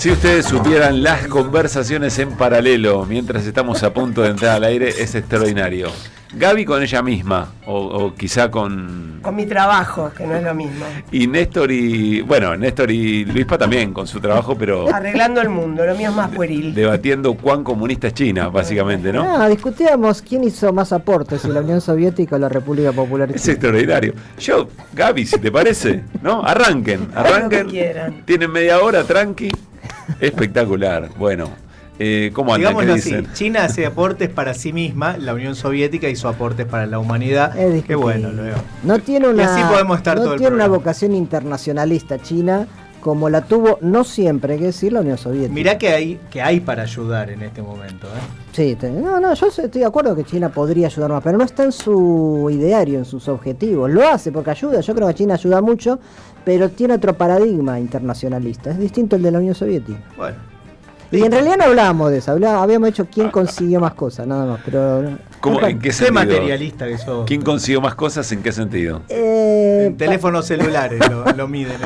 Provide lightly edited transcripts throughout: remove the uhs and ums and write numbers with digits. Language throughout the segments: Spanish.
Si ustedes supieran las conversaciones en paralelo mientras estamos a punto de entrar al aire, es extraordinario. Gaby con ella misma, o quizá con mi trabajo, que no es lo mismo. Y Néstor y Luispa también con su trabajo, pero arreglando el mundo, lo mío es más pueril. Debatiendo cuán comunista es China, básicamente, ¿no? No, discutíamos quién hizo más aportes, si la Unión Soviética o la República Popular China. Es extraordinario. Gaby, si te parece, ¿no? Arranquen. Tienen media hora, tranqui. Espectacular. Bueno. ¿Cómo andan? Digámoslo así, China hace aportes para sí misma, la Unión Soviética hizo aportes para la humanidad. Qué bueno, luego. No tiene una, y así podemos estar no todo el tiene una programa. vocación internacionalista China como la tuvo, no siempre, hay que decir, la Unión Soviética. Mirá que hay para ayudar en este momento. Sí, yo estoy de acuerdo que China podría ayudar más, pero no está en su ideario, en sus objetivos. Lo hace porque ayuda, yo creo que China ayuda mucho, pero tiene otro paradigma internacionalista, es distinto al de la Unión Soviética. Bueno. Y en realidad no hablábamos de eso, habíamos hecho quién consiguió más cosas, nada más, pero... ¿En qué sentido? Materialista que sos. ¿Quién consiguió más cosas? ¿En qué sentido? En teléfonos celulares lo miden.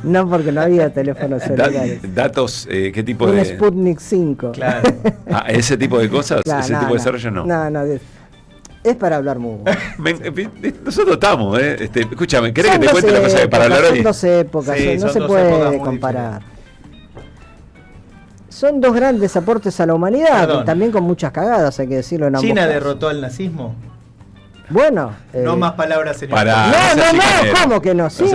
No, porque no había teléfonos celulares. ¿Datos? ¿Qué tipo Un de...? Sputnik 5. Claro. ¿Ese tipo de cosas? Claro, ¿Ese tipo de desarrollo no? No, es para hablar mucho. Nosotros estamos, escúchame, ¿querés que te cuente la cosa de para hablar hoy? Son 12 épocas, Sí, no se puede comparar. Son dos grandes aportes a la humanidad, también con muchas cagadas, hay que decirlo en ambos ¿China casos. derrotó al nazismo? Bueno. No más palabras en No, ¿cómo que no? Sí,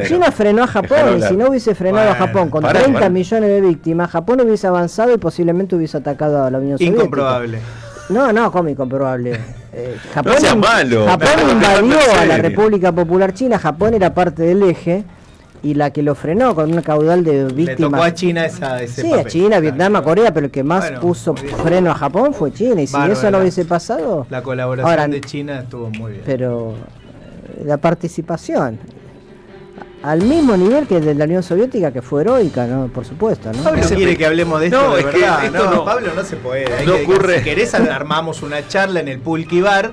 China frenó a Japón, y si no hubiese frenado a Japón con 30 millones de víctimas, Japón hubiese avanzado y posiblemente hubiese atacado a la Unión Soviética. Incomprobable. No, ¿cómo incomprobable? Japón, no sea malo. Japón invadió a la República Popular China, Japón era parte del eje, y la que lo frenó con un caudal de víctimas. Le tocó a China ese papel. A China, Vietnam, a Corea, pero el que más puso freno a Japón fue China, y si eso no hubiese pasado... La colaboración de China estuvo muy bien. Pero la participación, al mismo nivel que de la Unión Soviética, que fue heroica, ¿no? Por supuesto, ¿no? Pablo quiere que hablemos de esto, no, de es verdad. Que esto Pablo, no se puede. No ocurre. Si querés, armamos una charla en el Pulqui Bar.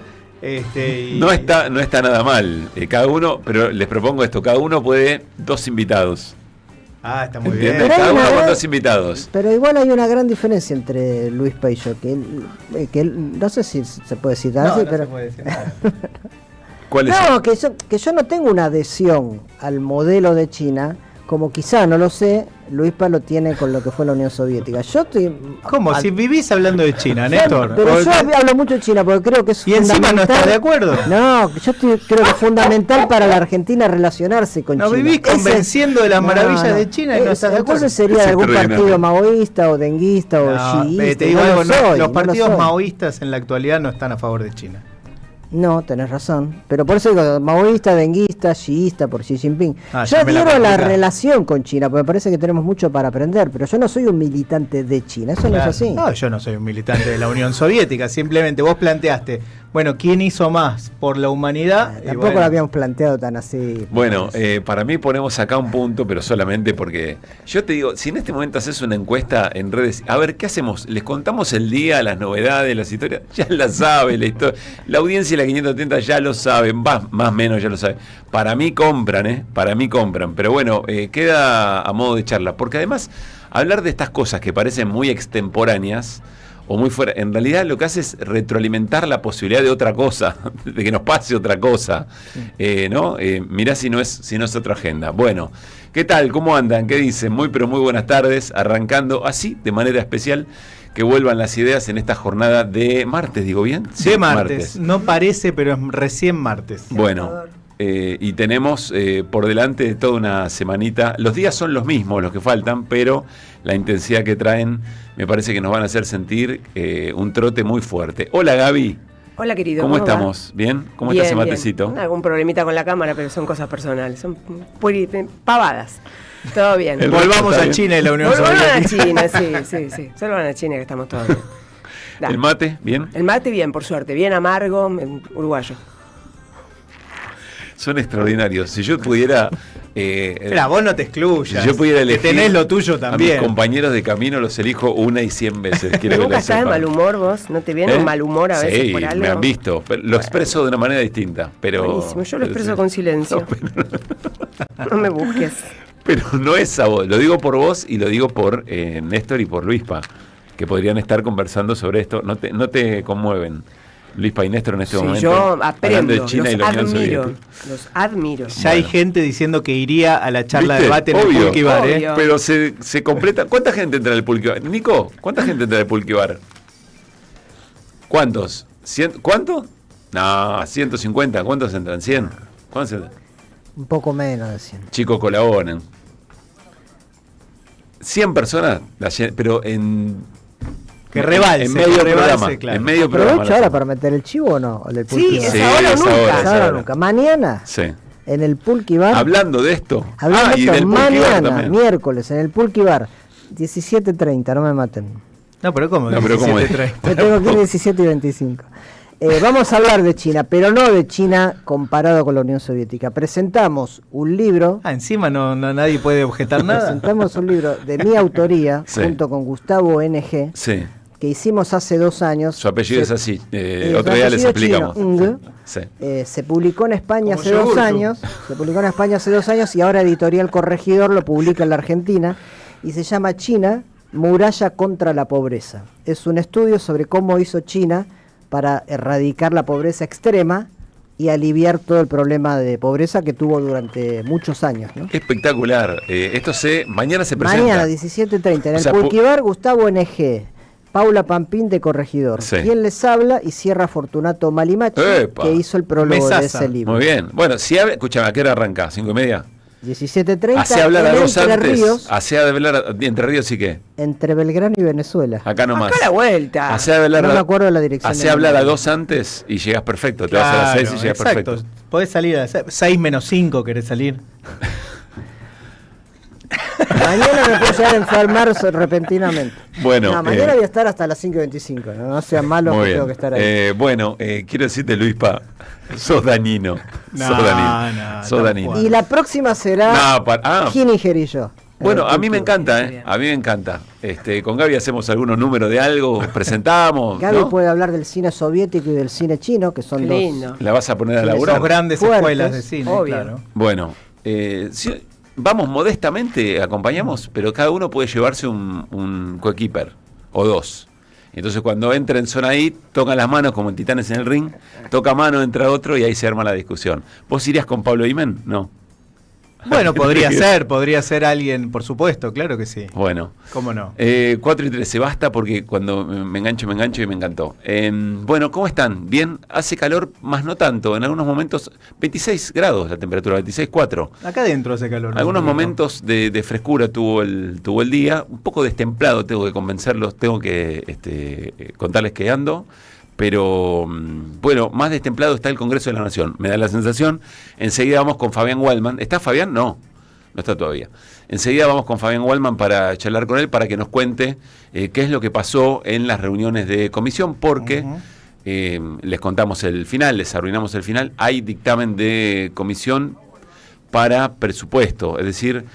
No está nada mal. Cada uno, pero les propongo esto, cada uno puede 2 invitados. Está muy bien. bien. Cada uno con 2 invitados. Pero igual hay una gran diferencia entre Luis y yo, que él, no sé si se puede citar así, pero... se puede decir nada. ¿Cuál es? No, que yo no tengo una adhesión al modelo de China, como quizá, no lo sé, Luispa lo tiene con lo que fue la Unión Soviética. Yo estoy... ¿Cómo? Si vivís hablando de China, Néstor. Pero yo hablo mucho de China porque creo que es fundamental. ¿Y encima no estás de acuerdo? No, yo creo que es fundamental para la Argentina relacionarse con China. No vivís convenciendo de las maravillas de China y no estás de acuerdo. Entonces sería de algún partido maoísta o denguista o chiísta. Te digo algo, los partidos maoístas en la actualidad no están a favor de China. No, tenés razón. Pero por eso digo, maoísta, denguista, chiísta por Xi Jinping. Yo adhiero la relación con China, porque me parece que tenemos mucho para aprender, pero yo no soy un militante de China, eso no es así. No, yo no soy un militante de la Unión Soviética, simplemente vos planteaste, bueno, ¿quién hizo más por la humanidad? Tampoco lo habíamos planteado tan así. Bueno, para mí ponemos acá un punto, pero solamente porque yo te digo, si en este momento haces una encuesta en redes, a ver, ¿qué hacemos? ¿Les contamos el día, las novedades, las historias? Ya la sabe la historia. La audiencia y la 530 ya lo saben, más o menos ya lo saben. Para mí compran, para mí compran. Pero bueno, queda a modo de charla, porque además hablar de estas cosas que parecen muy extemporáneas, o muy fuera, en realidad lo que hace es retroalimentar la posibilidad de otra cosa, de que nos pase otra cosa, ¿no? Mirá si no es otra agenda. Bueno, ¿qué tal? ¿Cómo andan? ¿Qué dicen? Muy pero muy buenas tardes, arrancando así, de manera especial, que vuelvan las ideas en esta jornada de martes, ¿digo bien? Sí, de martes, no parece, pero es recién martes. Bueno, y tenemos por delante toda una semanita. Los días son los mismos, los que faltan, pero la intensidad que traen me parece que nos van a hacer sentir un trote muy fuerte. Hola, Gaby. Hola, querido. ¿Cómo estamos? ¿Bien? ¿Cómo está ese matecito? Bien. Algún problemita con la cámara, pero son cosas personales, son pavadas. Todo bien. Volvamos a China y la Unión Soviética. Volvamos a China, sí. Solo van a China que estamos todos bien. ¿El mate? ¿Bien? El mate bien, por suerte. Bien amargo, uruguayo. Son extraordinarios. Si yo pudiera... Espera, vos no te excluyas. Si yo pudiera elegir... Que tenés lo tuyo también. A mis compañeros de camino los elijo 1 y 100 veces. ¿Nunca estás de mal humor vos? ¿No te viene un mal humor a veces por algo? Sí, me han visto. Pero lo expreso de una manera distinta. Pero, buenísimo, yo lo expreso con silencio. No me busques. Pero no es a vos, lo digo por vos y lo digo por Néstor y por Luispa, que podrían estar conversando sobre esto. No te conmueven, Luispa y Néstor, en este Sí, momento. yo hablando aprendo, de China y la Unión admiro, Soviética. los admiro. Ya hay gente diciendo que iría a la charla de ¿Viste? debate en el Obvio. Pulque Bar, Obvio. Pero se completa. ¿Cuánta gente entra en el Pulque Bar? Nico, ¿cuánta gente entra en el Pulque Bar? ¿Cuántos? ¿Cuánto? No, 150. ¿Cuántos entran? ¿100? ¿Cuántos entran? Un poco menos de 100. Chicos, colaboran. 100 personas, pero en... Que rebalse, en medio que rebalse, programa. claro. En medio programa. Aprovecho ahora para meter el chivo o no. El del Sí, Pulque Bar. es Sí, ahora o es nunca. ahora, Es ahora o ahora. nunca. Mañana, Sí. en el Pulque Bar. Hablando de esto. Hablando y de del esto, Pulque Bar mañana, también. miércoles, en el Pulque Bar, 17:30, no me maten. No, pero ¿cómo? No, pero ¿cómo es? 17:30. Me tengo que ir 17:25. Vamos a hablar de China, pero no de China comparado con la Unión Soviética. Presentamos un libro. Ah, encima nadie puede objetar nada. Presentamos un libro de mi autoría, Sí. junto con Gustavo NG, Sí. que hicimos hace 2 años. Su apellido es así. Otro su día les apellido explicamos. chino, Sí. Se publicó en España Como hace 2 yogurtu. años. Se publicó en España hace 2 años y ahora Editorial Corregidor lo publica en la Argentina y se llama China, muralla contra la pobreza. Es un estudio sobre cómo hizo China para erradicar la pobreza extrema y aliviar todo el problema de pobreza que tuvo durante muchos años, ¿no? Espectacular. Mañana se presenta. Mañana 17:30 en O el sea, Pulquibar, Gustavo NG, Paula Pampín de Corregidor. Sí. ¿Quién les habla? Y cierra Fortunato Malimachi, ¡Epa! que hizo el prólogo de Mesaza. ese libro. Muy bien. Bueno, si habla, escúchame, ¿a qué hora arranca? ¿5:30? 17:30 Hace hablar a en dos Entre antes. Ríos, Hace hablar Entre Ríos y qué. entre Belgrano y Venezuela. Acá nomás. Acá a la vuelta. Hace hablar No me acuerdo de la dirección Hace del hablar a número. 2 antes y llegas perfecto. Te vas a las 6 y llegas exacto. perfecto. Podés salir a 6 menos 5, querés salir. Mañana me puedo llegar a enfermar repentinamente. Bueno, No, mañana voy a estar hasta las 5:25. No sean malos, muy que bien. tengo que estar ahí. Quiero decirte, Luispa, sos dañino. No, sos dañino. no, sos tampoco. dañino. Y la próxima será No, Giníger y yo. Bueno, a mí me Cultura. encanta, Bien. A mí me encanta. Con Gaby hacemos algunos números de algo, presentamos, Gaby ¿no? puede hablar del cine soviético y del cine chino, que son Qué dos. lindo. La vas a poner a Sí, laburar. Dos grandes Fuertes, escuelas de cine, obvio. claro. Bueno, vamos modestamente, acompañamos, pero cada uno puede llevarse un coequiper o 2. Entonces cuando entra en zona ahí, tocan las manos como en Titanes en el ring, toca mano, entra otro y ahí se arma la discusión. ¿Vos irías con Pablo Imen? No. Bueno, podría ser alguien, por supuesto, claro que sí. Bueno. ¿Cómo no? 4 y 13, basta porque cuando me engancho y me encantó. Bueno, ¿cómo están? Bien, hace calor, más no tanto. En algunos momentos, 26 grados la temperatura, 26,4. Acá adentro hace calor. Algunos un poquito. momentos de frescura tuvo el día, un poco destemplado, tengo que convencerlos, tengo que contarles que ando. Pero bueno, más destemplado está el Congreso de la Nación, me da la sensación. Enseguida vamos con Fabián Waldman. ¿Está Fabián? No está todavía. Enseguida vamos con Fabián Waldman para charlar con él, para que nos cuente qué es lo que pasó en las reuniones de comisión, porque les contamos el final, les arruinamos el final. Hay dictamen de comisión para presupuesto, es decir,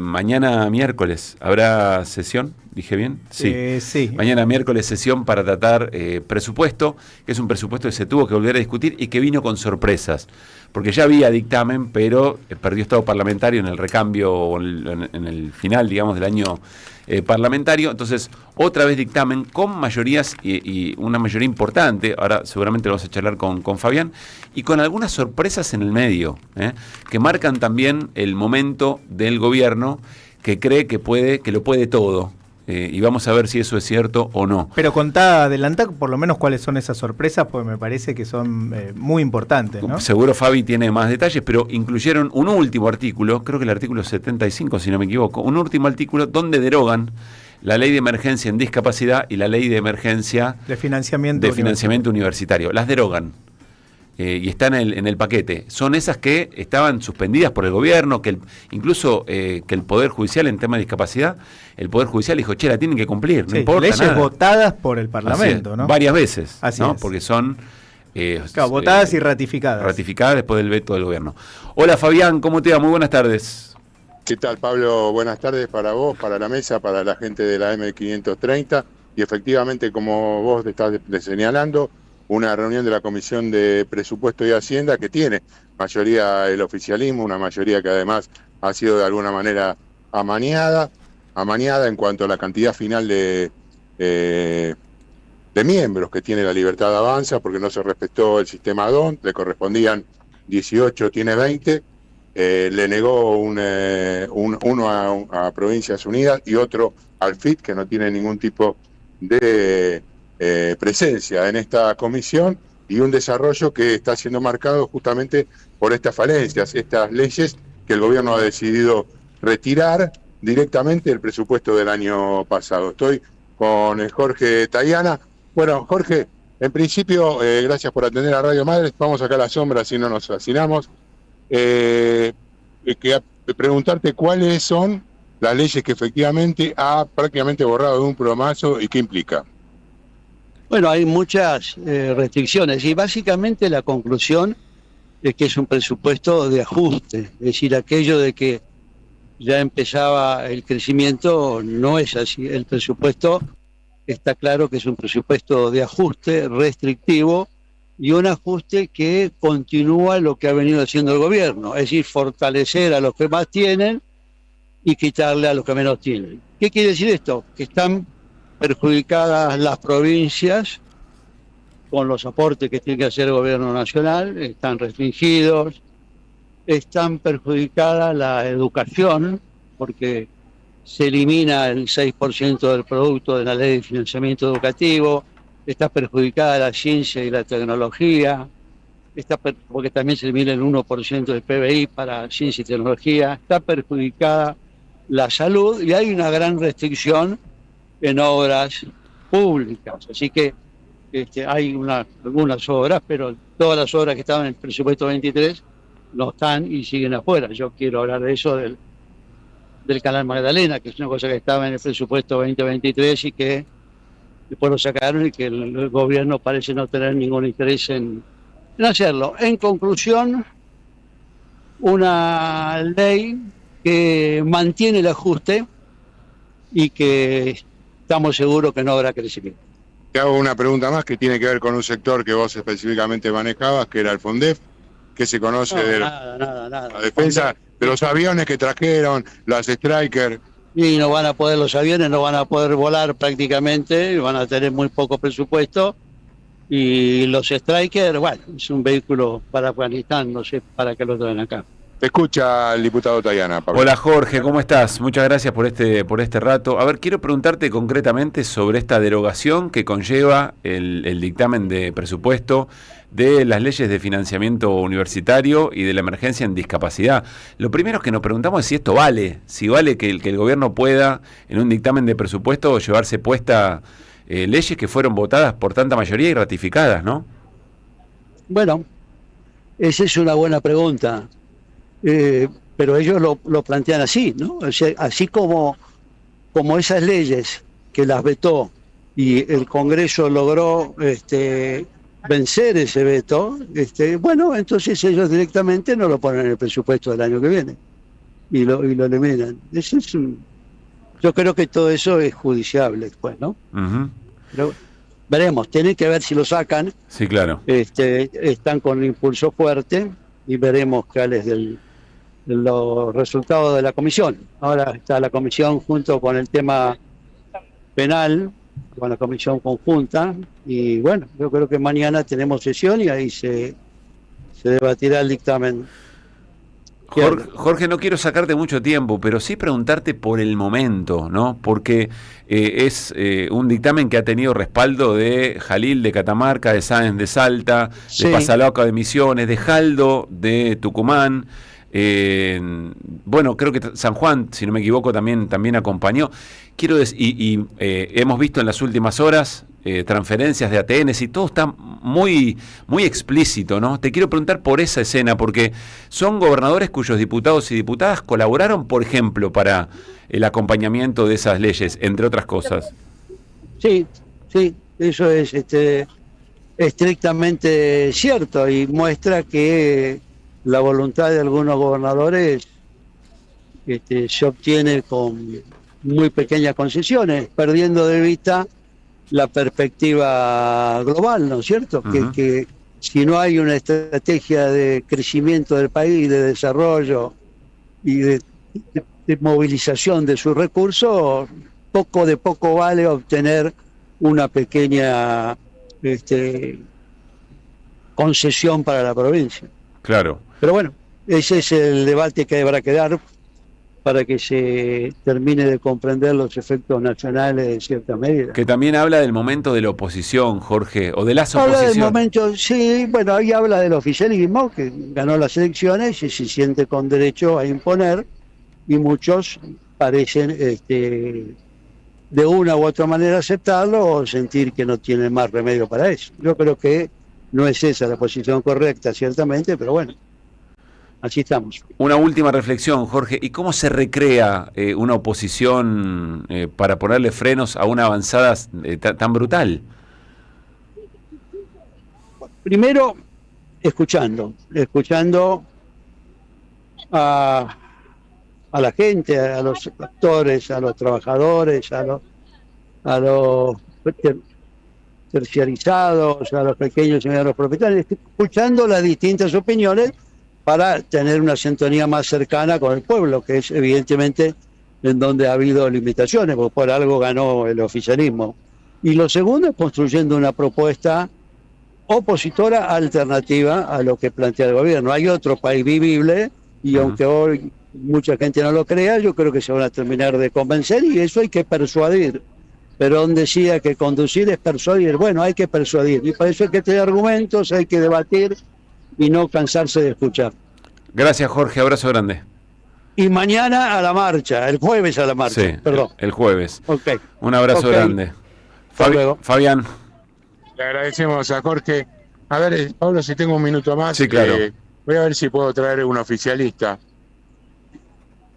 mañana miércoles habrá sesión. ¿Dije bien? Sí. Sí. Mañana miércoles sesión para tratar presupuesto, que es un presupuesto que se tuvo que volver a discutir y que vino con sorpresas. Porque ya había dictamen, pero perdió estado parlamentario en el recambio o en el final, digamos, del año parlamentario. Entonces, otra vez dictamen con mayorías y una mayoría importante. Ahora seguramente lo vamos a charlar con Fabián. Y con algunas sorpresas en el medio, que marcan también el momento del gobierno que cree que lo puede todo. Y vamos a ver si eso es cierto o no. Pero adelantá por lo menos cuáles son esas sorpresas, porque me parece que son muy importantes, ¿no? Seguro Fabi tiene más detalles, pero incluyeron un último artículo, creo que el artículo 75, si no me equivoco, un último artículo donde derogan la ley de emergencia en discapacidad y la ley de emergencia De financiamiento universitario. Las derogan. Y están en el paquete. Son esas que estaban suspendidas por el gobierno, que incluso que el Poder Judicial en tema de discapacidad, el Poder Judicial dijo, che, la tienen que cumplir, no Sí, importa leyes nada. votadas por el Así Parlamento, es, ¿no? varias veces, Así ¿no? es. Porque son... Claro, votadas y ratificadas. Ratificadas después del veto del gobierno. Hola Fabián, ¿cómo te va? Muy buenas tardes. ¿Qué tal, Pablo? Buenas tardes para vos, para la mesa, para la gente de la M530. Y efectivamente, como vos estás señalando, una reunión de la Comisión de Presupuesto y Hacienda que tiene mayoría el oficialismo, una mayoría que además ha sido de alguna manera amañada en cuanto a la cantidad final de miembros que tiene la Libertad Avanza, porque no se respetó el sistema DON, le correspondían 18, tiene 20, le negó uno a Provincias Unidas y otro al FIT, que no tiene ningún tipo de presencia en esta comisión, y un desarrollo que está siendo marcado justamente por estas falencias, estas leyes que el gobierno ha decidido retirar directamente del presupuesto del año pasado. Estoy con Jorge Tayana. Bueno, Jorge, en principio, gracias por atender a Radio Madres. Vamos acá a la sombra, si no nos hacinamos. Preguntarte cuáles son las leyes que efectivamente ha prácticamente borrado de un plumazo y qué implica. Bueno, hay muchas restricciones y básicamente la conclusión es que es un presupuesto de ajuste, es decir, aquello de que ya empezaba el crecimiento no es así. El presupuesto está claro que es un presupuesto de ajuste restrictivo y un ajuste que continúa lo que ha venido haciendo el gobierno, es decir, fortalecer a los que más tienen y quitarle a los que menos tienen. ¿Qué quiere decir esto? Que están perjudicadas las provincias con los aportes que tiene que hacer el gobierno nacional, están restringidos, están perjudicadas la educación, porque se elimina el 6% del producto de la ley de financiamiento educativo, está perjudicada la ciencia y la tecnología, porque también se elimina el 1% del PBI para ciencia y tecnología, está perjudicada la salud y hay una gran restricción en obras públicas. Así que hay algunas obras, pero todas las obras que estaban en el presupuesto 23 no están y siguen afuera. Yo quiero hablar de eso, del Canal Magdalena, que es una cosa que estaba en el presupuesto 2023 y que después lo sacaron y que el gobierno parece no tener ningún interés en hacerlo. En conclusión, una ley que mantiene el ajuste y que estamos seguros que no habrá crecimiento. Te hago una pregunta más que tiene que ver con un sector que vos específicamente manejabas, que era el FONDEF, que se conoce de nada. la defensa de los aviones que trajeron, las Stryker. Y no van a poder, los aviones no van a poder volar prácticamente, van a tener muy poco presupuesto. Y los Stryker, bueno, es un vehículo para Afganistán, no sé para qué lo traen acá. Te escucha el diputado Tayana, Pablo. Hola Jorge, ¿cómo estás? Muchas gracias por este rato. A ver, quiero preguntarte concretamente sobre esta derogación que conlleva el dictamen de presupuesto de las leyes de financiamiento universitario y de la emergencia en discapacidad. Lo primero es que nos preguntamos es si esto vale, si vale que el gobierno pueda en un dictamen de presupuesto llevarse puesta leyes que fueron votadas por tanta mayoría y ratificadas, ¿no? Bueno, esa es una buena pregunta. Pero ellos lo plantean así, ¿no? O sea, así como esas leyes que las vetó y el Congreso logró vencer ese veto, bueno, entonces ellos directamente no lo ponen en el presupuesto del año que viene y lo eliminan. Yo creo que todo eso es judiciable después, ¿no? Uh-huh. Pero veremos, tienen que ver si lo sacan. Sí, claro. Están con un impulso fuerte y veremos cuáles los resultados de la comisión. Ahora está la comisión junto con el tema penal, con la comisión conjunta, y bueno, yo creo que mañana tenemos sesión y ahí se debatirá el dictamen. Jorge, no quiero sacarte mucho tiempo, pero sí preguntarte por el momento, ¿no? Porque es un dictamen que ha tenido respaldo de Jalil de Catamarca, de Sáenz de Salta, sí, de Pasalaca de Misiones, de Jaldo de Tucumán. Bueno, creo que San Juan, si no me equivoco, también acompañó. Quiero decir, hemos visto en las últimas horas transferencias de ATNs y todo está muy, muy explícito, ¿no? Te quiero preguntar por esa escena, porque son gobernadores cuyos diputados y diputadas colaboraron, por ejemplo, para el acompañamiento de esas leyes, entre otras cosas. Sí, eso es estrictamente cierto y muestra que la voluntad de algunos gobernadores se obtiene con muy pequeñas concesiones, perdiendo de vista la perspectiva global, ¿no es cierto? Uh-huh. Que si no hay una estrategia de crecimiento del país, de desarrollo y de de movilización de sus recursos, poco vale obtener una pequeña concesión para la provincia. Claro. Pero bueno, ese es el debate que habrá que dar para que se termine de comprender los efectos nacionales en cierta medida. Que también habla del momento de la oposición, Jorge, o de las Habla oposiciones. del momento, sí, bueno, ahí habla del oficialismo, que ganó las elecciones y se siente con derecho a imponer, y muchos parecen de una u otra manera aceptarlo o sentir que no tienen más remedio para eso. Yo creo que no es esa la posición correcta, ciertamente, pero bueno, así estamos. Una última reflexión, Jorge. ¿Y cómo se recrea una oposición para ponerle frenos a una avanzada tan brutal? Primero, escuchando a la gente, a los actores, a los trabajadores, a los terciarizados, a los pequeños y medianos propietarios, escuchando las distintas opiniones para tener una sintonía más cercana con el pueblo, que es evidentemente en donde ha habido limitaciones, porque por algo ganó el oficialismo. Y lo segundo, construyendo una propuesta opositora alternativa a lo que plantea el gobierno. Hay otro país vivible y aunque hoy mucha gente no lo crea, yo creo que se van a terminar de convencer y eso hay que persuadir. Perón decía que conducir es persuadir. Bueno, hay que persuadir y para eso hay que tener argumentos, hay que debatir y no cansarse de escuchar. Gracias, Jorge. Abrazo grande. Y mañana a la marcha, el jueves a la marcha. Sí, perdón. El jueves. Okay. Un abrazo grande. Hasta luego. Fabián. Le agradecemos a Jorge. A ver, Pablo, si tengo un minuto más. Sí, claro. Voy a ver si puedo traer un oficialista.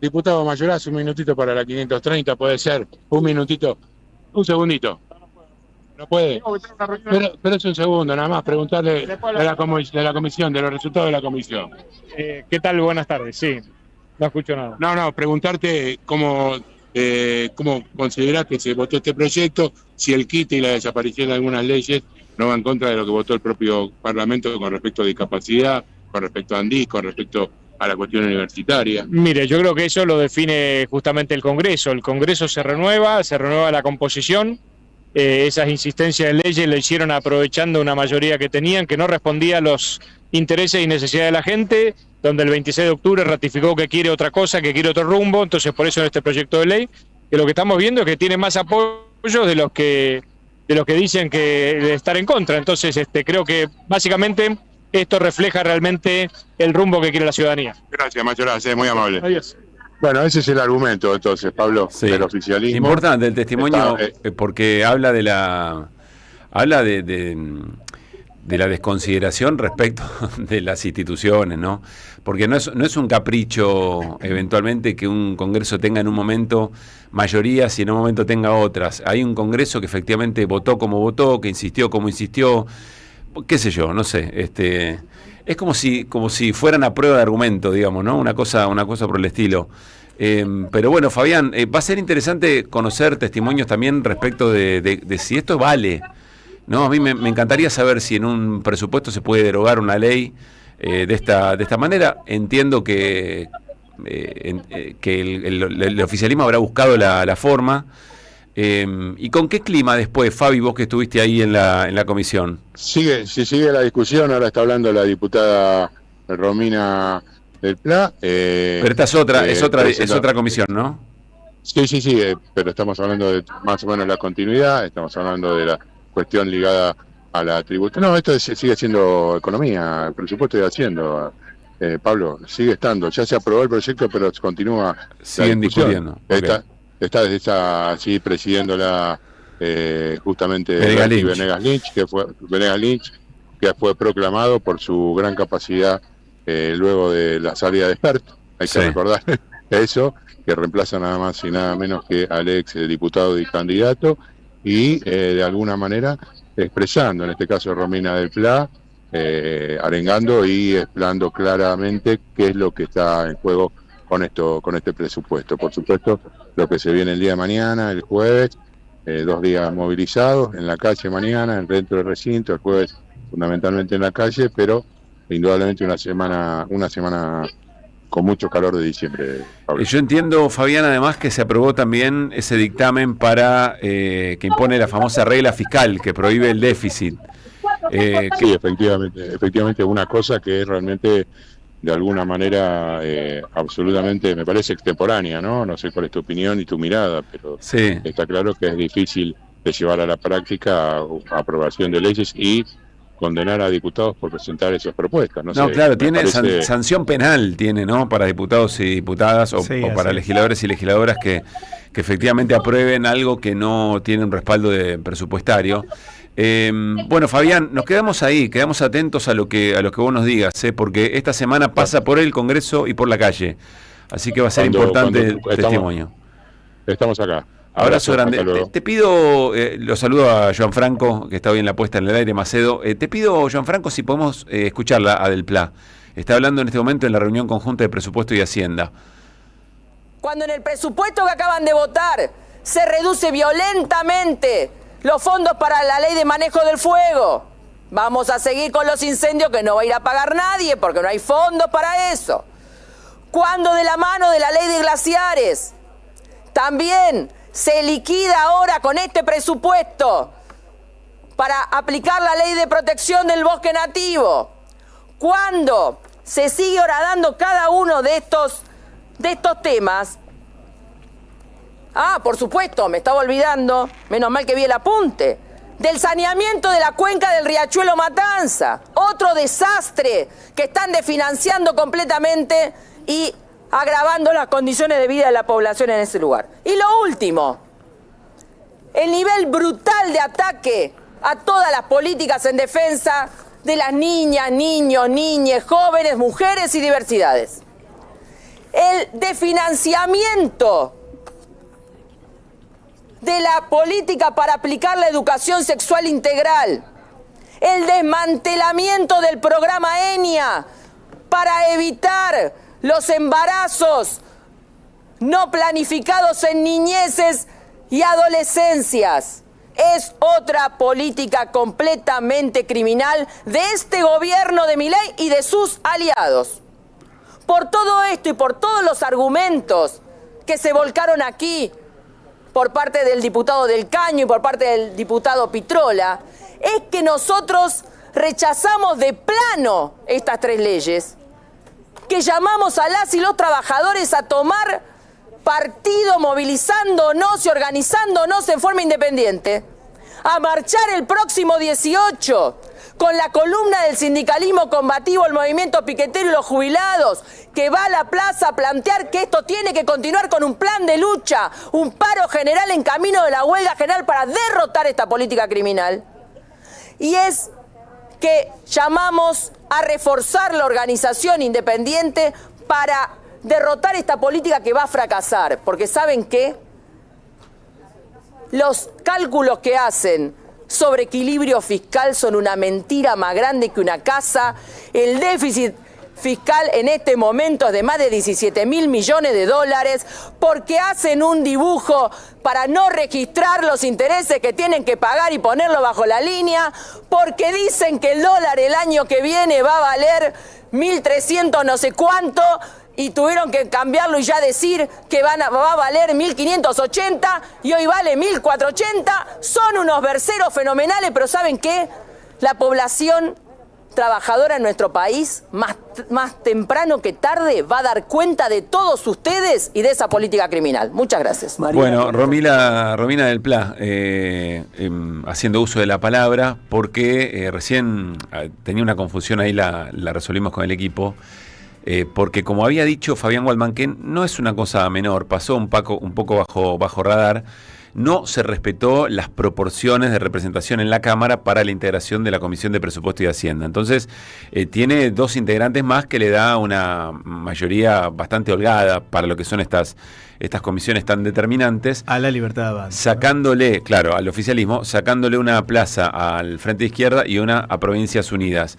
Diputado Mayoraz, un minutito para la 530, puede ser. Un minutito. Un segundito. No puede. Pero es un segundo, nada más, preguntarle de la comisión, de los resultados de la comisión. ¿Qué tal? Buenas tardes, sí. No escucho nada. No, preguntarte cómo considerás que se votó este proyecto, si el quite y la desaparición de algunas leyes no va en contra de lo que votó el propio Parlamento con respecto a discapacidad, con respecto a Andís, con respecto a la cuestión universitaria. Mire, yo creo que eso lo define justamente el Congreso. El Congreso se renueva la composición. Esas insistencias de leyes le hicieron aprovechando una mayoría que tenían, que no respondía a los intereses y necesidades de la gente, donde el 26 de octubre ratificó que quiere otra cosa, que quiere otro rumbo. Entonces, por eso en este proyecto de ley, que lo que estamos viendo es que tiene más apoyo de los que dicen que de estar en contra. Entonces, creo que básicamente esto refleja realmente el rumbo que quiere la ciudadanía. Gracias, Mayoraz, muy amable. Adiós. Bueno, ese es el argumento entonces, Pablo, Sí. del oficialismo. Importante el testimonio porque habla de la desconsideración respecto de las instituciones, ¿no? Porque no es un capricho eventualmente que un Congreso tenga en un momento mayorías y en un momento tenga otras. Hay un Congreso que efectivamente votó como votó, que insistió como insistió, qué sé yo, no sé, es como si fueran a prueba de argumento, digamos, ¿no? Una cosa por el estilo. Pero bueno, Fabián, va a ser interesante conocer testimonios también respecto de si esto vale, ¿no? A mí me encantaría saber si en un presupuesto se puede derogar una ley de esta manera. Entiendo que el oficialismo habrá buscado la forma. ¿Y con qué clima después, Fabi, vos que estuviste ahí en la comisión? Sigue la discusión, ahora está hablando la diputada Romina del Pla. Pero esta es otra comisión, ¿no? Sí, pero estamos hablando de más o menos la continuidad, estamos hablando de la cuestión ligada a la tributación. No, esto sigue siendo economía, el presupuesto sigue haciendo, Pablo, sigue estando. Ya se aprobó el proyecto, pero continúa. Siguen discutiendo. Está así presidiéndola justamente Venegas Lynch, que fue proclamado por su gran capacidad luego de la salida de Spert. Hay que recordar eso, que reemplaza nada más y nada menos que al ex diputado y candidato, y de alguna manera expresando, en este caso Romina del Pla, arengando y explicando claramente qué es lo que está en juego con este presupuesto. Por supuesto, lo que se viene el día de mañana, el jueves, 2 días movilizados en la calle mañana, dentro del recinto, el jueves fundamentalmente en la calle, pero indudablemente una semana con mucho calor de diciembre, Pablo. Yo entiendo, Fabián, además que se aprobó también ese dictamen para que impone la famosa regla fiscal que prohíbe el déficit. Sí, efectivamente una cosa que es realmente de alguna manera absolutamente, me parece extemporánea, ¿no? No sé cuál es tu opinión y tu mirada, pero sí, está claro que es difícil de llevar a la práctica aprobación de leyes y condenar a diputados por presentar esas propuestas. No sé, claro, tiene parece... sanción penal, tiene, ¿no? Para diputados y diputadas o para legisladores y legisladoras que efectivamente aprueben algo que no tiene un respaldo presupuestario. Bueno, Fabián, nos quedamos ahí, quedamos atentos a lo que vos nos digas, porque esta semana pasa por el Congreso y por la calle, así que va a ser importante el testimonio. Estamos acá. Abrazo grande. Te pido, lo saludo a Joan Franco, que está hoy en la puesta en el aire, Macedo. Te pido, Joan Franco, si podemos escucharla a Del Pla. Está hablando en este momento en la reunión conjunta de Presupuesto y Hacienda. Cuando en el presupuesto que acaban de votar se reduce violentamente los fondos para la ley de manejo del fuego, vamos a seguir con los incendios que no va a ir a pagar nadie porque no hay fondos para eso. Cuando de la mano de la ley de glaciares también se liquida ahora con este presupuesto para aplicar la ley de protección del bosque nativo. Cuando se sigue horadando cada uno de estos temas. Por supuesto, me estaba olvidando, menos mal que vi el apunte, del saneamiento de la cuenca del Riachuelo Matanza. Otro desastre que están desfinanciando completamente y agravando las condiciones de vida de la población en ese lugar. Y lo último, el nivel brutal de ataque a todas las políticas en defensa de las niñas, niños, niñas, jóvenes, mujeres y diversidades. El desfinanciamiento de la política para aplicar la educación sexual integral. El desmantelamiento del programa ENIA para evitar los embarazos no planificados en niñeces y adolescencias. Es otra política completamente criminal de este gobierno de Milei y de sus aliados. Por todo esto y por todos los argumentos que se volcaron aquí por parte del diputado Del Caño y por parte del diputado Pitrola, es que nosotros rechazamos de plano estas tres leyes, que llamamos a las y los trabajadores a tomar partido movilizándonos y organizándonos en forma independiente, a marchar el próximo 18 con la columna del sindicalismo combativo, el movimiento piquetero y los jubilados, que va a la plaza a plantear que esto tiene que continuar con un plan de lucha, un paro general en camino de la huelga general para derrotar esta política criminal. Y es que llamamos a reforzar la organización independiente para derrotar esta política que va a fracasar, porque ¿saben qué? Los cálculos que hacen sobre equilibrio fiscal son una mentira más grande que una casa. El déficit fiscal en este momento es de más de 17.000 millones de dólares, porque hacen un dibujo para no registrar los intereses que tienen que pagar y ponerlo bajo la línea, porque dicen que el dólar el año que viene va a valer 1.300 no sé cuánto, y tuvieron que cambiarlo y ya decir que va a valer 1.580 y hoy vale 1.480. Son unos berceros fenomenales, pero ¿saben qué? La población trabajadora en nuestro país, más temprano que tarde, va a dar cuenta de todos ustedes y de esa política criminal. Muchas gracias. Bueno, Romina Del Pla, haciendo uso de la palabra, porque recién tenía una confusión ahí, la resolvimos con el equipo. Porque como había dicho Fabián Gualmanquén, no es una cosa menor, pasó un poco bajo radar, no se respetó las proporciones de representación en la Cámara para la integración de la Comisión de Presupuesto y Hacienda. Entonces, tiene dos integrantes más que le da una mayoría bastante holgada para lo que son estas comisiones tan determinantes. A la Libertad Avanza. Sacándole, claro, al oficialismo, sacándole una plaza al Frente Izquierda y una a Provincias Unidas.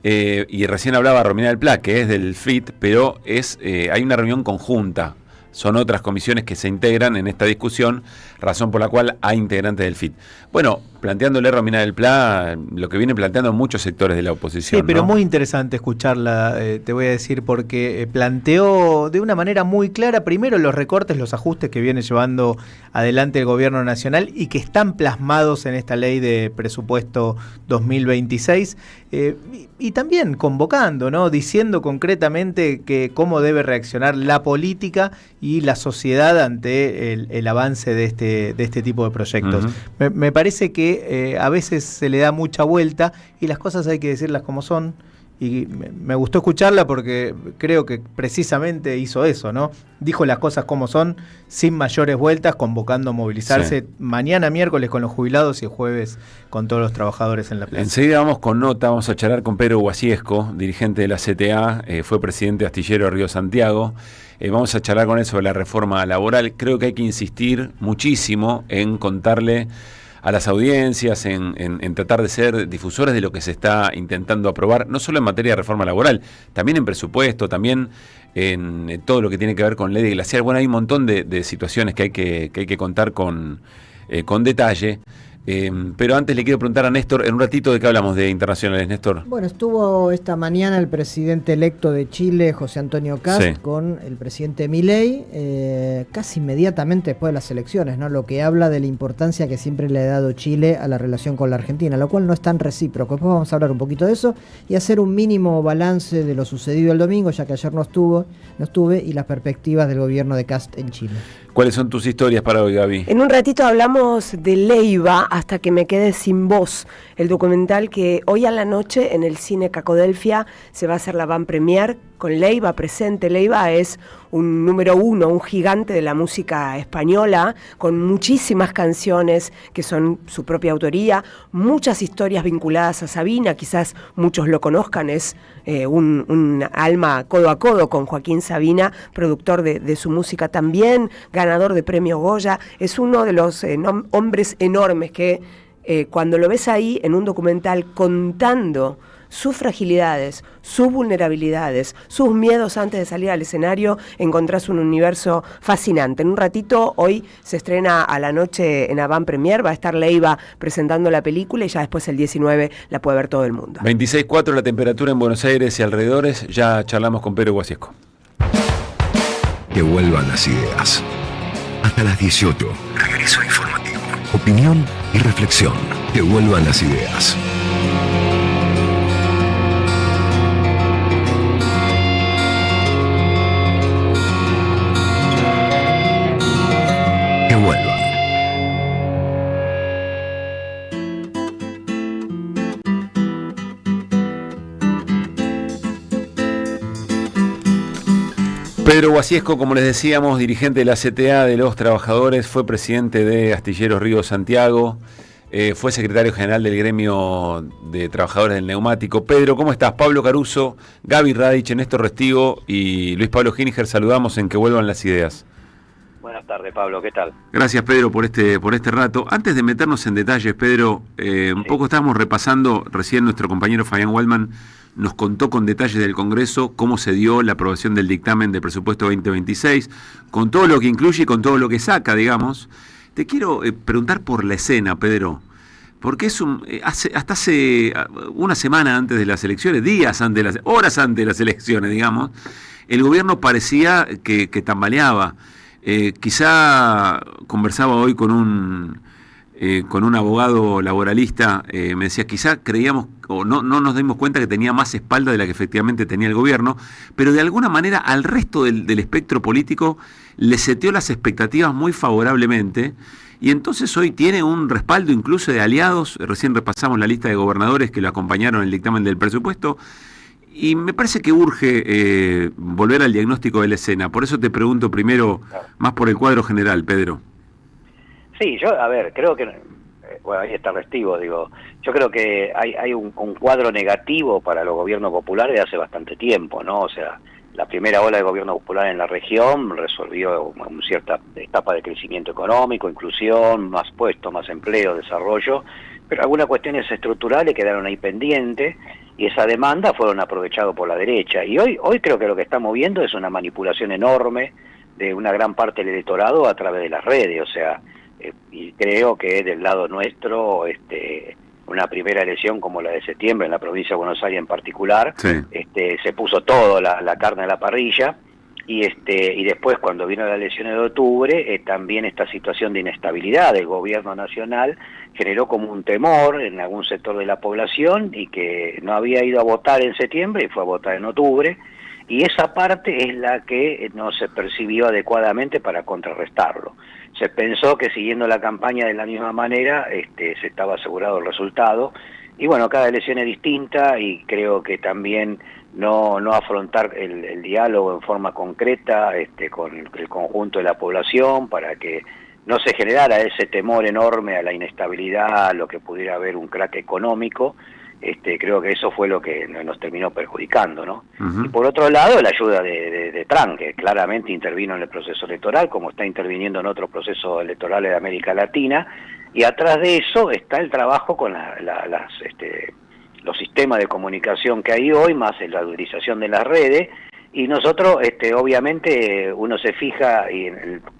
Y recién hablaba Romina Del Pla, que es del FIT, pero hay una reunión conjunta. son otras comisiones que se integran en esta discusión, razón por la cual hay integrantes del FIT. Bueno, planteándole Romina del Pla lo que vienen planteando muchos sectores de la oposición. Sí, pero ¿no? muy interesante escucharla, te voy a decir, porque planteó de una manera muy clara, primero los recortes, los ajustes que viene llevando adelante el gobierno nacional y que están plasmados en esta ley de presupuesto 2026, y también convocando, ¿no? Diciendo concretamente que cómo debe reaccionar la política y la sociedad ante el avance de este tipo de proyectos. Me parece que a veces se le da mucha vuelta y las cosas hay que decirlas como son. Y me gustó escucharla porque creo que precisamente hizo eso, ¿no? Dijo las cosas como son, sin mayores vueltas, convocando a movilizarse mañana miércoles con los jubilados y el jueves con todos los trabajadores en la plaza. Enseguida vamos con nota, vamos a charlar con Pedro Guasiesco, dirigente de la CTA, fue presidente astillero de Río Santiago. Vamos a charlar con él sobre la reforma laboral. Creo que hay que insistir muchísimo en contarle a las audiencias, en tratar de ser difusores de lo que se está intentando aprobar, no solo en materia de reforma laboral, también en presupuesto, también en todo lo que tiene que ver con ley de glaciar. Bueno, hay un montón de situaciones que hay que contar con detalle. Pero antes le quiero preguntar a Néstor, en un ratito, ¿de qué hablamos de internacionales, Néstor? Bueno, estuvo esta mañana el presidente electo de Chile, José Antonio Kast, Sí. con el presidente Milei, casi inmediatamente después de las elecciones, ¿no? Lo que habla de la importancia que siempre le ha dado Chile a la relación con la Argentina, lo cual no es tan recíproco. Después vamos a hablar un poquito de eso y hacer un mínimo balance de lo sucedido el domingo, ya que ayer no estuve, y las perspectivas del gobierno de Kast en Chile. ¿Cuáles son tus historias para hoy, Gaby? En un ratito hablamos de Leiva, Hasta que me quede sin voz, el documental que hoy a la noche en el Cine Cacodelfia se va a hacer la van premier con Leiva presente. Leiva es un número uno, un gigante de la música española, con muchísimas canciones que son su propia autoría, muchas historias vinculadas a Sabina, quizás muchos lo conozcan, es un alma codo a codo con Joaquín Sabina, productor de su música también, ganador de premio Goya, es uno de los hombres enormes que cuando lo ves ahí en un documental contando sus fragilidades, sus vulnerabilidades, sus miedos antes de salir al escenario, encontrás un universo fascinante. En un ratito, hoy se estrena a la noche en Avant Premier, va a estar Leiva presentando la película y ya después el 19 la puede ver todo el mundo. 26.4 la temperatura en Buenos Aires y alrededores, ya charlamos con Pedro Guasiesco. Que vuelvan las ideas. Hasta las 18, regreso informativo. Opinión y reflexión. Que vuelvan las ideas. Que vuelvan. Pedro Guasiesco, como les decíamos, dirigente de la CTA de los trabajadores, fue presidente de Astilleros Río Santiago, fue secretario general del gremio de trabajadores del neumático. Pedro, ¿cómo estás? Pablo Caruso, Gaby Radich, Néstor Restivo y Luis Pablo Gininger, saludamos en Que vuelvan las ideas. Buenas tardes, Pablo, ¿qué tal? Gracias, Pedro, por este rato. Antes de meternos en detalles, Pedro, un poco estábamos repasando, recién nuestro compañero Fabián Waldman nos contó con detalles del Congreso cómo se dio la aprobación del dictamen de presupuesto 2026, con todo lo que incluye y con todo lo que saca, digamos. Te quiero preguntar por la escena, Pedro, porque es hasta hace una semana antes de las elecciones, horas antes de las elecciones, digamos, el gobierno parecía que tambaleaba. Quizá conversaba hoy con un abogado laboralista, me decía, quizá creíamos o no nos dimos cuenta que tenía más espalda de la que efectivamente tenía el gobierno, pero de alguna manera al resto del espectro político le seteó las expectativas muy favorablemente y entonces hoy tiene un respaldo incluso de aliados. Recién repasamos la lista de gobernadores que lo acompañaron en el dictamen del presupuesto. Y me parece que urge volver al diagnóstico de la escena. Por eso te pregunto primero, más por el cuadro general, Pedro. Sí, yo, creo que, bueno, ahí está Restivo, digo, yo creo que hay un cuadro negativo para los gobiernos populares de hace bastante tiempo, ¿no? O sea, la primera ola de gobierno popular en la región resolvió una cierta etapa de crecimiento económico, inclusión, más puestos, más empleo, desarrollo, pero algunas cuestiones estructurales quedaron ahí pendientes y esa demanda fueron aprovechadas por la derecha. Y hoy creo que lo que estamos viendo es una manipulación enorme de una gran parte del electorado a través de las redes, o sea, y creo que del lado nuestro, una primera elección como la de septiembre en la provincia de Buenos Aires en particular, Sí. se puso todo la carne a la parrilla, y después cuando vino las elecciones de octubre, también esta situación de inestabilidad del gobierno nacional generó como un temor en algún sector de la población, y que no había ido a votar en septiembre y fue a votar en octubre, y esa parte es la que no se percibió adecuadamente para contrarrestarlo. Se pensó que siguiendo la campaña de la misma manera se estaba asegurado el resultado, y bueno, cada elección es distinta, y creo que también no afrontar el diálogo en forma concreta con el conjunto de la población para que no se generara ese temor enorme a la inestabilidad, a lo que pudiera haber un crack económico. Creo que eso fue lo que nos terminó perjudicando, ¿no? Uh-huh. Y por otro lado, la ayuda de Trump, que claramente intervino en el proceso electoral, como está interviniendo en otros procesos electorales de América Latina, y atrás de eso está el trabajo con los sistemas de comunicación que hay hoy, más la utilización de las redes, y nosotros, obviamente, uno se fija, y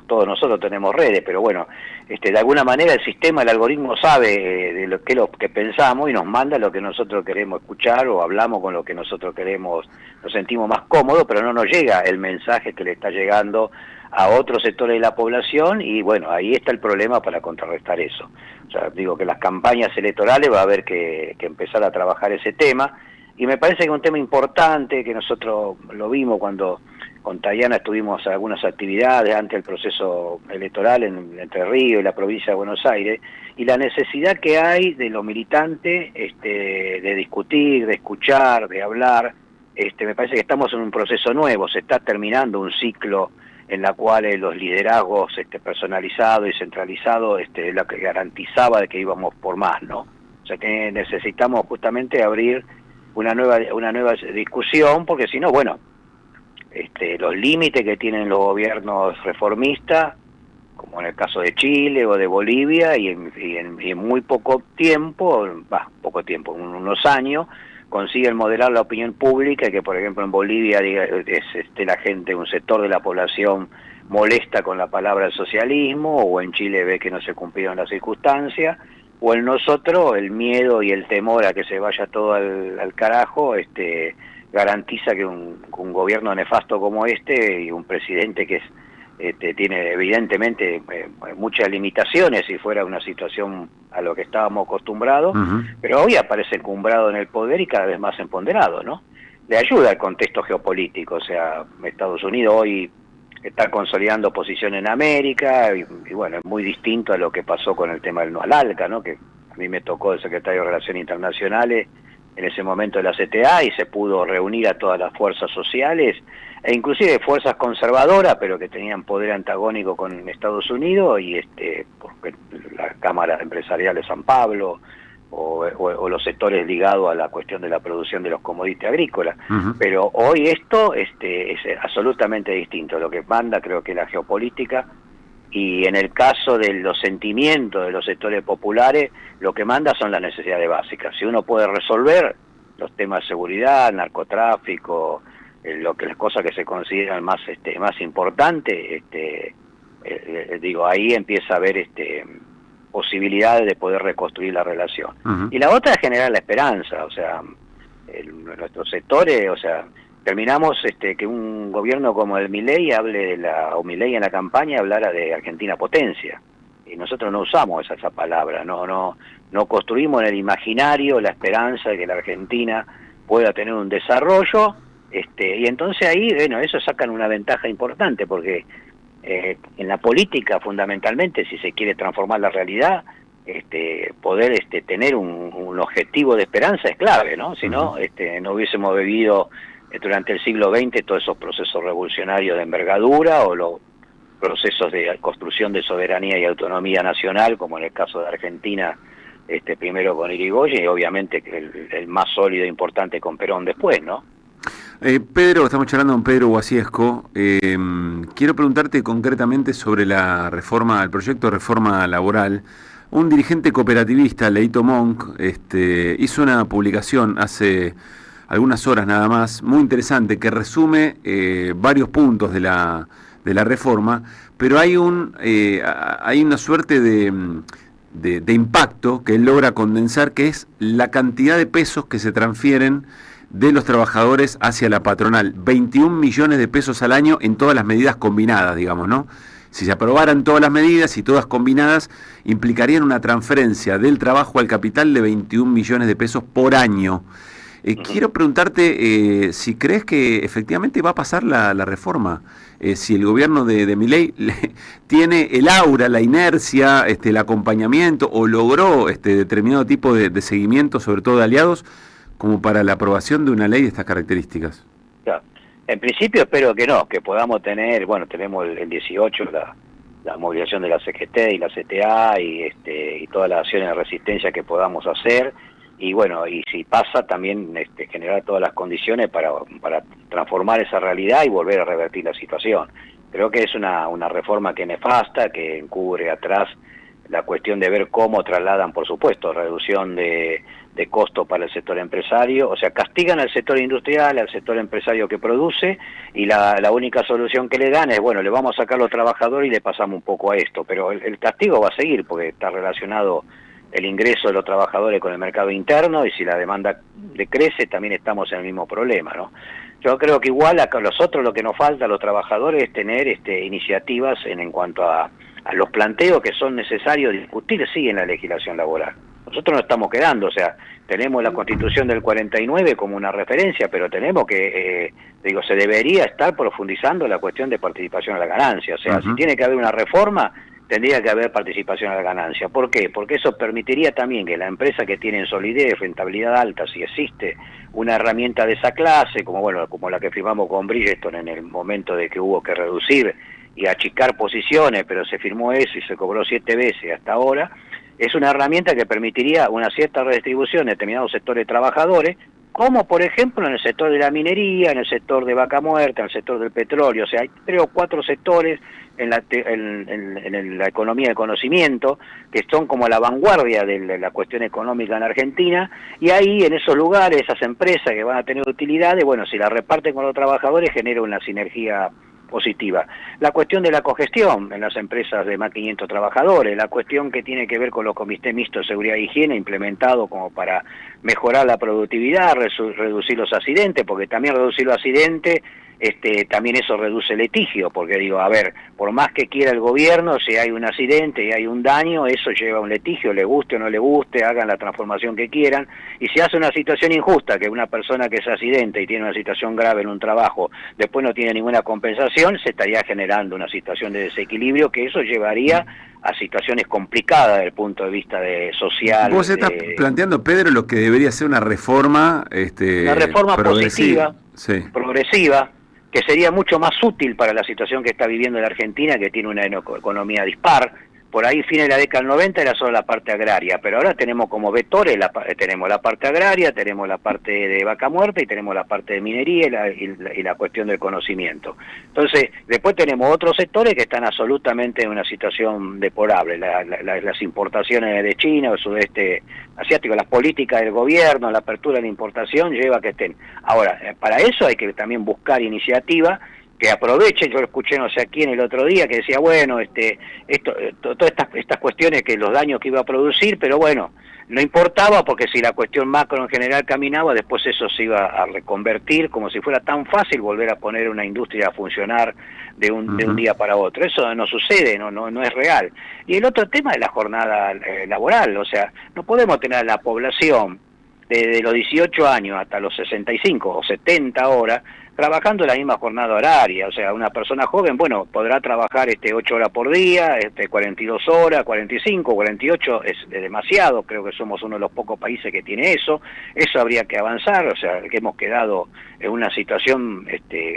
todos nosotros tenemos redes, pero bueno, de alguna manera el sistema, el algoritmo sabe de lo que pensamos y nos manda lo que nosotros queremos escuchar, o hablamos con lo que nosotros queremos, nos sentimos más cómodos, pero no nos llega el mensaje que le está llegando a otros sectores de la población, y bueno, ahí está el problema para contrarrestar eso. O sea, digo que las campañas electorales va a haber que empezar a trabajar ese tema, y me parece que es un tema importante, que nosotros lo vimos cuando con Tayana estuvimos en algunas actividades ante el proceso electoral en Entre Ríos y la provincia de Buenos Aires, y la necesidad que hay de los militantes de discutir, de escuchar, de hablar. Me parece que estamos en un proceso nuevo, se está terminando un ciclo en la cual los liderazgos personalizados y centralizados lo que garantizaba de que íbamos por más, ¿no? O sea que necesitamos justamente abrir una nueva discusión, porque si no, bueno, los límites que tienen los gobiernos reformistas, como en el caso de Chile o de Bolivia, y en muy poco tiempo, en unos años, consiguen modelar la opinión pública, que por ejemplo en Bolivia la gente, un sector de la población molesta con la palabra socialismo, o en Chile ve que no se cumplieron las circunstancias, o en nosotros el miedo y el temor a que se vaya todo al carajo garantiza que un gobierno nefasto como y un presidente que tiene evidentemente muchas limitaciones si fuera una situación a lo que estábamos acostumbrados, Uh-huh. pero hoy aparece encumbrado en el poder y cada vez más empoderado, ¿no? Le ayuda el contexto geopolítico, o sea, Estados Unidos hoy está consolidando posición en América, y bueno, es muy distinto a lo que pasó con el tema del no al ALCA, ¿no? Que a mí me tocó el secretario de Relaciones Internacionales en ese momento de la CTA, y se pudo reunir a todas las fuerzas sociales, e inclusive fuerzas conservadoras, pero que tenían poder antagónico con Estados Unidos, y porque la Cámara Empresarial de San Pablo, o los sectores ligados a la cuestión de la producción de los commodities agrícolas. Uh-huh. Pero hoy esto es absolutamente distinto. Lo que manda creo que es la geopolítica, y en el caso de los sentimientos de los sectores populares, lo que manda son las necesidades básicas. Si uno puede resolver los temas de seguridad, narcotráfico, las cosas que se consideran más importantes, ahí empieza a haber posibilidades de poder reconstruir la relación. Uh-huh. Y la otra es generar la esperanza, o sea, nuestros sectores, o sea, terminamos que un gobierno como el Milei Milei en la campaña hablara de Argentina potencia, y nosotros no usamos esa palabra, no construimos en el imaginario la esperanza de que la Argentina pueda tener un desarrollo, y entonces ahí, bueno, eso sacan una ventaja importante, porque en la política fundamentalmente, si se quiere transformar la realidad, poder tener un objetivo de esperanza es clave, ¿no? Si no, no hubiésemos vivido durante el siglo XX todos esos procesos revolucionarios de envergadura, o los procesos de construcción de soberanía y autonomía nacional, como en el caso de Argentina, primero con Irigoyen, y obviamente el más sólido e importante con Perón después, ¿no? Pedro, estamos charlando con Pedro Guasiesco. Quiero preguntarte concretamente sobre el proyecto de reforma laboral. Un dirigente cooperativista, Leito Monk, hizo una publicación hace algunas horas nada más, muy interesante, que resume varios puntos de de la reforma, pero hay una suerte de impacto que él logra condensar, que es la cantidad de pesos que se transfieren de los trabajadores hacia la patronal. 21 millones de pesos al año en todas las medidas combinadas, digamos, ¿no? Si se aprobaran todas las medidas y todas combinadas, implicarían una transferencia del trabajo al capital de 21 millones de pesos por año. Quiero preguntarte si crees que efectivamente va a pasar la reforma, si el gobierno de Milei tiene el aura, la inercia, el acompañamiento, o logró determinado tipo de seguimiento, sobre todo de aliados, como para la aprobación de una ley de estas características. Claro. En principio espero que no, que podamos tener, bueno, tenemos el 18 la movilización de la CGT y la CTA y todas las acciones de resistencia que podamos hacer. Y bueno, y si pasa también generar todas las condiciones para transformar esa realidad y volver a revertir la situación. Creo que es una reforma que es nefasta, que encubre atrás la cuestión de ver cómo trasladan, por supuesto, reducción de costo para el sector empresario, o sea, castigan al sector industrial, al sector empresario que produce, y la única solución que le dan es, bueno, le vamos a sacar a los trabajadores y le pasamos un poco a esto, pero el castigo va a seguir porque está relacionado el ingreso de los trabajadores con el mercado interno, y si la demanda decrece también estamos en el mismo problema, ¿no? Yo creo que igual a nosotros lo que nos falta a los trabajadores es tener iniciativas en cuanto a los planteos que son necesarios discutir, sí, en la legislación laboral. Nosotros no estamos quedando, o sea, tenemos la Constitución del 49 como una referencia, pero tenemos que, se debería estar profundizando la cuestión de participación a la ganancia, o sea, si tiene que haber una reforma, tendría que haber participación a la ganancia. ¿Por qué? Porque eso permitiría también que la empresa que tiene solidez, rentabilidad alta, si existe una herramienta de esa clase, como la que firmamos con Bridgestone en el momento de que hubo que reducir y achicar posiciones, pero se firmó eso y se cobró 7 veces hasta ahora, es una herramienta que permitiría una cierta redistribución de determinados sectores de trabajadores, como por ejemplo en el sector de la minería, en el sector de vaca muerta, en el sector del petróleo. O sea, hay 3 o 4 sectores en la economía del conocimiento que son como la vanguardia de la cuestión económica en Argentina, y ahí en esos lugares, esas empresas que van a tener utilidades, bueno, si la reparten con los trabajadores genera una sinergia positiva. La cuestión de la cogestión en las empresas de más de 500 trabajadores, la cuestión que tiene que ver con los comités mixtos de seguridad e higiene implementados como para mejorar la productividad, reducir los accidentes, porque también reducir los accidentes, también eso reduce litigio, porque digo, a ver, por más que quiera el gobierno, si hay un accidente y hay un daño, eso lleva a un litigio, le guste o no le guste, hagan la transformación que quieran, y si hace una situación injusta, que una persona que se accidente y tiene una situación grave en un trabajo, después no tiene ninguna compensación, se estaría generando una situación de desequilibrio, que eso llevaría a situaciones complicadas desde el punto de vista social. Vos estás planteando, Pedro, lo que debería ser una reforma positiva, sí, progresiva, que sería mucho más útil para la situación que está viviendo la Argentina, que tiene una economía dispar. Por ahí, fines de la década del 90, era solo la parte agraria, pero ahora tenemos como vectores, tenemos la parte agraria, tenemos la parte de vaca muerta y tenemos la parte de minería y la cuestión del conocimiento. Entonces, después tenemos otros sectores que están absolutamente en una situación deplorable, las importaciones de China o sudeste asiático, las políticas del gobierno, la apertura de la importación lleva a que estén. Ahora, para eso hay que también buscar iniciativas que aprovechen. Yo lo escuché no sé a quién el otro día que decía, bueno, todas estas cuestiones, que los daños que iba a producir, pero bueno, no importaba porque si la cuestión macro en general caminaba, después eso se iba a reconvertir, como si fuera tan fácil volver a poner una industria a funcionar de un día para otro. Eso no sucede, no es real. Y el otro tema es la jornada laboral, o sea, no podemos tener a la población desde los 18 años hasta los 65 o 70 horas trabajando la misma jornada horaria. O sea, una persona joven, bueno, podrá trabajar 8 horas por día, 42 horas, 45, 48 es demasiado. Creo que somos uno de los pocos países que tiene eso habría que avanzar. O sea, que hemos quedado en una situación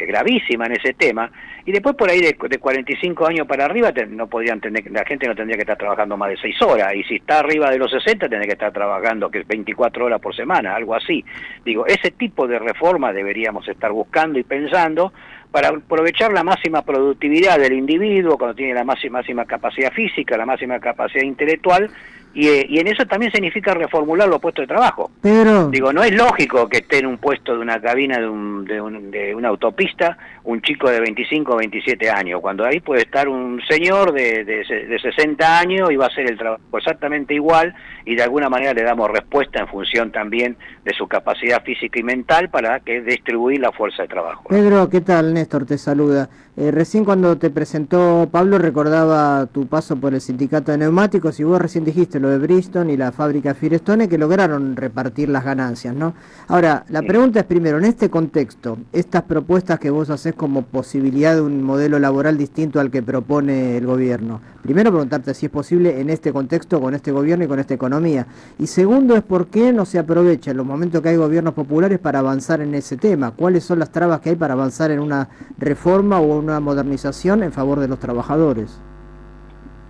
gravísima en ese tema, y después por ahí de 45 años para arriba no podrían tener, la gente no tendría que estar trabajando más de 6 horas, y si está arriba de los 60 tendría que estar trabajando 24 horas por semana, algo así. Digo, ese tipo de reforma deberíamos estar buscando y pensando para aprovechar la máxima productividad del individuo cuando tiene la máxima capacidad física, la máxima capacidad intelectual, Y en eso también significa reformular los puestos de trabajo. Pedro. Digo, no es lógico que esté en un puesto de una cabina de una autopista un chico de 25 o 27 años, cuando ahí puede estar un señor de 60 años y va a hacer el trabajo exactamente igual, y de alguna manera le damos respuesta en función también de su capacidad física y mental para que distribuir la fuerza de trabajo. Pedro, ¿qué tal? Néstor te saluda. Recién cuando te presentó Pablo recordaba tu paso por el sindicato de neumáticos y vos recién dijiste lo de Bridgestone y la fábrica Firestone que lograron repartir las ganancias, ¿no? Ahora, la pregunta es primero, en este contexto, estas propuestas que vos hacés como posibilidad de un modelo laboral distinto al que propone el gobierno, primero preguntarte si es posible en este contexto, con este gobierno y con esta economía, y segundo es por qué no se aprovecha en los momentos que hay gobiernos populares para avanzar en ese tema, cuáles son las trabas que hay para avanzar en una reforma o una modernización en favor de los trabajadores.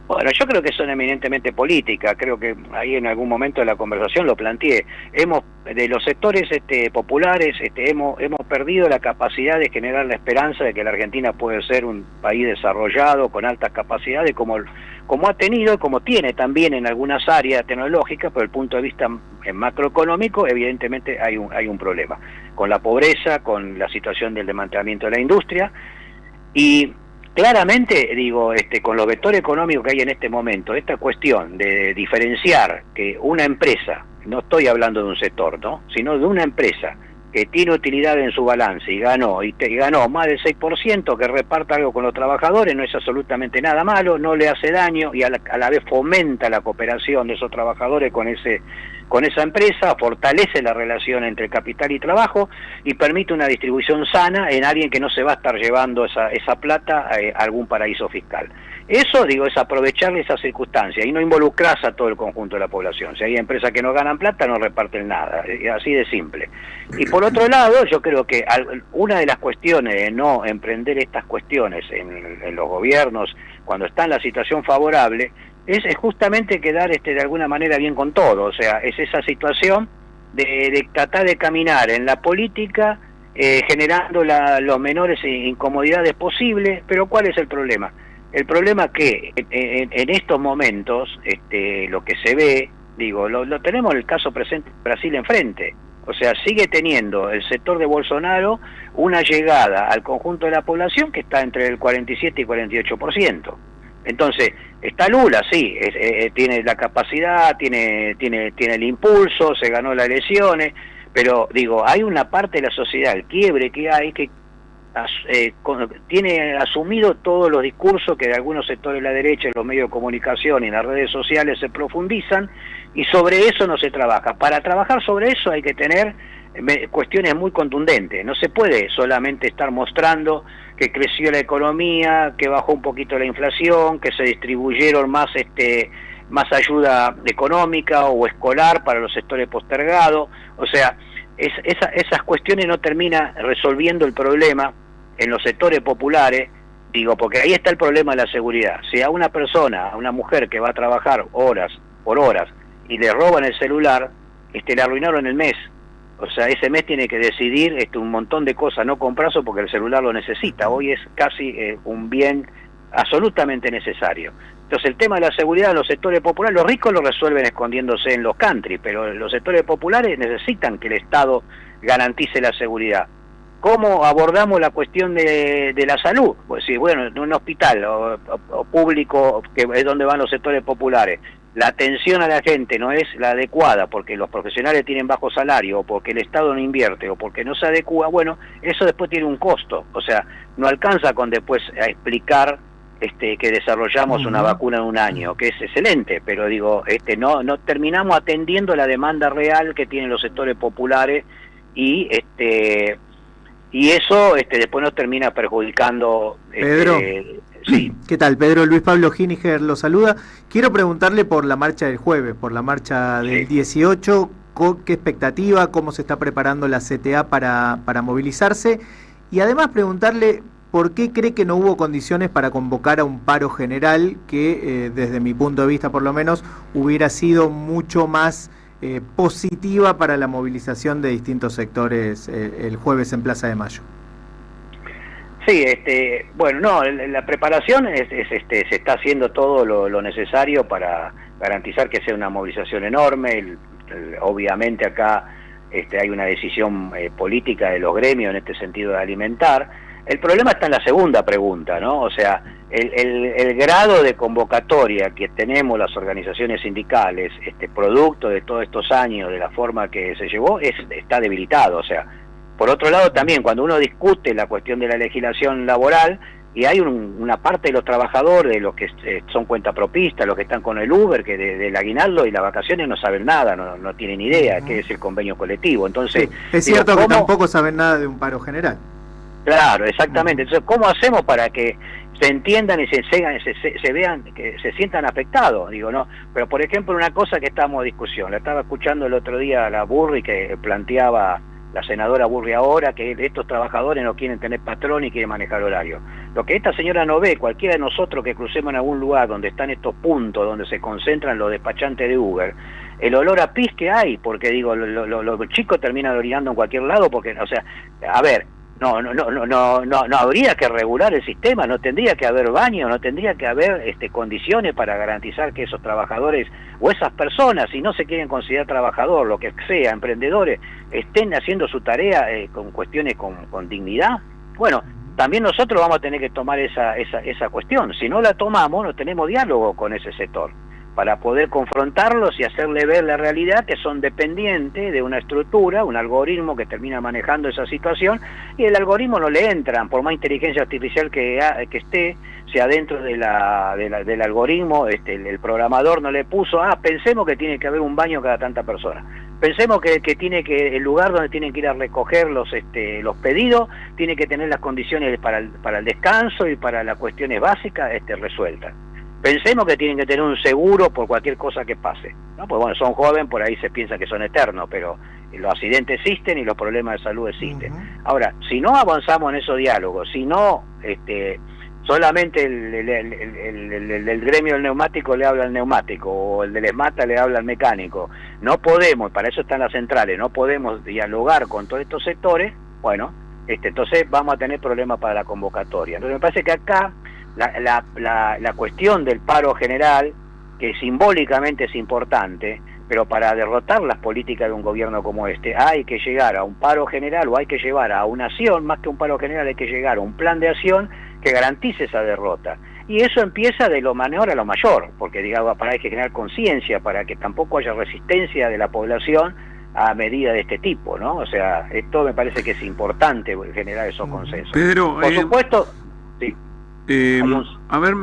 Bueno, yo creo que son eminentemente políticas, creo que ahí en algún momento de la conversación lo planteé. De los sectores populares, hemos perdido la capacidad de generar la esperanza de que la Argentina puede ser un país desarrollado, con altas capacidades, como ha tenido y como tiene también en algunas áreas tecnológicas, pero desde el punto de vista macroeconómico, evidentemente hay un problema. Con la pobreza, con la situación del desmantelamiento de la industria, y claramente, digo, con los vectores económicos que hay en este momento, esta cuestión de diferenciar que una empresa, no estoy hablando de un sector, ¿no?, sino de una empresa que tiene utilidad en su balance y ganó más del 6%, que reparta algo con los trabajadores, no es absolutamente nada malo, no le hace daño y a la vez fomenta la cooperación de esos trabajadores con esa empresa, fortalece la relación entre capital y trabajo y permite una distribución sana en alguien que no se va a estar llevando esa plata a algún paraíso fiscal. Eso, digo, es aprovecharle esa circunstancia y no involucrarse a todo el conjunto de la población. Si hay empresas que no ganan plata, no reparten nada, así de simple. Y por otro lado, yo creo que una de las cuestiones de no emprender estas cuestiones en los gobiernos cuando está en la situación favorable es justamente quedar de alguna manera bien con todo. O sea, es esa situación de tratar de caminar en la política generando los menores incomodidades posibles. Pero ¿cuál es el problema? El problema es que en estos momentos lo que se ve, digo, lo tenemos en el caso presente Brasil enfrente. O sea, sigue teniendo el sector de Bolsonaro una llegada al conjunto de la población que está entre el 47 y 48%. Entonces, está Lula, sí, tiene la capacidad, tiene el impulso, se ganó las elecciones, pero digo, hay una parte de la sociedad, el quiebre que hay, que tiene asumido todos los discursos que de algunos sectores de la derecha, en los medios de comunicación y en las redes sociales se profundizan, y sobre eso no se trabaja. Para trabajar sobre eso hay que tener cuestiones muy contundentes. No se puede solamente estar mostrando que creció la economía, que bajó un poquito la inflación, que se distribuyeron más ayuda económica o escolar para los sectores postergados. O sea, esas cuestiones no terminan resolviendo el problema en los sectores populares, digo, porque ahí está el problema de la seguridad. Si a una persona, a una mujer que va a trabajar horas por horas y le roban el celular, le arruinaron el mes. O sea, ese mes tiene que decidir un montón de cosas, no comprarse porque el celular lo necesita. Hoy es casi un bien absolutamente necesario. Entonces el tema de la seguridad de los sectores populares, los ricos lo resuelven escondiéndose en los country, pero los sectores populares necesitan que el Estado garantice la seguridad. ¿Cómo abordamos la cuestión de la salud? Pues sí, bueno, en un hospital o público, que es donde van los sectores populares, la atención a la gente no es la adecuada porque los profesionales tienen bajo salario o porque el Estado no invierte o porque no se adecua, bueno, eso después tiene un costo. O sea, no alcanza con después a explicar que desarrollamos una vacuna en un año, que es excelente, pero digo, no terminamos atendiendo la demanda real que tienen los sectores populares y eso después nos termina perjudicando. Pedro, sí. ¿Qué tal? Pedro, Luis Pablo Giniger lo saluda. Quiero preguntarle por la marcha del jueves, por la marcha del 18, ¿qué expectativa, cómo se está preparando la CTA para movilizarse? Y además preguntarle por qué cree que no hubo condiciones para convocar a un paro general que, desde mi punto de vista por lo menos, hubiera sido mucho más positiva para la movilización de distintos sectores el jueves en Plaza de Mayo. Sí, bueno, no, la preparación se está haciendo todo lo necesario para garantizar que sea una movilización enorme. Obviamente acá hay una decisión política de los gremios en este sentido de alimentar. El problema está en la segunda pregunta, ¿no? O sea, el grado de convocatoria que tenemos las organizaciones sindicales, producto de todos estos años, de la forma que se llevó, está debilitado. O sea, por otro lado también, cuando uno discute la cuestión de la legislación laboral, y hay una parte de los trabajadores, de los que son cuentapropistas, los que están con el Uber, que del aguinaldo y las vacaciones no saben nada, no tienen idea qué es el convenio colectivo. Entonces, es cierto que tampoco saben nada de un paro general. Claro, exactamente. Entonces, ¿cómo hacemos para que se entiendan y se vean, que se sientan afectados? Digo, no. Pero, por ejemplo, una cosa que estábamos en discusión, la estaba escuchando el otro día a la Burri, que planteaba la senadora Burri ahora, que estos trabajadores no quieren tener patrón y quieren manejar horario. Lo que esta señora no ve, cualquiera de nosotros que crucemos en algún lugar donde están estos puntos, donde se concentran los despachantes de Uber, el olor a pis que hay, porque digo, los chicos terminan orinando en cualquier lado, porque, o sea, a ver, no habría que regular el sistema, no tendría que haber baño, no tendría que haber condiciones para garantizar que esos trabajadores o esas personas, si no se quieren considerar trabajador, lo que sea, emprendedores, estén haciendo su tarea con cuestiones con dignidad. Bueno, también nosotros vamos a tener que tomar esa cuestión. Si no la tomamos, no tenemos diálogo con ese sector para poder confrontarlos y hacerle ver la realidad, que son dependientes de una estructura, un algoritmo que termina manejando esa situación, y el algoritmo no le entran, por más inteligencia artificial que esté, si adentro del algoritmo el programador no le puso, pensemos que tiene que haber un baño cada tanta persona, pensemos que el lugar donde tienen que ir a recoger los pedidos tiene que tener las condiciones para el descanso y para las cuestiones básicas resueltas. Pensemos que tienen que tener un seguro por cualquier cosa que pase, ¿no? Pues bueno, son jóvenes, por ahí se piensa que son eternos, pero los accidentes existen y los problemas de salud existen. Ahora, si no avanzamos en esos diálogos, si no solamente el gremio del neumático le habla al neumático, o el del ESMATA le habla al mecánico, no podemos, para eso están las centrales, no podemos dialogar con todos estos sectores, bueno, entonces vamos a tener problemas para la convocatoria. Entonces me parece que acá la cuestión del paro general, que simbólicamente es importante, pero para derrotar las políticas de un gobierno como hay que llegar a un paro general, o hay que llevar a una acción, más que un paro general hay que llegar a un plan de acción que garantice esa derrota. Y eso empieza de lo menor a lo mayor, porque digamos, hay que generar conciencia para que tampoco haya resistencia de la población a medidas de este tipo, ¿no? O sea, esto me parece que es importante generar esos consensos. Pedro, por supuesto, sí. A ver,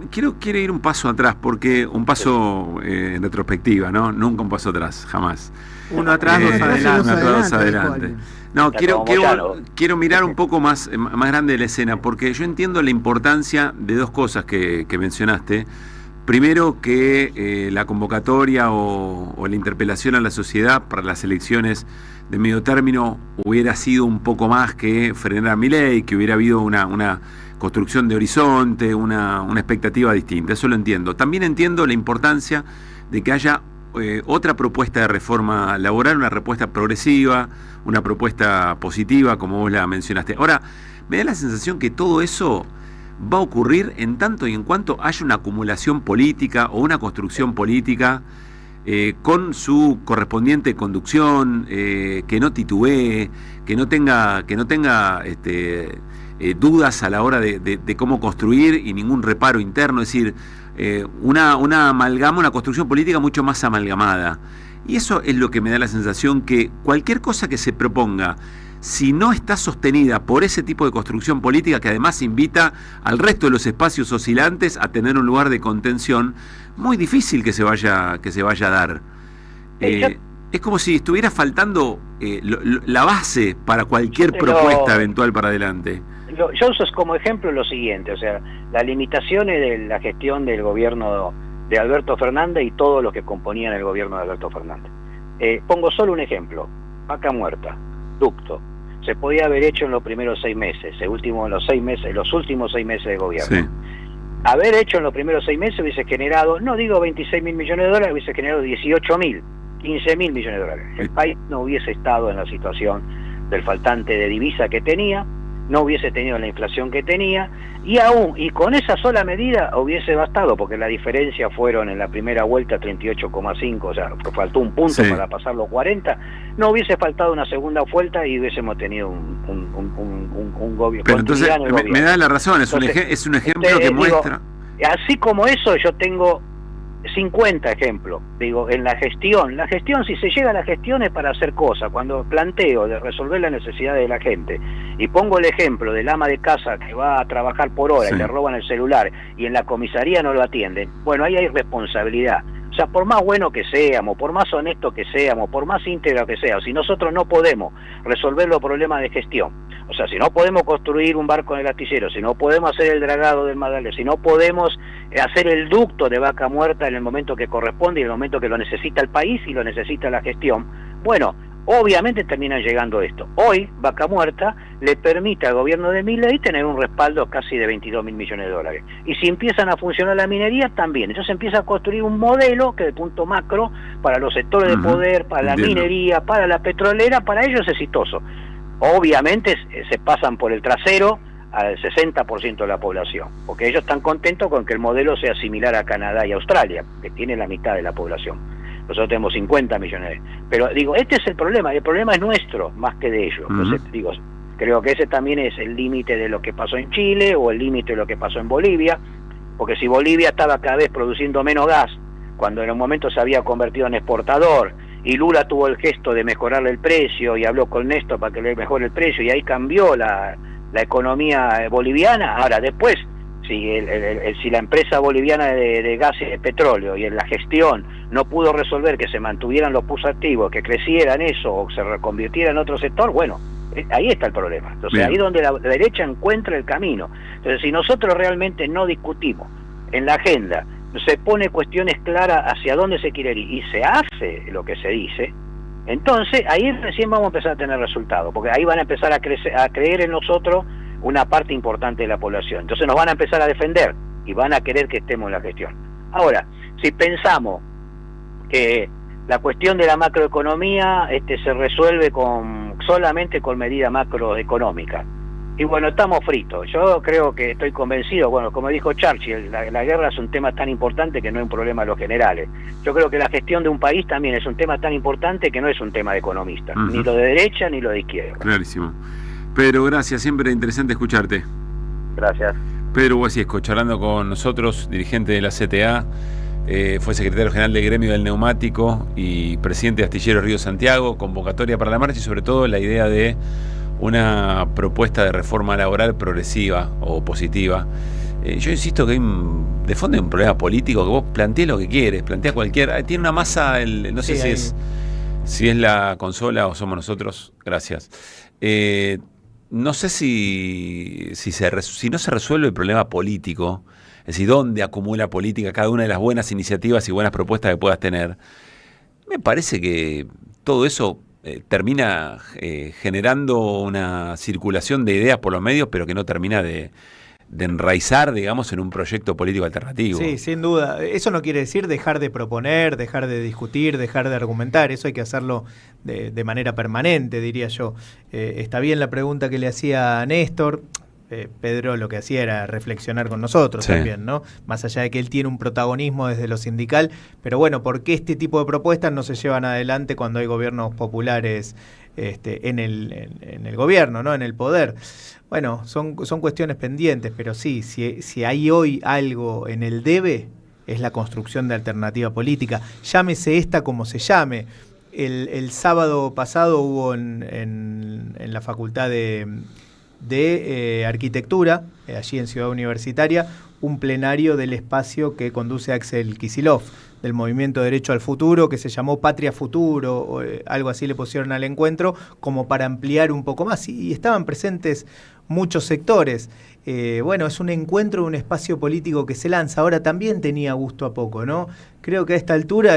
quiero ir un paso atrás, porque un paso en retrospectiva, ¿no? Nunca un paso atrás, jamás. Uno atrás, dos adelante. Uno atrás, dos adelante. No, quiero mirar un poco más grande de la escena, porque yo entiendo la importancia de dos cosas que mencionaste. Primero, que la convocatoria o la interpelación a la sociedad para las elecciones de medio término hubiera sido un poco más que frenar a Milei, que hubiera habido una construcción de horizonte, una expectativa distinta. Eso lo entiendo. También entiendo la importancia de que haya otra propuesta de reforma laboral, una propuesta progresiva, una propuesta positiva, como vos la mencionaste. Ahora, me da la sensación que todo eso va a ocurrir en tanto y en cuanto haya una acumulación política o una construcción política con su correspondiente conducción, que no titubee, que no tenga dudas a la hora de cómo construir y ningún reparo interno, es decir, una amalgama, una construcción política mucho más amalgamada. Y eso es lo que me da la sensación, que cualquier cosa que se proponga, si no está sostenida por ese tipo de construcción política, que además invita al resto de los espacios oscilantes a tener un lugar de contención, muy difícil que se vaya a dar. Es como si estuviera faltando la base para cualquier propuesta eventual para adelante. Yo uso como ejemplo lo siguiente, o sea, las limitaciones de la gestión del gobierno de Alberto Fernández y todos los que componían el gobierno de Alberto Fernández. Pongo solo un ejemplo: Vaca Muerta, ducto. Se podía haber hecho en los primeros 6 meses, los últimos 6 meses de gobierno. Sí. Haber hecho en los primeros 6 meses hubiese generado, no digo 26.000 millones de dólares, hubiese generado 18.000, 15.000 millones de dólares. El país no hubiese estado en la situación del faltante de divisa que tenía, no hubiese tenido la inflación que tenía, y con esa sola medida hubiese bastado, porque la diferencia fueron en la primera vuelta 38,5, o sea, faltó un punto para pasar los 40, no hubiese faltado una segunda vuelta y hubiésemos tenido un gobierno. Pero entonces me da la razón, es un ejemplo que muestra. Así como eso, yo tengo 50 ejemplos, digo, en la gestión, si se llega a la gestión es para hacer cosas, cuando planteo de resolver las necesidades de la gente, y pongo el ejemplo del ama de casa que va a trabajar por hora y le roban el celular, y en la comisaría no lo atienden, bueno, ahí hay responsabilidad. O sea, por más bueno que seamos, por más honesto que seamos, por más íntegro que sea, si nosotros no podemos resolver los problemas de gestión, o sea, si no podemos construir un barco en el astillero, si no podemos hacer el dragado del Magdalena, si no podemos hacer el ducto de Vaca Muerta en el momento que corresponde y en el momento que lo necesita el país y lo necesita la gestión, bueno, obviamente terminan llegando esto. Hoy, Vaca Muerta le permite al gobierno de Milei tener un respaldo casi de 22.000 millones de dólares. Y si empiezan a funcionar la minería, también. Entonces empieza a construir un modelo que de punto macro, para los sectores de poder, para la minería, para la petrolera, para ellos es exitoso. Obviamente se pasan por el trasero al 60% de la población, porque ellos están contentos con que el modelo sea similar a Canadá y Australia, que tiene la mitad de la población. Nosotros tenemos 50 millones. Pero digo, este es el problema es nuestro, más que de ellos. Entonces, digo, creo que ese también es el límite de lo que pasó en Chile o el límite de lo que pasó en Bolivia, porque si Bolivia estaba cada vez produciendo menos gas, cuando en un momento se había convertido en exportador, y Lula tuvo el gesto de mejorarle el precio y habló con Néstor para que le mejore el precio, y ahí cambió la economía boliviana. Ahora, después, si la empresa boliviana de gas y de petróleo y en la gestión no pudo resolver que se mantuvieran los PUS activos, que crecieran eso o se reconvirtiera en otro sector, bueno, ahí está el problema. Entonces, ahí donde la derecha encuentra el camino. Entonces, si nosotros realmente no discutimos en la agenda, se pone cuestiones claras hacia dónde se quiere ir y se hace lo que se dice, entonces ahí recién vamos a empezar a tener resultados, porque ahí van a empezar a creer en nosotros una parte importante de la población. Entonces nos van a empezar a defender y van a querer que estemos en la gestión. Ahora, si pensamos que la cuestión de la macroeconomía se resuelve solamente con medidas macroeconómicas, y bueno, estamos fritos. Yo creo que estoy convencido, bueno, como dijo Churchill, la guerra es un tema tan importante que no es un problema de los generales. Yo creo que la gestión de un país también es un tema tan importante que no es un tema de economista, ni lo de derecha ni lo de izquierda. Clarísimo. Pedro, gracias, siempre interesante escucharte. Gracias. Pedro Guasiesco, charlando con nosotros, dirigente de la CTA, fue secretario general del gremio del neumático y presidente de Astilleros Río Santiago, convocatoria para la marcha y sobre todo la idea de una propuesta de reforma laboral progresiva o positiva. Yo insisto que hay de fondo hay un problema político, que vos plantees lo que quieres, plantea cualquier... Tiene una masa, no sé si es la consola o somos nosotros, gracias. No sé si no se resuelve el problema político, es decir, dónde acumula política cada una de las buenas iniciativas y buenas propuestas que puedas tener, me parece que todo eso termina generando una circulación de ideas por los medios, pero que no termina de enraizar, digamos, en un proyecto político alternativo. Sí, sin duda. Eso no quiere decir dejar de proponer, dejar de discutir, dejar de argumentar. Eso hay que hacerlo de manera permanente, diría yo. Está bien la pregunta que le hacía a Néstor. Pedro lo que hacía era reflexionar con nosotros también, ¿no? Más allá de que él tiene un protagonismo desde lo sindical, pero bueno, ¿por qué este tipo de propuestas no se llevan adelante cuando hay gobiernos populares en el gobierno, ¿no? En el poder? Bueno, son cuestiones pendientes, pero sí, si hay hoy algo en el debe, es la construcción de alternativa política. Llámese esta como se llame. El sábado pasado hubo en la Facultad de Arquitectura, allí en Ciudad Universitaria, un plenario del espacio que conduce Axel Kicillof, del Movimiento Derecho al Futuro, que se llamó Patria Futuro, o algo así le pusieron al encuentro, como para ampliar un poco más, y estaban presentes muchos sectores. Bueno, es un encuentro de un espacio político que se lanza. Ahora también tenía gusto a poco, ¿no? Creo que a esta altura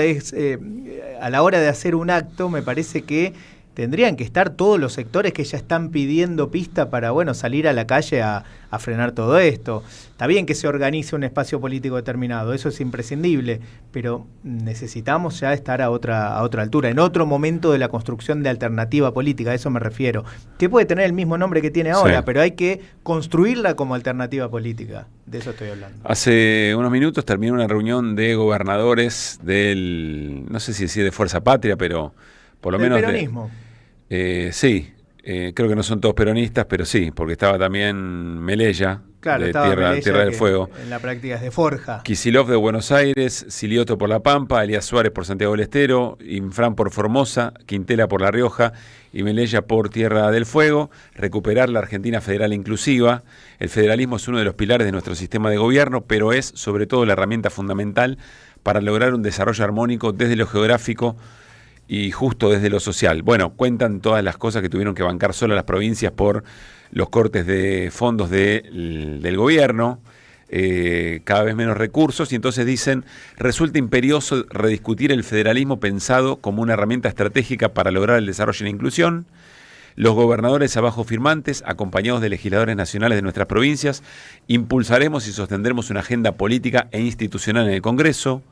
a la hora de hacer un acto, me parece que tendrían que estar todos los sectores que ya están pidiendo pista para, bueno, salir a la calle a frenar todo esto. Está bien que se organice un espacio político determinado, eso es imprescindible, pero necesitamos ya estar a otra altura, en otro momento de la construcción de alternativa política, a eso me refiero. Que puede tener el mismo nombre que tiene ahora, pero hay que construirla como alternativa política. De eso estoy hablando. Hace unos minutos terminó una reunión de gobernadores del, no sé si decir de Fuerza Patria, pero por lo menos peronismo. Sí, creo que no son todos peronistas, pero sí, porque estaba también Melella, claro, de Melella, Tierra del Fuego. En la práctica es de Forja. Kicillof de Buenos Aires, Silioto por La Pampa, Elías Suárez por Santiago del Estero, Infran por Formosa, Quintela por La Rioja y Melella por Tierra del Fuego. Recuperar la Argentina federal inclusiva. El federalismo es uno de los pilares de nuestro sistema de gobierno, pero es sobre todo la herramienta fundamental para lograr un desarrollo armónico desde lo geográfico y justo desde lo social. Bueno, cuentan todas las cosas que tuvieron que bancar solo las provincias por los cortes de fondos del gobierno, cada vez menos recursos, y entonces dicen, resulta imperioso rediscutir el federalismo pensado como una herramienta estratégica para lograr el desarrollo y la inclusión. Los gobernadores abajo firmantes, acompañados de legisladores nacionales de nuestras provincias, impulsaremos y sostendremos una agenda política e institucional en el Congreso.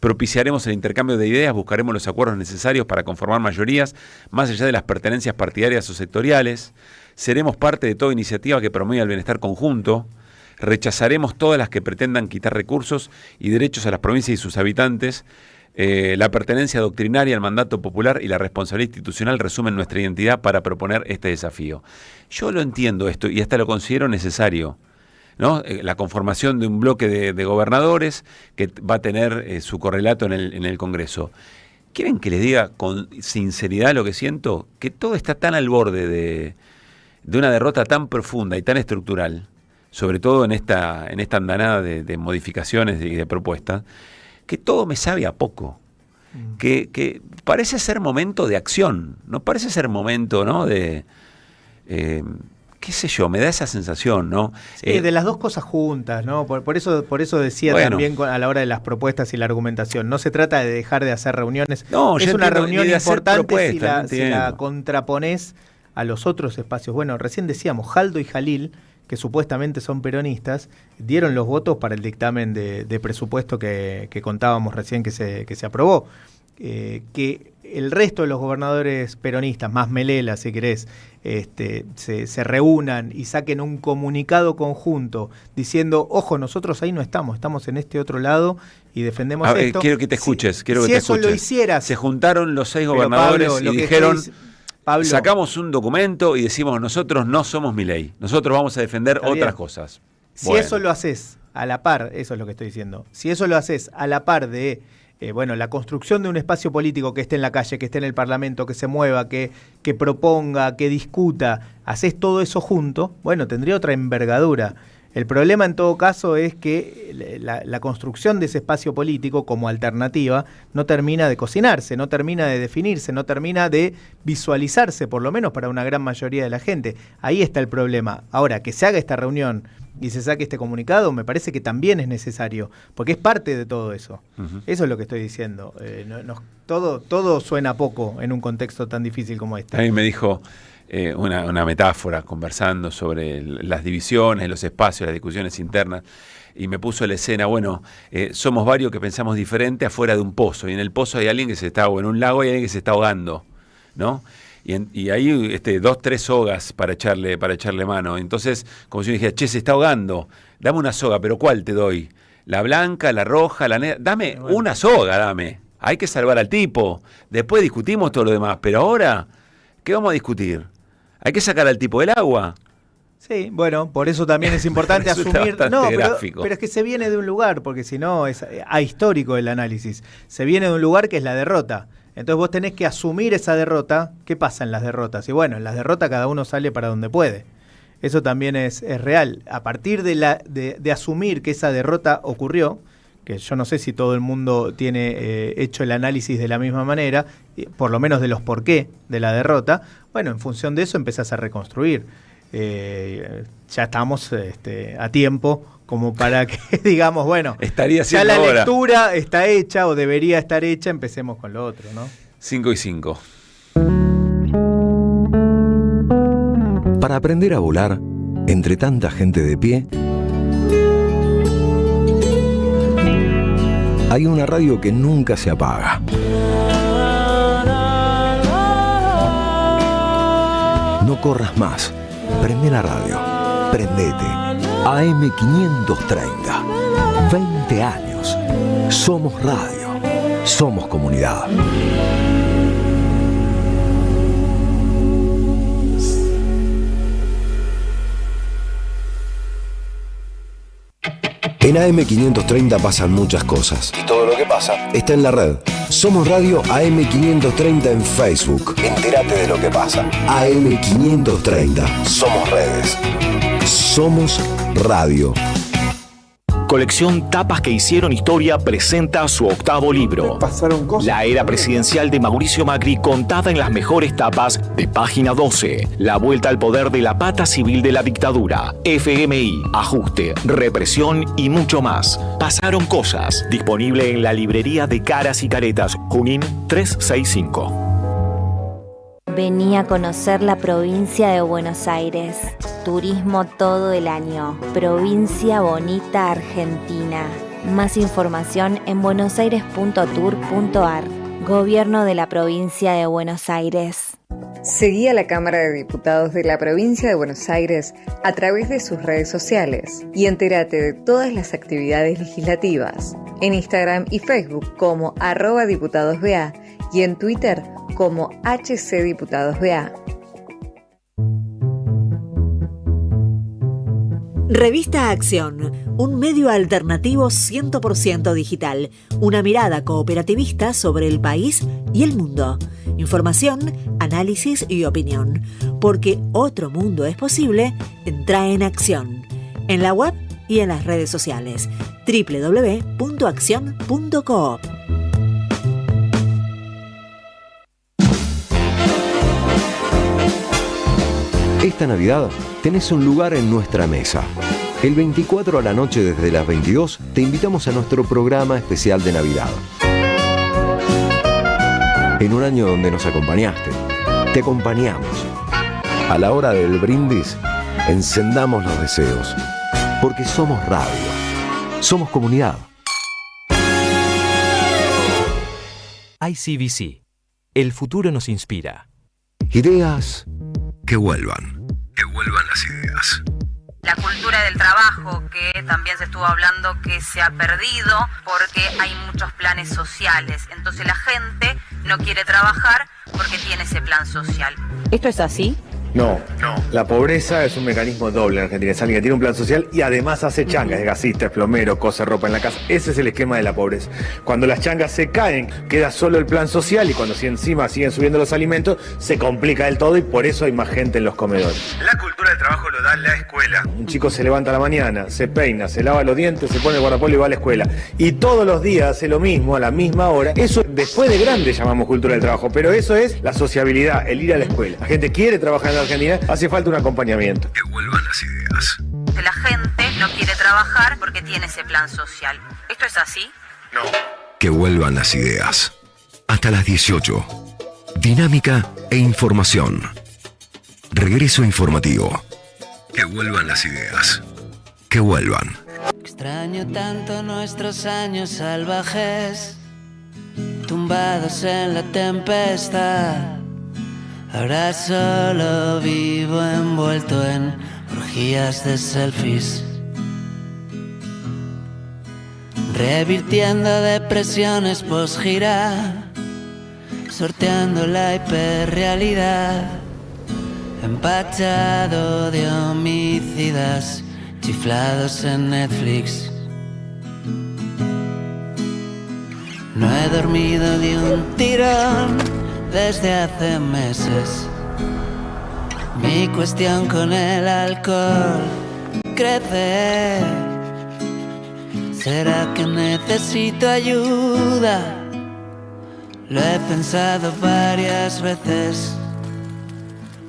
Propiciaremos el intercambio de ideas, buscaremos los acuerdos necesarios para conformar mayorías, más allá de las pertenencias partidarias o sectoriales. Seremos parte de toda iniciativa que promueva el bienestar conjunto. Rechazaremos todas las que pretendan quitar recursos y derechos a las provincias y sus habitantes. La pertenencia doctrinaria al mandato popular y la responsabilidad institucional resumen nuestra identidad para proponer este desafío. Yo lo entiendo esto y hasta lo considero necesario, ¿no? La conformación de un bloque de gobernadores que va a tener su correlato en el Congreso. ¿Quieren que les diga con sinceridad lo que siento? Que todo está tan al borde de una derrota tan profunda y tan estructural, sobre todo en esta andanada de modificaciones y de propuestas, que todo me sabe a poco. Que parece ser momento de acción, no parece ser momento, ¿no? de qué sé yo, me da esa sensación, ¿no? Sí, de las dos cosas juntas, ¿no? Por eso decía, bueno, también a la hora de las propuestas y la argumentación, no se trata de dejar de hacer reuniones, no, es una reunión importante si no la contraponés a los otros espacios. Bueno, recién decíamos, Jaldo y Jalil, que supuestamente son peronistas, dieron los votos para el dictamen de presupuesto que contábamos recién que se aprobó. Que el resto de los gobernadores peronistas, más Melela si querés, se reúnan y saquen un comunicado conjunto diciendo, ojo, nosotros ahí no estamos en este otro lado y defendemos esto. Quiero que te escuches, si eso lo hicieras. Se juntaron los 6 gobernadores, Pablo, y dijeron, Pablo, sacamos un documento y decimos, nosotros no somos Milei, nosotros vamos a defender otras cosas. Si eso lo haces a la par, eso es lo que estoy diciendo, si eso lo haces a la par de la construcción de un espacio político que esté en la calle, que esté en el Parlamento, que se mueva, que proponga, que discuta, haces todo eso junto, bueno, tendría otra envergadura. El problema en todo caso es que la construcción de ese espacio político como alternativa no termina de cocinarse, no termina de definirse, no termina de visualizarse, por lo menos para una gran mayoría de la gente. Ahí está el problema. Ahora, que se haga esta reunión y se saque este comunicado, me parece que también es necesario, porque es parte de todo eso. Uh-huh. Eso es lo que estoy diciendo. Todo suena poco en un contexto tan difícil como este. A mí me dijo una metáfora conversando sobre las divisiones, los espacios, las discusiones internas, y me puso la escena, somos varios que pensamos diferente afuera de un pozo, y en el pozo hay alguien que se está, o en un lago hay alguien que se está ahogando, ¿no? Y ahí 2, 3 sogas para echarle mano. Entonces, como si yo dijera, che, se está ahogando, dame una soga, pero ¿cuál te doy? ¿La blanca, la roja, la negra? Dame una soga, dame. Hay que salvar al tipo. Después discutimos todo lo demás, pero ahora, ¿qué vamos a discutir? ¿Hay que sacar al tipo del agua? Sí, bueno, por eso también es importante asumir. No, pero es que se viene de un lugar, porque si no es ahistórico el análisis. Se viene de un lugar que es la derrota. Entonces vos tenés que asumir esa derrota. ¿Qué pasa en las derrotas? Y bueno, en las derrotas cada uno sale para donde puede. Eso también es real. A partir de asumir que esa derrota ocurrió, que yo no sé si todo el mundo tiene hecho el análisis de la misma manera, por lo menos de los por qué de la derrota, bueno, en función de eso empezás a reconstruir. Ya estamos a tiempo como para que digamos, bueno, ya la lectura está hecha o debería estar hecha, empecemos con lo otro, ¿no? 5:05. Para aprender a volar, entre tanta gente de pie, hay una radio que nunca se apaga. No corras más. Prende la radio. Prendete. AM530. 20 años. Somos radio. Somos comunidad. En AM530 pasan muchas cosas. Y todo lo que pasa está en la red. Somos Radio AM530 en Facebook. Entérate de lo que pasa. AM530. Somos redes. Somos radio. Colección Tapas que hicieron historia presenta su 8º libro. La era presidencial de Mauricio Macri contada en las mejores tapas de Página 12. La vuelta al poder de la pata civil de la dictadura. FMI, ajuste, represión y mucho más. Pasaron cosas. Disponible en la librería de Caras y Caretas, Junín 365. Vení a conocer la provincia de Buenos Aires. Turismo todo el año. Provincia bonita Argentina. Más información en buenosaires.tour.ar. Gobierno de la provincia de Buenos Aires. Seguí a la Cámara de Diputados de la provincia de Buenos Aires a través de sus redes sociales y entérate de todas las actividades legislativas. En Instagram y Facebook como @diputadosBA y en Twitter como HCDiputadosBA. Revista Acción, un medio alternativo 100% digital, una mirada cooperativista sobre el país y el mundo. Información, análisis y opinión. Porque otro mundo es posible, entra en Acción. En la web y en las redes sociales. www.accion.coop. Esta Navidad tenés un lugar en nuestra mesa. El 24 a la noche desde las 22 te invitamos a nuestro programa especial de Navidad. En un año donde nos acompañaste, te acompañamos. A la hora del brindis, encendamos los deseos. Porque somos radio. Somos comunidad. ICBC. El futuro nos inspira. Ideas que vuelvan. Que vuelvan las ideas. La cultura del trabajo, que también se estuvo hablando que se ha perdido porque hay muchos planes sociales. Entonces la gente no quiere trabajar porque tiene ese plan social. ¿Esto es así? No. La pobreza es un mecanismo doble en Argentina. Es alguien que tiene un plan social y además hace changas, es gasista, es plomero, cose ropa en la casa. Ese es el esquema de la pobreza. Cuando las changas se caen, queda solo el plan social y cuando encima siguen subiendo los alimentos, se complica del todo y por eso hay más gente en los comedores. La cultura del trabajo lo da la escuela. Un chico se levanta a la mañana, se peina, se lava los dientes, se pone el guardapolvo y va a la escuela. Y todos los días hace lo mismo, a la misma hora. Eso después de grande llamamos cultura del trabajo, pero eso es la sociabilidad, el ir a la escuela. La gente quiere trabajar en la Argentina, hace falta un acompañamiento. Que vuelvan las ideas. La gente no quiere trabajar porque tiene ese plan social. ¿Esto es así? No. Que vuelvan las ideas. Hasta las 18. Dinámica e información. Regreso informativo. Que vuelvan las ideas. Que vuelvan. Extraño tanto nuestros años salvajes, tumbados en la tempestad. Ahora solo vivo envuelto en orgías de selfies, revirtiendo depresiones post-gira, sorteando la hiperrealidad, empachado de homicidas chiflados en Netflix. No he dormido ni un tirón desde hace meses. Mi cuestión con el alcohol crece. ¿Será que necesito ayuda? Lo he pensado varias veces.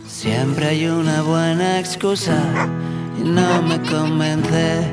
Siempre hay una buena excusa y no me convence.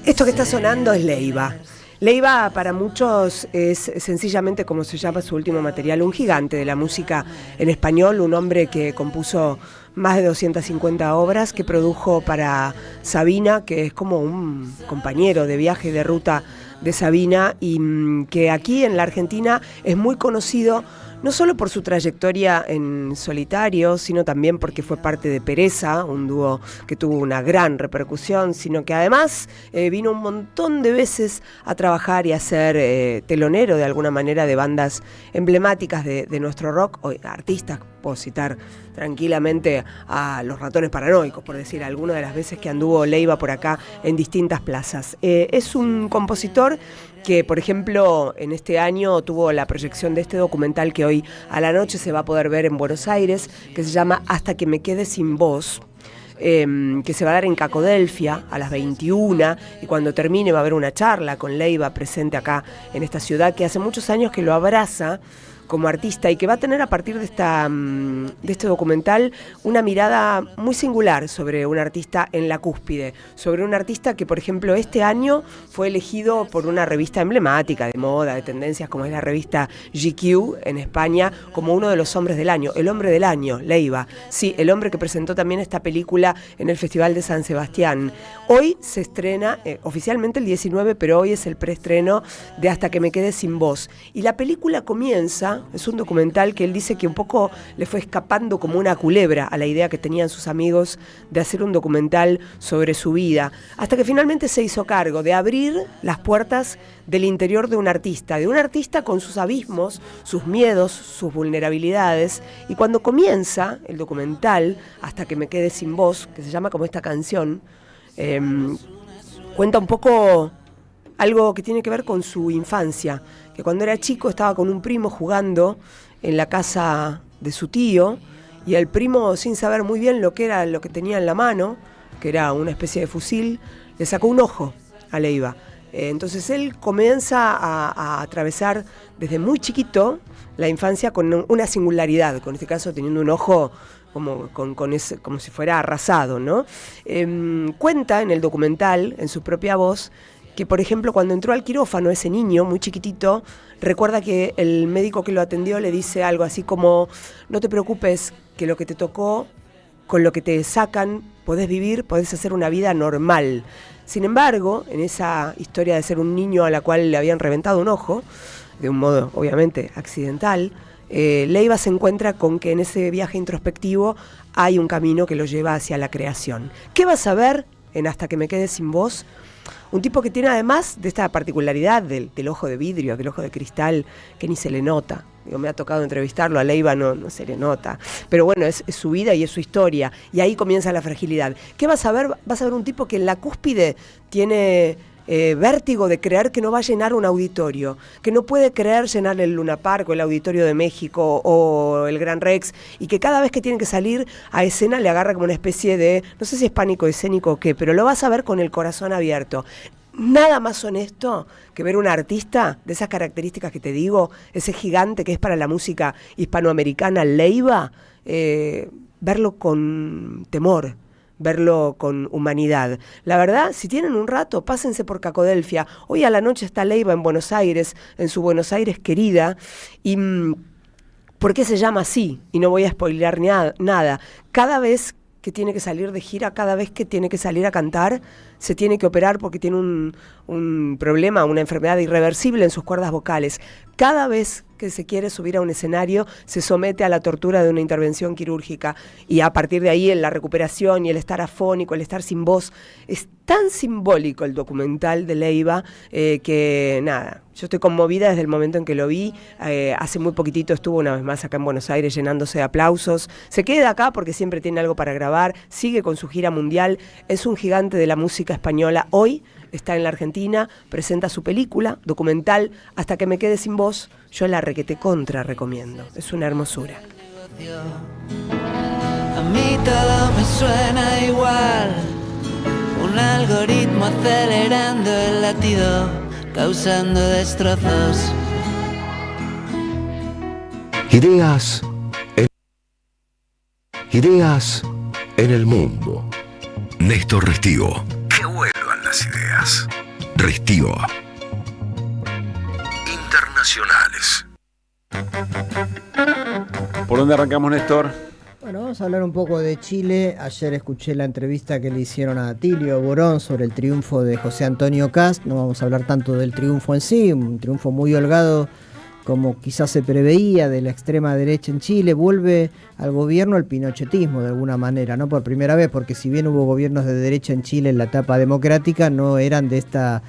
Esto que está sonando es Leiva. Leiva para muchos es sencillamente, como se llama su último material, un gigante de la música en español, un hombre que compuso más de 250 obras, que produjo para Sabina, que es como un compañero de viaje y de ruta de Sabina, y que aquí en la Argentina es muy conocido no solo por su trayectoria en solitario, sino también porque fue parte de Pereza, un dúo que tuvo una gran repercusión, sino que además vino un montón de veces a trabajar y a ser telonero de alguna manera de bandas emblemáticas de nuestro rock, o artistas. Puedo citar tranquilamente a Los Ratones Paranoicos, por decir algunas de las veces que anduvo Leiva por acá en distintas plazas. Es un compositor que, por ejemplo, en este año tuvo la proyección de este documental que hoy a la noche se va a poder ver en Buenos Aires, que se llama Hasta que me quede sin voz. Que se va a dar en Cacodelfia a las 21, y cuando termine va a haber una charla con Leiva presente acá en esta ciudad que hace muchos años que lo abraza como artista y que va a tener a partir de este documental una mirada muy singular sobre un artista en la cúspide, sobre un artista que, por ejemplo, este año fue elegido por una revista emblemática de moda, de tendencias, como es la revista GQ en España, como uno de los hombres del año, el hombre del año, Leiva. Sí, el hombre que presentó también esta película en el Festival de San Sebastián. Hoy se estrena, oficialmente el 19, pero hoy es el preestreno de Hasta que me quede sin voz. Y la película comienza. Es un documental que él dice que un poco le fue escapando como una culebra a la idea que tenían sus amigos de hacer un documental sobre su vida, hasta que finalmente se hizo cargo de abrir las puertas del interior de un artista con sus abismos, sus miedos, sus vulnerabilidades. Y cuando comienza el documental, Hasta que me quede sin voz, que se llama como esta canción, cuenta un poco algo que tiene que ver con su infancia, que cuando era chico estaba con un primo jugando en la casa de su tío, y el primo, sin saber muy bien lo que era lo que tenía en la mano, que era una especie de fusil, le sacó un ojo a Leiva. Entonces él comienza a atravesar desde muy chiquito la infancia con una singularidad, con este caso teniendo un ojo como si fuera arrasado, ¿no? Cuenta en el documental, en su propia voz, que, por ejemplo, cuando entró al quirófano ese niño, muy chiquitito, recuerda que el médico que lo atendió le dice algo así como: no te preocupes, que lo que te tocó, con lo que te sacan, podés vivir, podés hacer una vida normal. Sin embargo, en esa historia de ser un niño a la cual le habían reventado un ojo, de un modo obviamente accidental, Leiva se encuentra con que en ese viaje introspectivo hay un camino que lo lleva hacia la creación. ¿Qué vas a ver en Hasta que me quede sin voz? Un tipo que tiene, además de esta particularidad del ojo de vidrio, del ojo de cristal, que ni se le nota. Me ha tocado entrevistarlo, a Leiva no se le nota. Pero bueno, es su vida y es su historia. Y ahí comienza la fragilidad. ¿Qué vas a ver? Vas a ver un tipo que en la cúspide tiene vértigo de creer que no va a llenar un auditorio, que no puede creer llenar el Luna Park o el Auditorio de México o el Gran Rex, y que cada vez que tiene que salir a escena le agarra como una especie de, no sé si es pánico escénico o qué, pero lo vas a ver con el corazón abierto. Nada más honesto que ver un artista de esas características que te digo, ese gigante que es para la música hispanoamericana, Leiva, verlo con temor, verlo con humanidad. La verdad, si tienen un rato, pásense por Cacodelfia. Hoy a la noche está Leiva en Buenos Aires, en su Buenos Aires querida. ¿Y por qué se llama así? Y no voy a spoilear nada. Cada vez que tiene que salir de gira, cada vez que tiene que salir a cantar, se tiene que operar porque tiene un problema, una enfermedad irreversible en sus cuerdas vocales. Cada vez que se quiere subir a un escenario, se somete a la tortura de una intervención quirúrgica, y a partir de ahí la recuperación y el estar afónico, el estar sin voz. Es tan simbólico el documental de Leiva que nada, yo estoy conmovida desde el momento en que lo vi. Hace muy poquitito estuvo una vez más acá en Buenos Aires llenándose de aplausos. Se queda acá porque siempre tiene algo para grabar, sigue con su gira mundial, es un gigante de la música española. Hoy está en la Argentina, presenta su película, documental, Hasta que me quede sin voz. Yo la requete contra recomiendo, es una hermosura. A mí todo me suena igual, un algoritmo acelerando el latido, causando destrozos. Ideas en el mundo. Néstor Restivo. Que vuelvan las ideas. Restivo. internacionales. ¿Por dónde arrancamos, Néstor? Bueno, vamos a hablar un poco de Chile. Ayer escuché la entrevista que le hicieron a Atilio Borón sobre el triunfo de José Antonio Kast. No vamos a hablar tanto del triunfo en sí, un triunfo muy holgado como quizás se preveía de la extrema derecha en Chile. Vuelve al gobierno el pinochetismo de alguna manera, no por primera vez, porque si bien hubo gobiernos de derecha en Chile en la etapa democrática, no eran de esta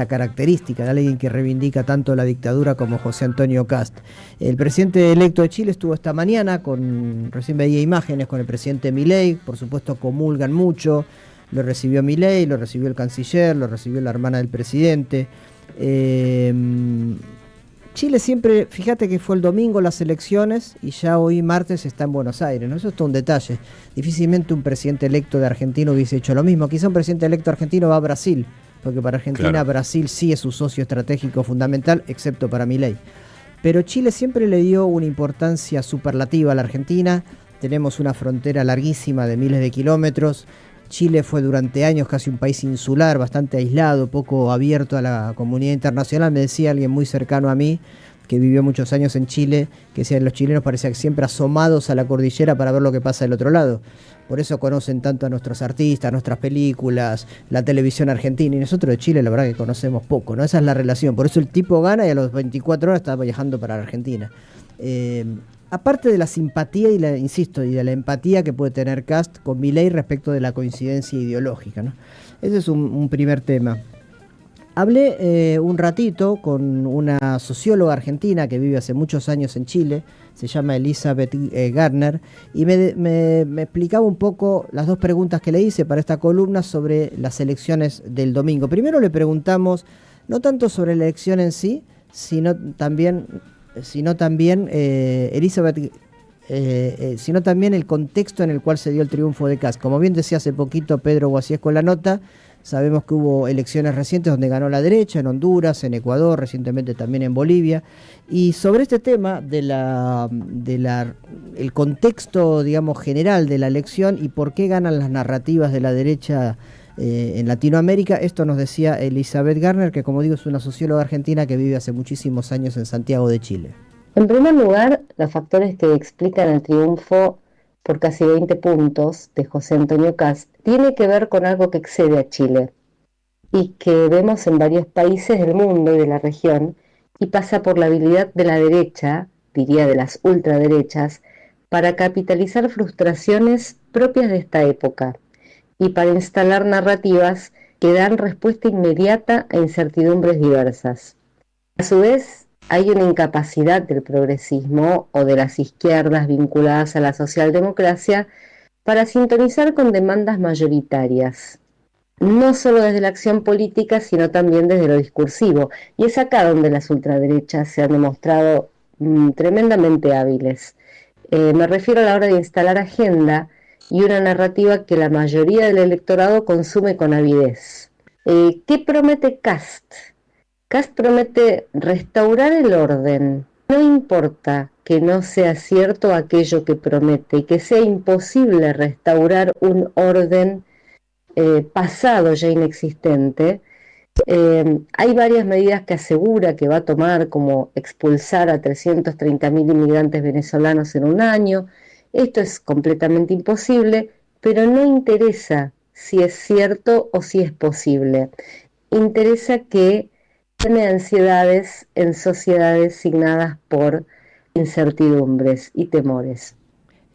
característica, de alguien que reivindica tanto la dictadura como José Antonio Kast. El presidente electo de Chile estuvo esta mañana, recién veía imágenes con el presidente Milei, por supuesto comulgan mucho, lo recibió Milei, lo recibió el canciller, lo recibió la hermana del presidente. Chile siempre, fíjate que fue el domingo las elecciones y ya hoy martes está en Buenos Aires, ¿no? Eso es todo un detalle. Difícilmente un presidente electo de Argentina hubiese hecho lo mismo. Quizá un presidente electo argentino va a Brasil, porque para Argentina claro, Brasil sí es su socio estratégico fundamental, excepto para Milei. Pero Chile siempre le dio una importancia superlativa a la Argentina. Tenemos una frontera larguísima de miles de kilómetros. Chile fue durante años casi un país insular, bastante aislado, poco abierto a la comunidad internacional. Me decía alguien muy cercano a mí, que vivió muchos años en Chile, que decía que los chilenos parecían siempre asomados a la cordillera para ver lo que pasa del otro lado. Por eso conocen tanto a nuestros artistas, nuestras películas, la televisión argentina. Y nosotros de Chile la verdad que conocemos poco, ¿no? Esa es la relación. Por eso el tipo gana y a los 24 horas está viajando para la Argentina. Aparte de la simpatía y de la empatía que puede tener Kast con Milei respecto de la coincidencia ideológica, ¿no? Ese es un primer tema. Hablé un ratito con una socióloga argentina que vive hace muchos años en Chile, se llama Elizabeth Garner, y me explicaba un poco las dos preguntas que le hice para esta columna sobre las elecciones del domingo. Primero le preguntamos, no tanto sobre la elección en sí, sino también Elizabeth, sino también el contexto en el cual se dio el triunfo de Kast. Como bien decía hace poquito Pedro Guasiesco en la nota, sabemos que hubo elecciones recientes donde ganó la derecha, en Honduras, en Ecuador, recientemente también en Bolivia. Y sobre este tema el contexto, digamos, general de la elección y por qué ganan las narrativas de la derecha en Latinoamérica, esto nos decía Elizabeth Garner, que como digo es una socióloga argentina que vive hace muchísimos años en Santiago de Chile. En primer lugar, los factores que explican el triunfo por casi 20 puntos de José Antonio Kast tiene que ver con algo que excede a Chile y que vemos en varios países del mundo y de la región, y pasa por la habilidad de la derecha, diría de las ultraderechas, para capitalizar frustraciones propias de esta época y para instalar narrativas que dan respuesta inmediata a incertidumbres diversas. A su vez, hay una incapacidad del progresismo o de las izquierdas vinculadas a la socialdemocracia para sintonizar con demandas mayoritarias, no solo desde la acción política, sino también desde lo discursivo. Y es acá donde las ultraderechas se han demostrado tremendamente hábiles. Me refiero a la hora de instalar agenda y una narrativa que la mayoría del electorado consume con avidez. ¿Qué promete Kast? Kast promete restaurar el orden. No importa que no sea cierto aquello que promete y que sea imposible restaurar un orden pasado ya inexistente. Hay varias medidas que asegura que va a tomar, como expulsar a 330.000 inmigrantes venezolanos en un año. Esto es completamente imposible, pero no interesa si es cierto o si es posible. Interesa que tiene ansiedades en sociedades signadas por incertidumbres y temores.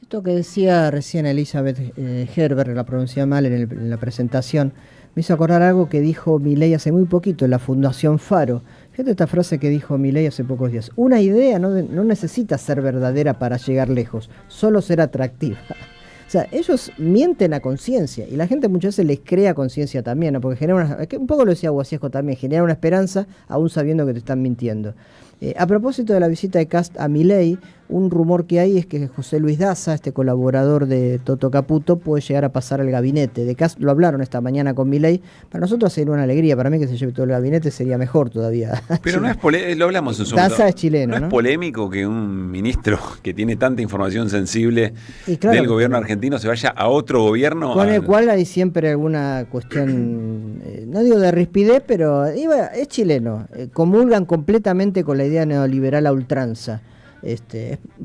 Esto que decía recién Elizabeth Herber, la pronuncié mal en la presentación, me hizo acordar algo que dijo Milei hace muy poquito en la Fundación Faro. Fíjate esta frase que dijo Milei hace pocos días. Una idea no necesita ser verdadera para llegar lejos, solo ser atractiva. O sea, ellos mienten a conciencia y la gente muchas veces les crea conciencia también, ¿no? Porque genera un poco lo decía Guasiesco también, genera una esperanza aún sabiendo que te están mintiendo. A propósito de la visita de Cast a Milei, un rumor que hay es que José Luis Daza, este colaborador de Toto Caputo, puede llegar a pasar al gabinete. De Cast lo hablaron esta mañana con Milei. Para nosotros sería una alegría, para mí que se lleve todo el gabinete sería mejor todavía. Pero no es lo hablamos en su momento. Daza es chileno, ¿No es polémico que un ministro que tiene tanta información sensible claro, del gobierno argentino se vaya a otro gobierno? Con el cual hay siempre alguna cuestión, no digo de rispidez, pero es chileno. Comulgan completamente con la idea neoliberal a ultranza.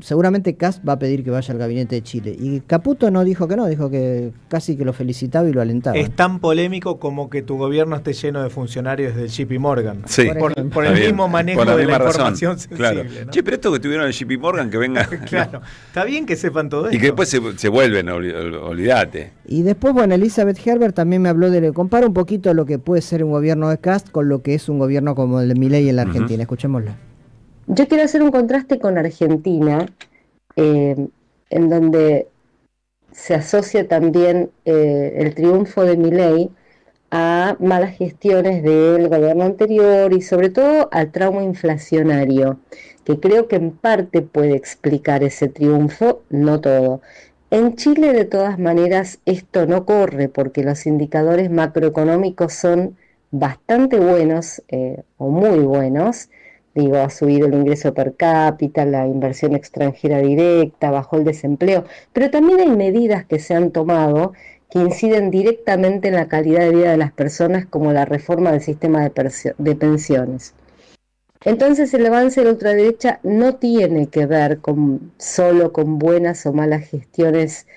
Seguramente Cast va a pedir que vaya al gabinete de Chile. Y Caputo no dijo que no, dijo que casi que lo felicitaba y lo alentaba. Es tan polémico como que tu gobierno esté lleno de funcionarios del JP Morgan. Sí. Por el mismo manejo de la información sensible. Claro. ¿No? Che, pero esto que tuvieron el JP Morgan, que venga. Claro, está bien que sepan todo esto. Y que después se vuelven, olvídate. Y después, bueno, Elizabeth Herbert también me habló compara un poquito lo que puede ser un gobierno de Cast con lo que es un gobierno como el de Milei en la Argentina. Escuchémosla. Yo quiero hacer un contraste con Argentina, en donde se asocia también el triunfo de Milei a malas gestiones del gobierno anterior y sobre todo al trauma inflacionario, que creo que en parte puede explicar ese triunfo, no todo. En Chile, de todas maneras, esto no corre porque los indicadores macroeconómicos son bastante buenos o muy buenos. Digo, ha subido el ingreso per cápita, la inversión extranjera directa, bajó el desempleo, pero también hay medidas que se han tomado que inciden directamente en la calidad de vida de las personas, como la reforma del sistema de pensiones. Entonces el avance de la ultraderecha no tiene que ver solo con buenas o malas gestiones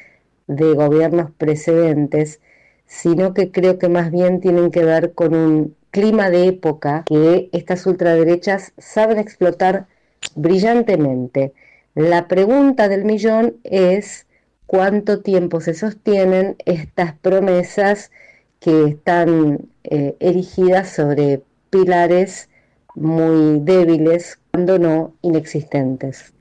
de gobiernos precedentes, sino que creo que más bien tienen que ver con un clima de época que estas ultraderechas saben explotar brillantemente. La pregunta del millón es cuánto tiempo se sostienen estas promesas que están erigidas sobre pilares muy débiles, cuando no inexistentes.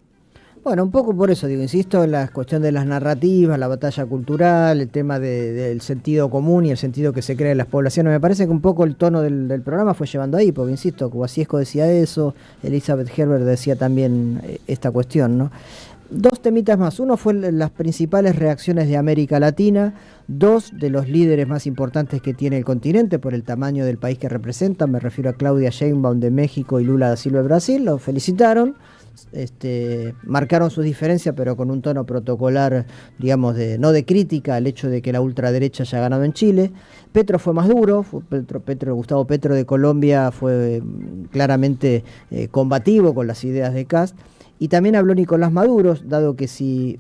Bueno, un poco por eso, insisto, en la cuestión de las narrativas, la batalla cultural, el tema del sentido común y el sentido que se crea en las poblaciones. Me parece que un poco el tono del programa fue llevando ahí, porque insisto, Guasiesco decía eso, Elizabeth Herbert decía también esta cuestión, ¿no? Dos temitas más. Uno fue las principales reacciones de América Latina, dos de los líderes más importantes que tiene el continente por el tamaño del país que representan. Me refiero a Claudia Sheinbaum de México y Lula da Silva de Brasil. Lo felicitaron. Marcaron sus diferencias, pero con un tono protocolar, digamos, no de crítica al hecho de que la ultraderecha haya ganado en Chile. Petro fue más duro, Gustavo Petro de Colombia fue claramente combativo con las ideas de Cast. Y también habló Nicolás Maduro, dado que si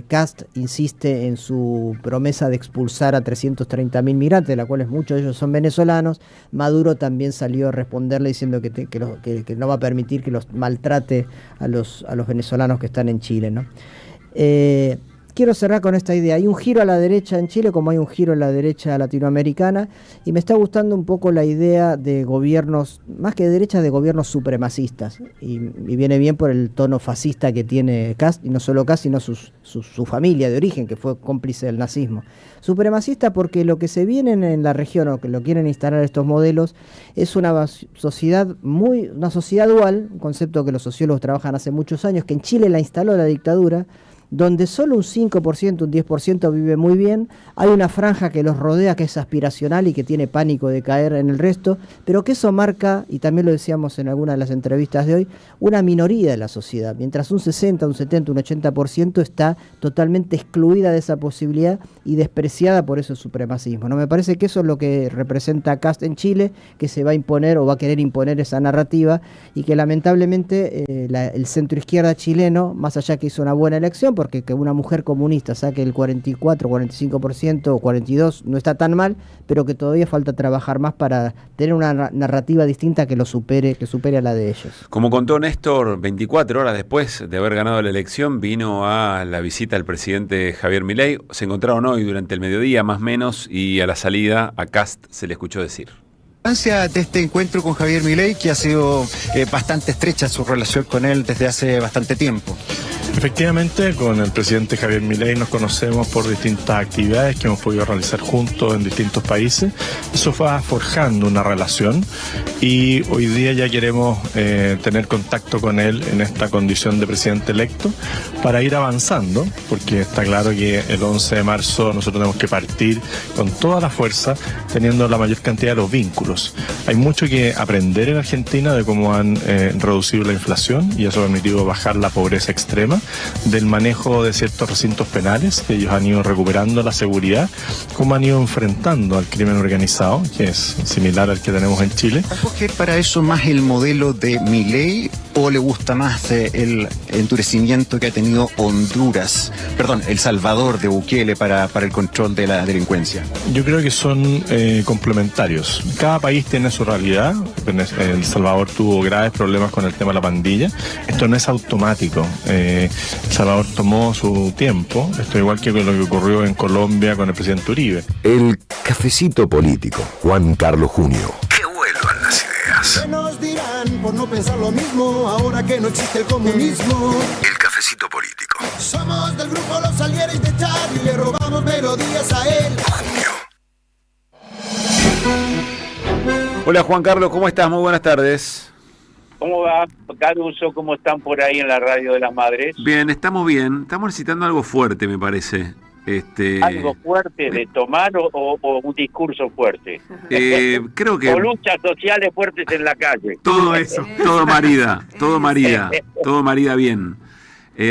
Cast insiste en su promesa de expulsar a 330.000 migrantes, de los cuales muchos de ellos son venezolanos, Maduro también salió a responderle diciendo que no va a permitir que los maltrate a los venezolanos que están en Chile, ¿no? Quiero cerrar con esta idea. Hay un giro a la derecha en Chile como hay un giro a la derecha latinoamericana, y me está gustando un poco la idea de gobiernos, más que de derecha, de gobiernos supremacistas, y viene bien por el tono fascista que tiene Cast, y no solo Cast, sino su familia de origen, que fue cómplice del nazismo. Supremacista porque lo que se viene en la región, o que lo quieren instalar estos modelos, es una sociedad dual, un concepto que los sociólogos trabajan hace muchos años, que en Chile la instaló la dictadura, donde solo un 5%, un 10% vive muy bien. Hay una franja que los rodea, que es aspiracional y que tiene pánico de caer en el resto, pero que eso marca, y también lo decíamos en alguna de las entrevistas de hoy, una minoría de la sociedad, mientras un 60, un 70, un 80% está totalmente excluida de esa posibilidad y despreciada por ese supremacismo, ¿no? Me parece que eso es lo que representa Cast en Chile, que se va a imponer o va a querer imponer esa narrativa, y que lamentablemente el centro izquierda chileno, más allá que hizo una buena elección, porque que una mujer comunista saque el 44, 45% o 42% no está tan mal, pero que todavía falta trabajar más para tener una narrativa distinta que supere a la de ellos. Como contó Néstor, 24 horas después de haber ganado la elección, vino a la visita al presidente Javier Milei. Se encontraron hoy durante el mediodía, más o menos, y a la salida a Cast se le escuchó decir: De este encuentro con Javier Milei, que ha sido bastante estrecha su relación con él desde hace bastante tiempo. Efectivamente, con el presidente Javier Milei nos conocemos por distintas actividades que hemos podido realizar juntos en distintos países. Eso va forjando una relación y hoy día ya queremos tener contacto con él en esta condición de presidente electo para ir avanzando, porque está claro que el 11 de marzo nosotros tenemos que partir con toda la fuerza, teniendo la mayor cantidad de los vínculos. Hay mucho que aprender en Argentina de cómo han reducido la inflación y eso ha permitido bajar la pobreza extrema, del manejo de ciertos recintos penales, que ellos han ido recuperando la seguridad, cómo han ido enfrentando al crimen organizado, que es similar al que tenemos en Chile. ¿Escoger para eso más el modelo de Milei o le gusta más el endurecimiento que ha tenido El Salvador de Bukele para el control de la delincuencia? Yo creo que son complementarios. Cada país tiene su realidad. El Salvador tuvo graves problemas con el tema de la pandilla. Esto no es automático. El Salvador tomó su tiempo. Esto igual que lo que ocurrió en Colombia con el presidente Uribe. El cafecito político. Juan Carlos Junio. Que vuelvan las ideas. ¿Qué nos dirán por no pensar lo mismo ahora que no existe el comunismo? El cafecito político. Somos del grupo Los Salieres de Charlie y le robamos melodías a él. Hola Juan Carlos, ¿cómo estás? Muy buenas tardes. ¿Cómo va, Caruso? ¿Cómo están por ahí en la radio de las madres? Bien, estamos bien. Estamos necesitando algo fuerte, me parece. ¿Algo fuerte de tomar o un discurso fuerte? Creo que... O luchas sociales fuertes en la calle. Todo eso, todo marida bien.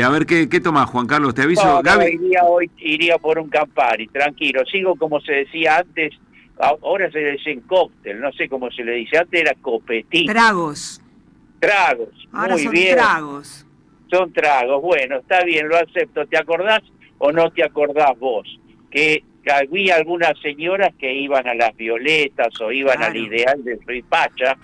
A ver, ¿qué tomás, Juan Carlos? Te aviso, No, Gaby. hoy iría por un Campari, tranquilo. Sigo como se decía antes, ahora se le dicen cóctel, no sé cómo se le dice. Antes era copetín. Tragos. Ahora Muy son bien. tragos. Son tragos, bueno, está bien, lo acepto. ¿Te acordás o no te acordás vos? Que había algunas señoras que iban a las Violetas o iban al Ideal de Suipacha,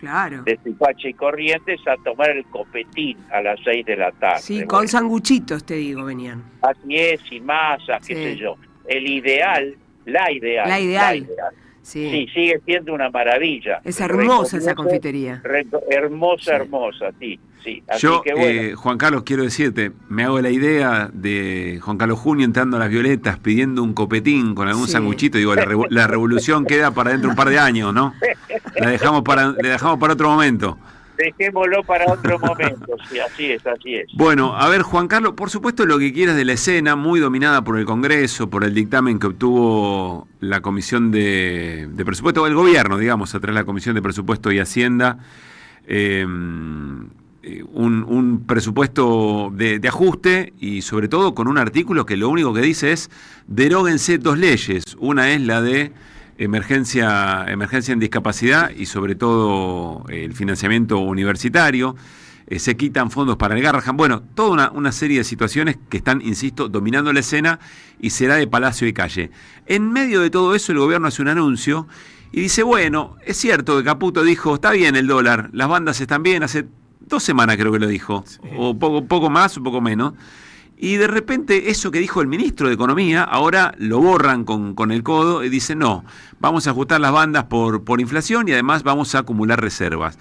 de Suipacha y Corrientes a tomar el copetín a las 6 de la tarde. Sí, con sanguchitos, te digo, venían. Así es, y masas, qué sé yo. El Ideal, la Ideal. Sí, sigue siendo una maravilla. Es hermosa esa confitería. Hermosa, sí. Así Yo, que bueno. Juan Carlos, quiero decirte, me hago la idea de Juan Carlos Junio entrando a las Violetas pidiendo un copetín con algún sanguchito. Digo, la revolución queda para dentro de un par de años, ¿no? La dejamos para otro momento. Dejémoslo para otro momento, sí, así es. Bueno, a ver, Juan Carlos, por supuesto lo que quieras de la escena, muy dominada por el Congreso, por el dictamen que obtuvo la Comisión de Presupuesto, o el Gobierno, digamos, a través de la Comisión de Presupuesto y Hacienda, un presupuesto de ajuste y sobre todo con un artículo que lo único que dice es deróguense dos leyes. Una es la de emergencia en discapacidad y sobre todo el financiamiento universitario. Se quitan fondos para el Garrahan. Bueno, toda una serie de situaciones que están, insisto, dominando la escena y será de palacio y calle. En medio de todo eso el gobierno hace un anuncio y dice, bueno, es cierto que Caputo dijo, está bien el dólar, las bandas están bien, hace 2 semanas creo que lo dijo, o poco más o poco menos. Y de repente eso que dijo el ministro de Economía, ahora lo borran con el codo y dicen, no, vamos a ajustar las bandas por inflación y además vamos a acumular reservas.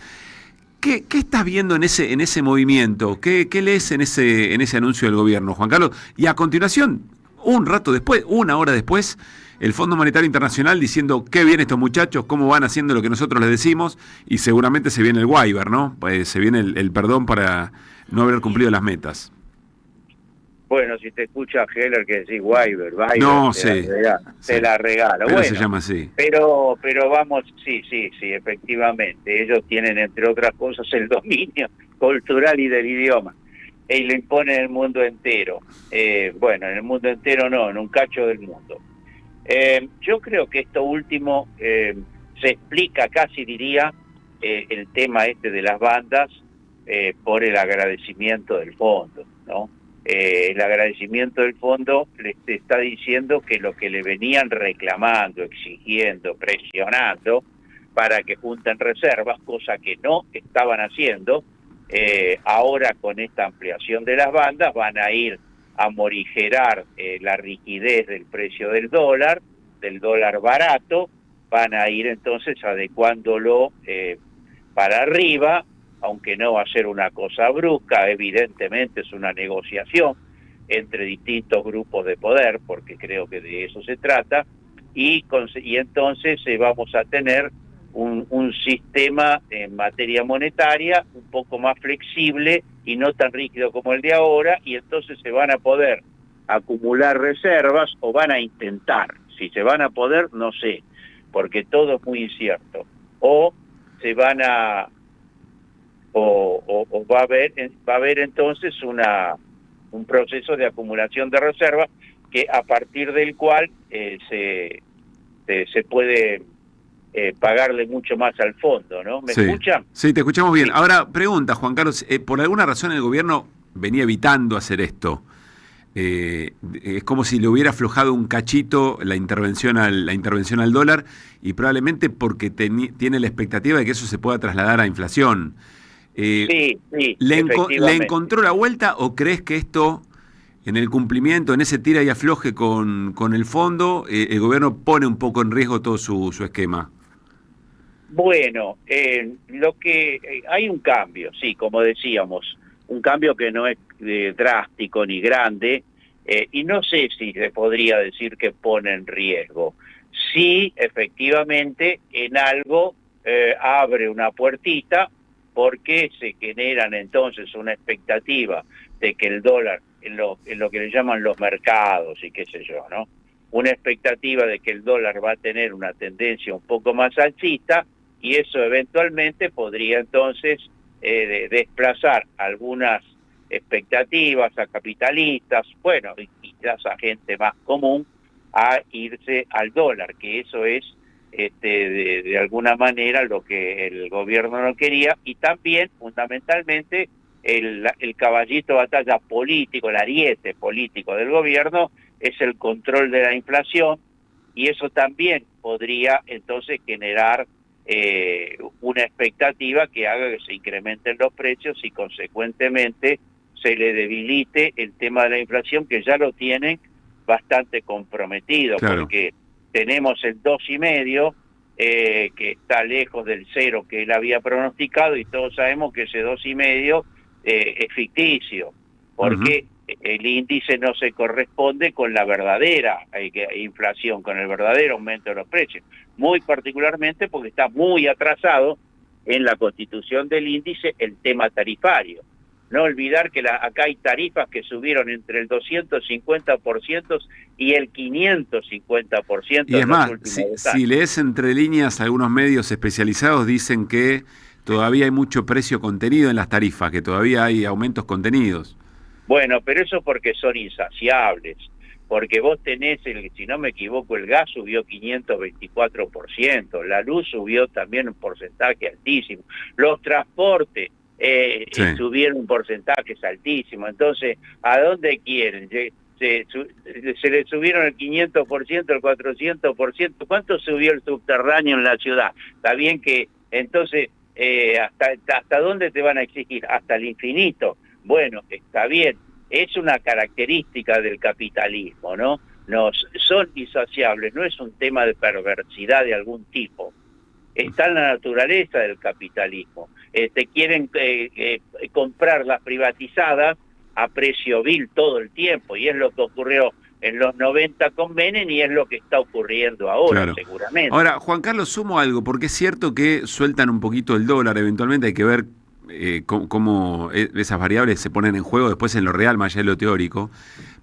¿Qué estás viendo en ese movimiento? ¿Qué lees en ese anuncio del gobierno, Juan Carlos? Y a continuación, una hora después, el Fondo Monetario Internacional diciendo qué bien estos muchachos, cómo van haciendo lo que nosotros les decimos, y seguramente se viene el waiver, ¿no? Se viene el perdón para no haber cumplido las metas. Bueno, si te escucha Heller que decís waiver, no, te la regalo. Pero bueno, se llama así. Pero vamos, sí, efectivamente. Ellos tienen, entre otras cosas, el dominio cultural y del idioma. Y lo imponen en el mundo entero. Bueno, en el mundo entero no, en un cacho del mundo. Yo creo que esto último se explica, casi diría, el tema de las bandas por el agradecimiento del fondo, ¿no? El agradecimiento del fondo les está diciendo que lo que le venían reclamando, exigiendo, presionando para que junten reservas, cosa que no estaban haciendo, ahora con esta ampliación de las bandas van a ir a morigerar la rigidez del precio del dólar barato, van a ir entonces adecuándolo para arriba, aunque no va a ser una cosa brusca, evidentemente es una negociación, entre distintos grupos de poder, porque creo que de eso se trata, y entonces vamos a tener un sistema en materia monetaria un poco más flexible y no tan rígido como el de ahora, y entonces se van a poder acumular reservas, o van a intentar. Si se van a poder, no sé, porque todo es muy incierto. O se van a o va a haber entonces un proceso de acumulación de reservas, que a partir del cual se puede pagarle mucho más al fondo, ¿no? ¿Me escuchan? Sí, te escuchamos bien. Ahora, pregunta, Juan Carlos, ¿por alguna razón el gobierno venía evitando hacer esto? Es como si le hubiera aflojado un cachito la intervención al dólar, y probablemente porque tiene la expectativa de que eso se pueda trasladar a inflación. Sí, ¿Le encontró la vuelta, o crees que esto, en el cumplimiento, en ese tira y afloje con el fondo, el gobierno pone un poco en riesgo todo su esquema? Bueno, hay un cambio, sí, como decíamos, un cambio que no es drástico ni grande, y no sé si se podría decir que pone en riesgo. Sí, efectivamente, en algo abre una puertita, porque se generan entonces una expectativa de que el dólar, en lo que le llaman los mercados y qué sé yo, ¿no? Una expectativa de que el dólar va a tener una tendencia un poco más alcista, y eso eventualmente podría entonces desplazar algunas expectativas a capitalistas, bueno, y quizás a gente más común, a irse al dólar, que eso es de alguna manera lo que el gobierno no quería. Y también, fundamentalmente, el caballito de batalla político, el ariete político del gobierno, es el control de la inflación, y eso también podría entonces generar una expectativa que haga que se incrementen los precios y consecuentemente se le debilite el tema de la inflación, que ya lo tienen bastante comprometido, claro, porque tenemos el 2,5, que está lejos del 0 que él había pronosticado, y todos sabemos que ese 2,5 es ficticio, porque el índice no se corresponde con la verdadera inflación, con el verdadero aumento de los precios, muy particularmente porque está muy atrasado en la constitución del índice el tema tarifario. No olvidar que acá hay tarifas que subieron entre el 250% y el 550%. Y es más, si lees entre líneas, algunos medios especializados dicen que todavía hay mucho precio contenido en las tarifas, que todavía hay aumentos contenidos. Bueno, pero eso porque son insaciables, porque vos tenés, si no me equivoco, el gas subió 524%, la luz subió también un porcentaje altísimo, los transportes subieron un porcentaje altísimo. Entonces, ¿a dónde quieren? Se le subieron el 500%, el 400%. ¿Cuánto subió el subterráneo en la ciudad? Está bien que, entonces, ¿hasta dónde te van a exigir? Hasta el infinito. Bueno, está bien. Es una característica del capitalismo, ¿no? Son insaciables, no es un tema de perversidad de algún tipo. Está en la naturaleza del capitalismo. Quieren comprar las privatizadas a precio vil todo el tiempo, y es lo que ocurrió en los 90 con Menem, y es lo que está ocurriendo ahora, claro, seguramente. Ahora, Juan Carlos, sumo algo, porque es cierto que sueltan un poquito el dólar, eventualmente hay que ver cómo esas variables se ponen en juego después en lo real, más allá de lo teórico,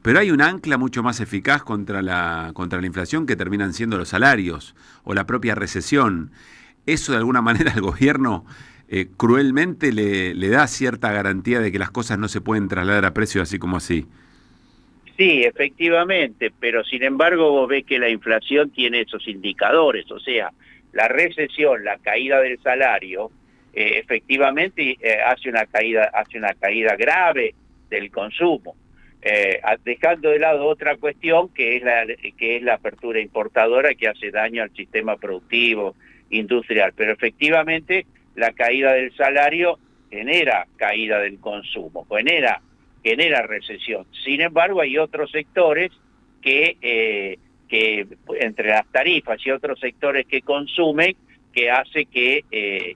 pero hay un ancla mucho más eficaz contra la inflación, que terminan siendo los salarios o la propia recesión. Eso de alguna manera al gobierno cruelmente le da cierta garantía de que las cosas no se pueden trasladar a precios así como así. Sí, efectivamente, pero sin embargo vos ves que la inflación tiene esos indicadores, o sea, la recesión, la caída del salario, efectivamente hace una caída grave del consumo, dejando de lado otra cuestión que es la apertura importadora, que hace daño al sistema productivo industrial, pero efectivamente la caída del salario genera caída del consumo, genera recesión. Sin embargo, hay otros sectores que entre las tarifas y otros sectores que consumen, que hace que,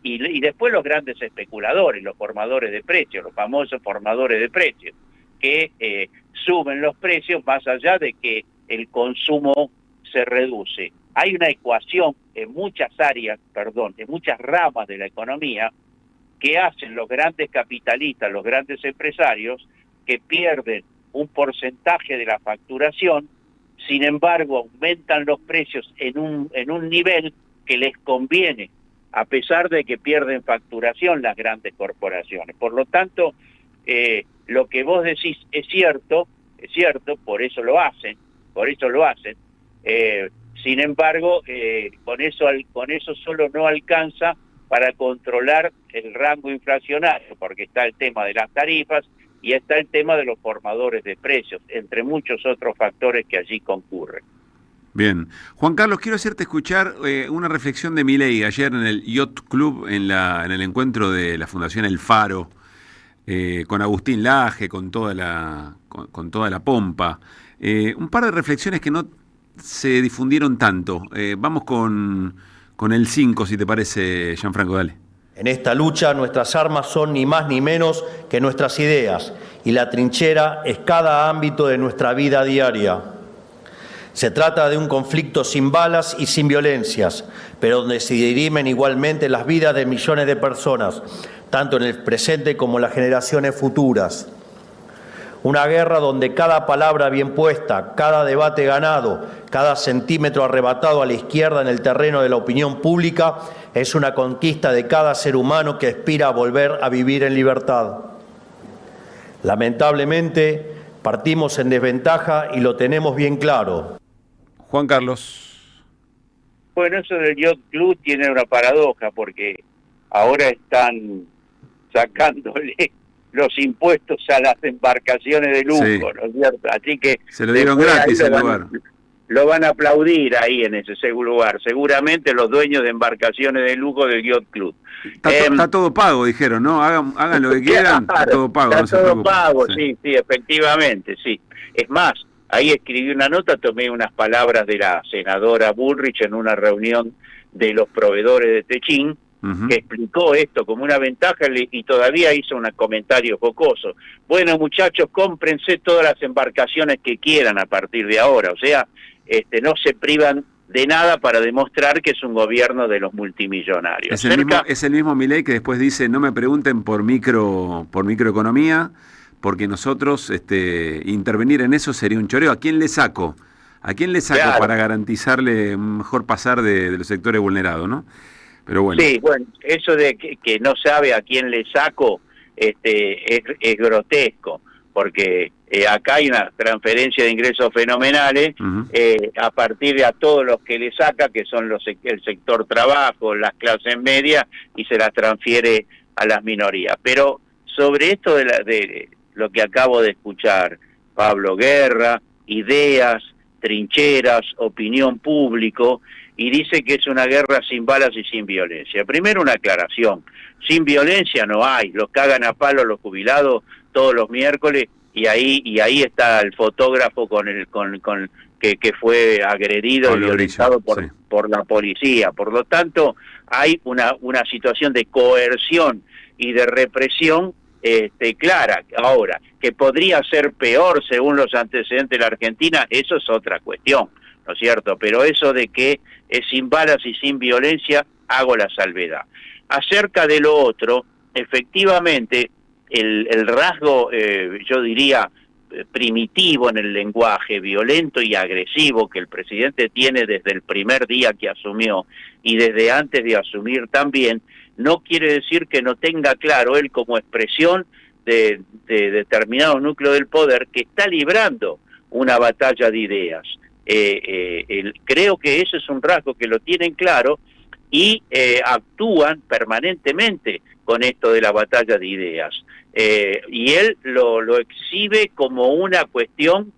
y después los grandes especuladores, los formadores de precios, los famosos formadores de precios, que suben los precios más allá de que el consumo se reduce. Hay una ecuación en muchas áreas, en muchas ramas de la economía que hacen los grandes capitalistas, los grandes empresarios, que pierden un porcentaje de la facturación, sin embargo aumentan los precios en un nivel que les conviene, a pesar de que pierden facturación las grandes corporaciones. Por lo tanto, lo que vos decís es cierto, por eso lo hacen. Sin embargo, con eso solo no alcanza para controlar el rango inflacionario, porque está el tema de las tarifas y está el tema de los formadores de precios, entre muchos otros factores que allí concurren. Bien. Juan Carlos, quiero hacerte escuchar una reflexión de Milei ayer en el Yacht Club, en el encuentro de la Fundación El Faro, con Agustín Laje, con toda la pompa. Un par de reflexiones que no se difundieron tanto. Vamos con el 5, si te parece, Gianfranco, dale. En esta lucha nuestras armas son ni más ni menos que nuestras ideas, y la trinchera es cada ámbito de nuestra vida diaria. Se trata de un conflicto sin balas y sin violencias, pero donde se dirimen igualmente las vidas de millones de personas, tanto en el presente como en las generaciones futuras. Una guerra donde cada palabra bien puesta, cada debate ganado, cada centímetro arrebatado a la izquierda en el terreno de la opinión pública es una conquista de cada ser humano que aspira a volver a vivir en libertad. Lamentablemente, partimos en desventaja y lo tenemos bien claro. Juan Carlos. Bueno, eso del Yacht Club tiene una paradoja, porque ahora están sacándole los impuestos a las embarcaciones de lujo, sí, ¿no es cierto? Así que se lo dieron gratis al lugar. Lo van a aplaudir ahí en ese lugar, seguramente los dueños de embarcaciones de lujo del Yacht Club. Está todo pago, dijeron, ¿no? Hagan lo que quieran, claro, está todo pago. Está todo pago, sí, efectivamente, sí. Es más, ahí escribí una nota, tomé unas palabras de la senadora Bullrich en una reunión de los proveedores de Techín, que explicó esto como una ventaja y todavía hizo un comentario jocoso. Bueno, muchachos, cómprense todas las embarcaciones que quieran a partir de ahora. O sea, no se privan de nada para demostrar que es un gobierno de los multimillonarios. Es el mismo Milei que después dice, no me pregunten por microeconomía, porque nosotros intervenir en eso sería un choreo. ¿A quién le saco? Claro, para garantizarle un mejor pasar de los sectores vulnerados, ¿no? Pero bueno. Sí, bueno, eso de que no sabe a quién le saco es grotesco, porque acá hay una transferencia de ingresos fenomenales a partir de a todos los que le saca, que son el sector trabajo, las clases medias, y se las transfiere a las minorías. Pero sobre esto de lo que acabo de escuchar, Pablo, guerra, ideas, trincheras, opinión público, y dice que es una guerra sin balas y sin violencia. Primero, una aclaración: sin violencia no hay, los cagan a palo los jubilados todos los miércoles, y ahí está el fotógrafo que fue agredido y violentado por la policía. Por lo tanto, hay una situación de coerción y de represión clara. Ahora, que podría ser peor según los antecedentes de la Argentina, eso es otra cuestión, ¿no es cierto? Pero eso de que es sin balas y sin violencia, hago la salvedad. Acerca de lo otro, efectivamente, el rasgo, yo diría, primitivo en el lenguaje, violento y agresivo que el presidente tiene desde el primer día que asumió y desde antes de asumir también, no quiere decir que no tenga claro él como expresión de determinado núcleo del poder que está librando una batalla de ideas. Creo que eso es un rasgo que lo tienen claro y actúan permanentemente con esto de la batalla de ideas. Y él lo exhibe como una cuestión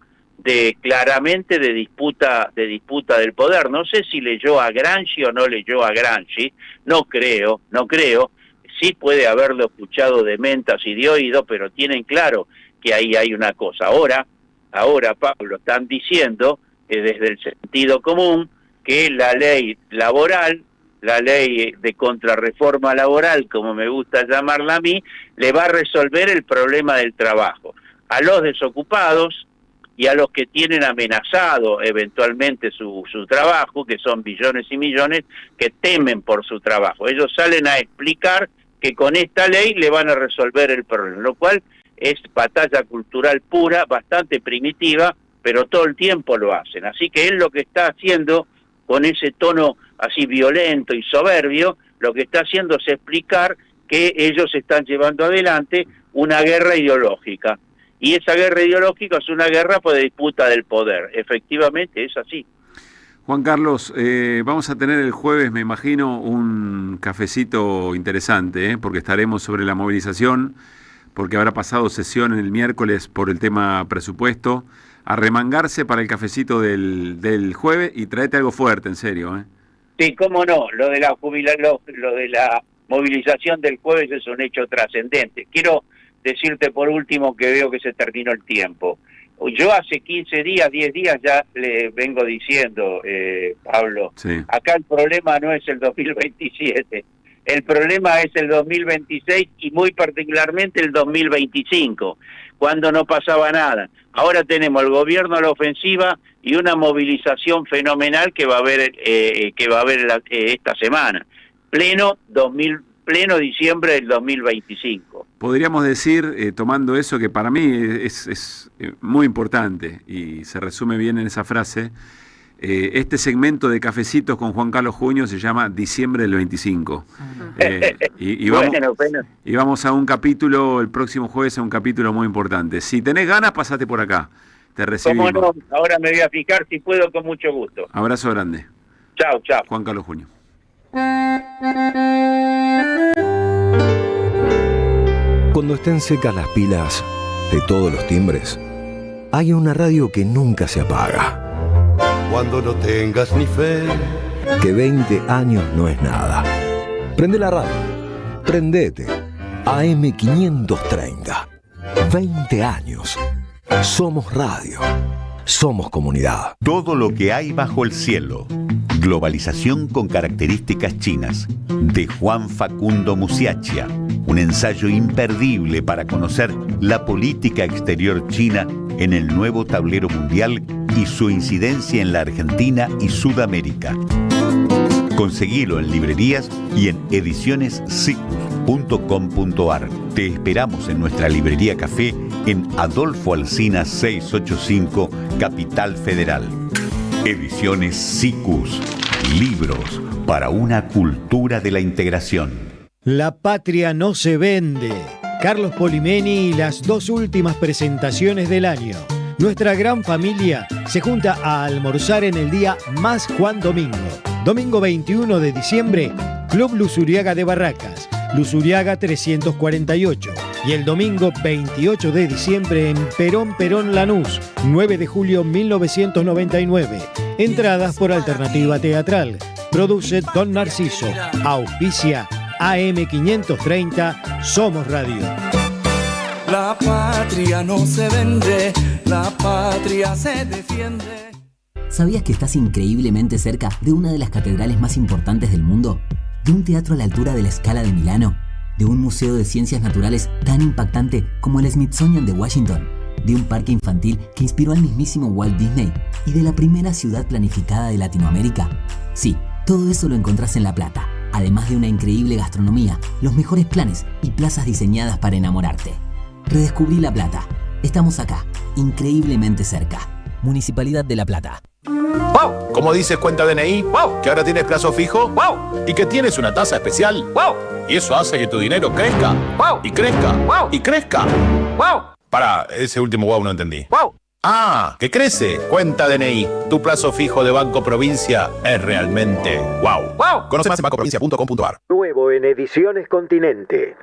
claramente de disputa del poder. No sé si leyó a Gramsci o no leyó a Gramsci, no creo. Sí puede haberlo escuchado de mentas y de oído, pero tienen claro que ahí hay una cosa. Ahora, Pablo, están diciendo desde el sentido común que la ley laboral, la ley de contrarreforma laboral, como me gusta llamarla a mí, le va a resolver el problema del trabajo. a los desocupados y a los que tienen amenazado eventualmente su trabajo, que son millones y millones que temen por su trabajo. Ellos salen a explicar que con esta ley le van a resolver el problema, lo cual es batalla cultural pura, bastante primitiva, pero todo el tiempo lo hacen. Así que él lo que está haciendo, con ese tono así violento y soberbio, lo que está haciendo es explicar que ellos están llevando adelante una guerra ideológica. Y esa guerra ideológica es una guerra por disputa del poder. Efectivamente, es así. Juan Carlos, vamos a tener el jueves, me imagino, un cafecito interesante, porque estaremos sobre la movilización, porque habrá pasado sesión el miércoles por el tema presupuesto. A remangarse para el cafecito del jueves y traete algo fuerte, en serio. Sí, cómo no, lo de la movilización del jueves es un hecho trascendente. Quiero decirte por último que veo que se terminó el tiempo. Yo hace 15 días, 10 días ya le vengo diciendo, Pablo, sí. Acá el problema no es el 2027, el problema es el 2026 y muy particularmente el 2025, cuando no pasaba nada. Ahora tenemos el gobierno a la ofensiva y una movilización fenomenal que va a haber esta semana, pleno diciembre del 2025. Podríamos decir, tomando eso, que para mí es muy importante y se resume bien en esa frase, este segmento de Cafecitos con Juan Carlos Juño se llama Diciembre del 25. Y vamos a un capítulo, el próximo jueves, a un capítulo muy importante. Si tenés ganas, pasate por acá. Te recibimos. ¿Cómo no? Ahora me voy a fijar, si puedo, con mucho gusto. Abrazo grande. Chao, chao. Juan Carlos Juño. Cuando estén secas las pilas de todos los timbres, hay una radio que nunca se apaga. Cuando no tengas ni fe, que 20 años no es nada. Prende la radio. Prendete. AM530. 20 años. Somos radio. Somos comunidad. Todo lo que hay bajo el cielo. Globalización con características chinas. De Juan Facundo Musiacchia. Un ensayo imperdible para conocer la política exterior china en el nuevo tablero mundial y su incidencia en la Argentina y Sudamérica. Conseguilo en librerías y en edicionessicus.com.ar. Te esperamos en nuestra librería café en Adolfo Alsina 685, Capital Federal. Ediciones Sicus. Libros para una cultura de la integración. La patria no se vende. Carlos Polimeni y las 2 últimas presentaciones del año. Nuestra gran familia se junta a almorzar en el día más Juan Domingo. Domingo 21 de diciembre, Club Luzuriaga de Barracas, Luzuriaga 348. Y el domingo 28 de diciembre en Perón Lanús, 9 de julio 1999. Entradas por Alternativa Teatral. Produce Don Narciso. Auspicia AM530, Somos Radio. La patria no se vende, la patria se defiende. ¿Sabías que estás increíblemente cerca de una de las catedrales más importantes del mundo? ¿De un teatro a la altura de la Scala de Milano? ¿De un museo de ciencias naturales tan impactante como el Smithsonian de Washington? ¿De un parque infantil que inspiró al mismísimo Walt Disney? ¿Y de la primera ciudad planificada de Latinoamérica? Sí, todo eso lo encontrás en La Plata. Además de una increíble gastronomía, los mejores planes y plazas diseñadas para enamorarte. Redescubrí La Plata. Estamos acá, increíblemente cerca. Municipalidad de La Plata. ¡Wow! ¿Cómo dices cuenta DNI? ¡Wow! ¿Que ahora tienes plazo fijo? ¡Wow! ¿Y que tienes una tasa especial? ¡Wow! Y eso hace que tu dinero crezca. ¡Wow! Y crezca. ¡Wow! Y crezca. ¡Wow! Pará, ese último wow no entendí. ¡Wow! ¡Ah! ¡Que crece! Cuenta DNI. Tu plazo fijo de Banco Provincia es realmente wow. ¡Wow! Conoce más en bancoprovincia.com.ar. Nuevo en Ediciones Continente.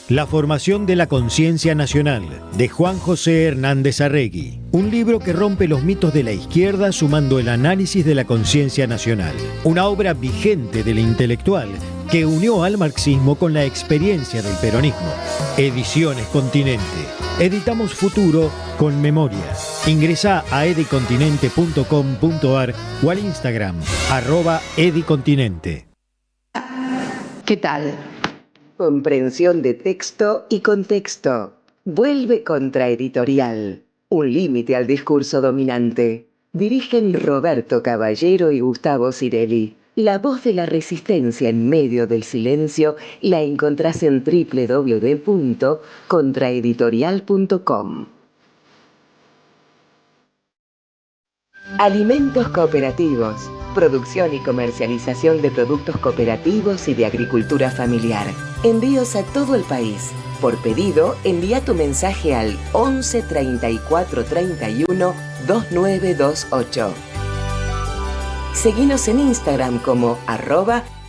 La formación de la conciencia nacional, de Juan José Hernández Arregui. Un libro que rompe los mitos de la izquierda sumando el análisis de la conciencia nacional. Una obra vigente del intelectual que unió al marxismo con la experiencia del peronismo. Ediciones Continente. Editamos futuro con memoria. Ingresá a edicontinente.com.ar o al Instagram @edicontinente. ¿Qué tal? Comprensión de texto y contexto. Vuelve Contraeditorial. Un límite al discurso dominante. Dirigen Roberto Caballero y Gustavo Cirelli. La voz de la resistencia en medio del silencio la encontrás en www.contraeditorial.com. Alimentos cooperativos. Producción y comercialización de productos cooperativos y de agricultura familiar. Envíos a todo el país. Por pedido, envía tu mensaje al 11 34 31 2928. Seguinos en Instagram como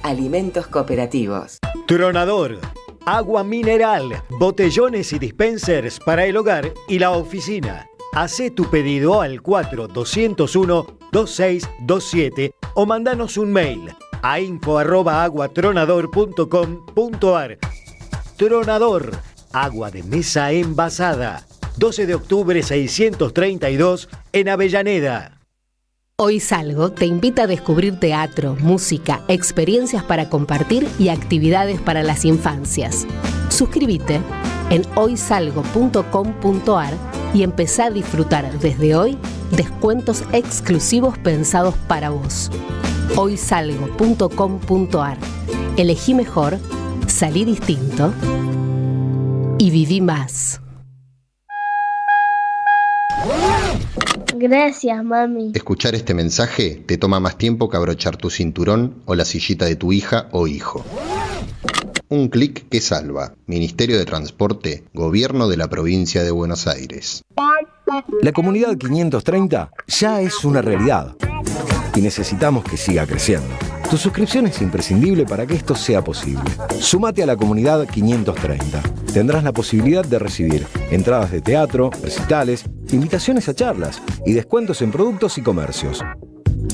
@alimentoscooperativos. Tronador, agua mineral, botellones y dispensers para el hogar y la oficina. Hacé tu pedido al 4201-2627 o mandanos un mail a info@aguatronador.com.ar. Tronador, agua de mesa envasada. 12 de octubre 632 en Avellaneda. Hoy Salgo te invita a descubrir teatro, música, experiencias para compartir y actividades para las infancias. Suscríbete en hoysalgo.com.ar y empezá a disfrutar desde hoy descuentos exclusivos pensados para vos. hoysalgo.com.ar. Elegí mejor, salí distinto y viví más. Gracias, mami. Escuchar este mensaje te toma más tiempo que abrochar tu cinturón o la sillita de tu hija o hijo. Un clic que salva. Ministerio de Transporte, Gobierno de la Provincia de Buenos Aires. La Comunidad 530 ya es una realidad y necesitamos que siga creciendo. Tu suscripción es imprescindible para que esto sea posible. Súmate a la Comunidad 530. Tendrás la posibilidad de recibir entradas de teatro, recitales, invitaciones a charlas y descuentos en productos y comercios.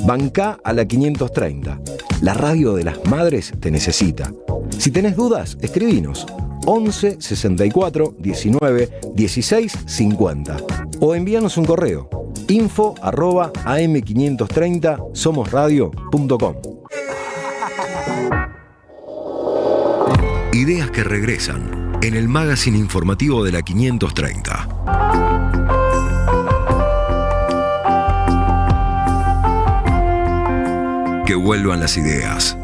Bancá a la 530. La radio de las madres te necesita. Si tenés dudas, escribinos 11 64 19 16 50 o envíanos un correo info@am530somosradio.com. Ideas que regresan en el magazine informativo de la 530. Que vuelvan las ideas.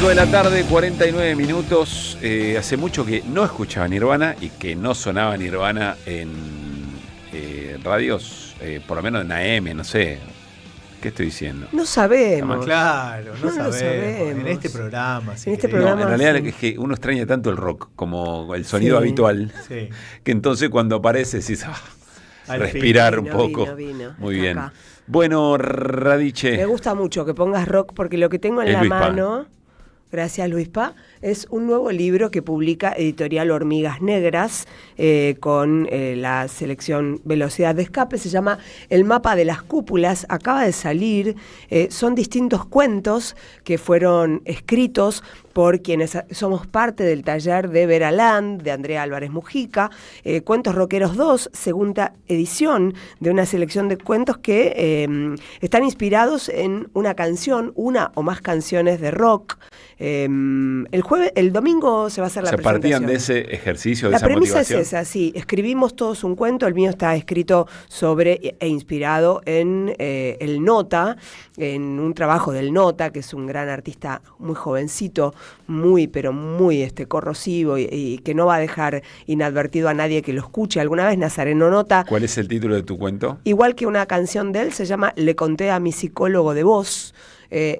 De la tarde, 49 minutos. Hace mucho que no escuchaba Nirvana y que no sonaba Nirvana en radios, por lo menos en AM, no sé. ¿Qué estoy diciendo? No sabemos. Claro, no sabemos. En este programa. En este programa. No, en realidad es que uno extraña tanto el rock como el sonido habitual. Sí. Que entonces cuando aparece decís, respirar un poco. Vino. Muy bien. Acá. Bueno, Radiche. Me gusta mucho que pongas rock porque lo que tengo en la mano, gracias Luispa, es un nuevo libro que publica Editorial Hormigas Negras con la selección Velocidad de Escape. Se llama El mapa de las cúpulas. Acaba de salir. Son distintos cuentos que fueron escritos por quienes somos parte del taller de Veraland, de Andrea Álvarez Mujica, Cuentos Rockeros 2, segunda edición de una selección de cuentos que están inspirados en una canción, una o más canciones de rock. El domingo se va a hacer la presentación. Partían de ese ejercicio, de esa motivación. La premisa es esa, sí. Escribimos todos un cuento, el mío está escrito sobre e inspirado en el Nota, en un trabajo del Nota, que es un gran artista muy jovencito, pero muy corrosivo y que no va a dejar inadvertido a nadie que lo escuche alguna vez, Nazareno Nota. ¿Cuál es el título de tu cuento? Igual que una canción de él, se llama Le conté a mi psicólogo de voz.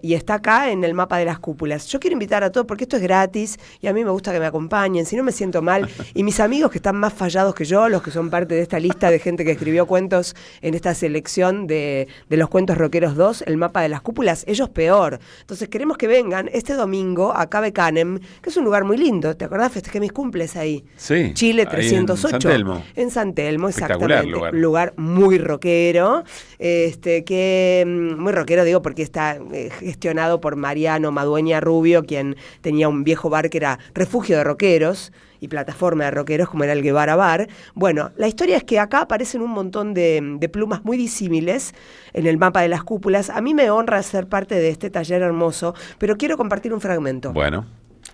Y está acá en el mapa de las cúpulas. Yo quiero invitar a todos, porque esto es gratis y a mí me gusta que me acompañen, si no me siento mal. Y mis amigos que están más fallados que yo, los que son parte de esta lista de gente que escribió cuentos en esta selección de los Cuentos Rockeros 2, el mapa de las cúpulas, ellos peor. Entonces queremos que vengan este domingo a Cabe Canem, que es un lugar muy lindo. ¿Te acordás? Festejé mis cumples ahí. Sí. Chile 308. En San Telmo. En San Telmo, espectacular exactamente. Lugar muy rockero. Muy rockero, digo, porque está gestionado por Mariano Madueña Rubio, quien tenía un viejo bar que era refugio de rockeros y plataforma de rockeros, como era el Guevara Bar. Bueno, la historia es que acá aparecen un montón de plumas muy disímiles en el mapa de las cúpulas. A mí me honra ser parte de este taller hermoso, pero quiero compartir un fragmento. Bueno.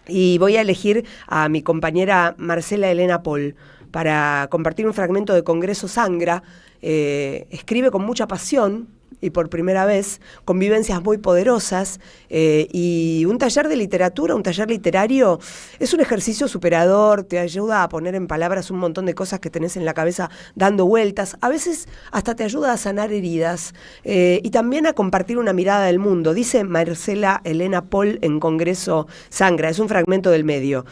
Y voy a elegir a mi compañera Marcela Elena Paul para compartir un fragmento de Congreso Sangra. Escribe con mucha pasión y por primera vez, con vivencias muy poderosas, y un taller de literatura, un taller literario, es un ejercicio superador, te ayuda a poner en palabras un montón de cosas que tenés en la cabeza dando vueltas, a veces hasta te ayuda a sanar heridas, y también a compartir una mirada del mundo. Dice Marcela Elena Paul en Congreso Sangra, es un fragmento del medio.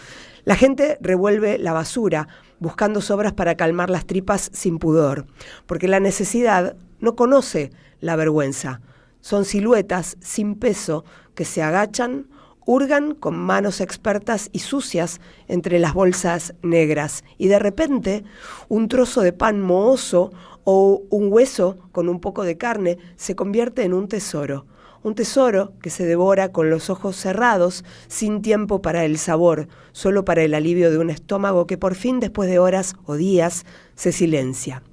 La gente revuelve la basura, buscando sobras para calmar las tripas sin pudor, porque la necesidad no conoce la vergüenza. Son siluetas sin peso que se agachan, hurgan con manos expertas y sucias entre las bolsas negras. Y de repente, un trozo de pan mohoso o un hueso con un poco de carne se convierte en un tesoro. Un tesoro que se devora con los ojos cerrados, sin tiempo para el sabor, solo para el alivio de un estómago que por fin, después de horas o días, se silencia.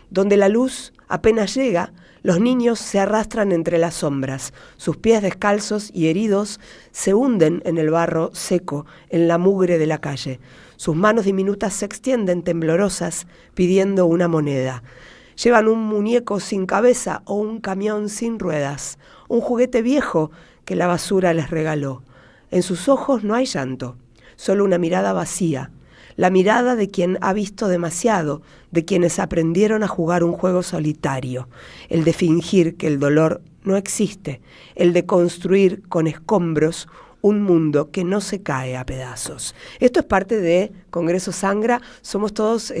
Donde la luz apenas llega, los niños se arrastran entre las sombras. Sus pies descalzos y heridos se hunden en el barro seco, en la mugre de la calle. Sus manos diminutas se extienden temblorosas, pidiendo una moneda. Llevan un muñeco sin cabeza o un camión sin ruedas, un juguete viejo que la basura les regaló. En sus ojos no hay llanto, solo una mirada vacía. La mirada de quien ha visto demasiado, de quienes aprendieron a jugar un juego solitario, el de fingir que el dolor no existe, el de construir con escombros un mundo que no se cae a pedazos. Esto es parte de Congreso Sangra. Somos todos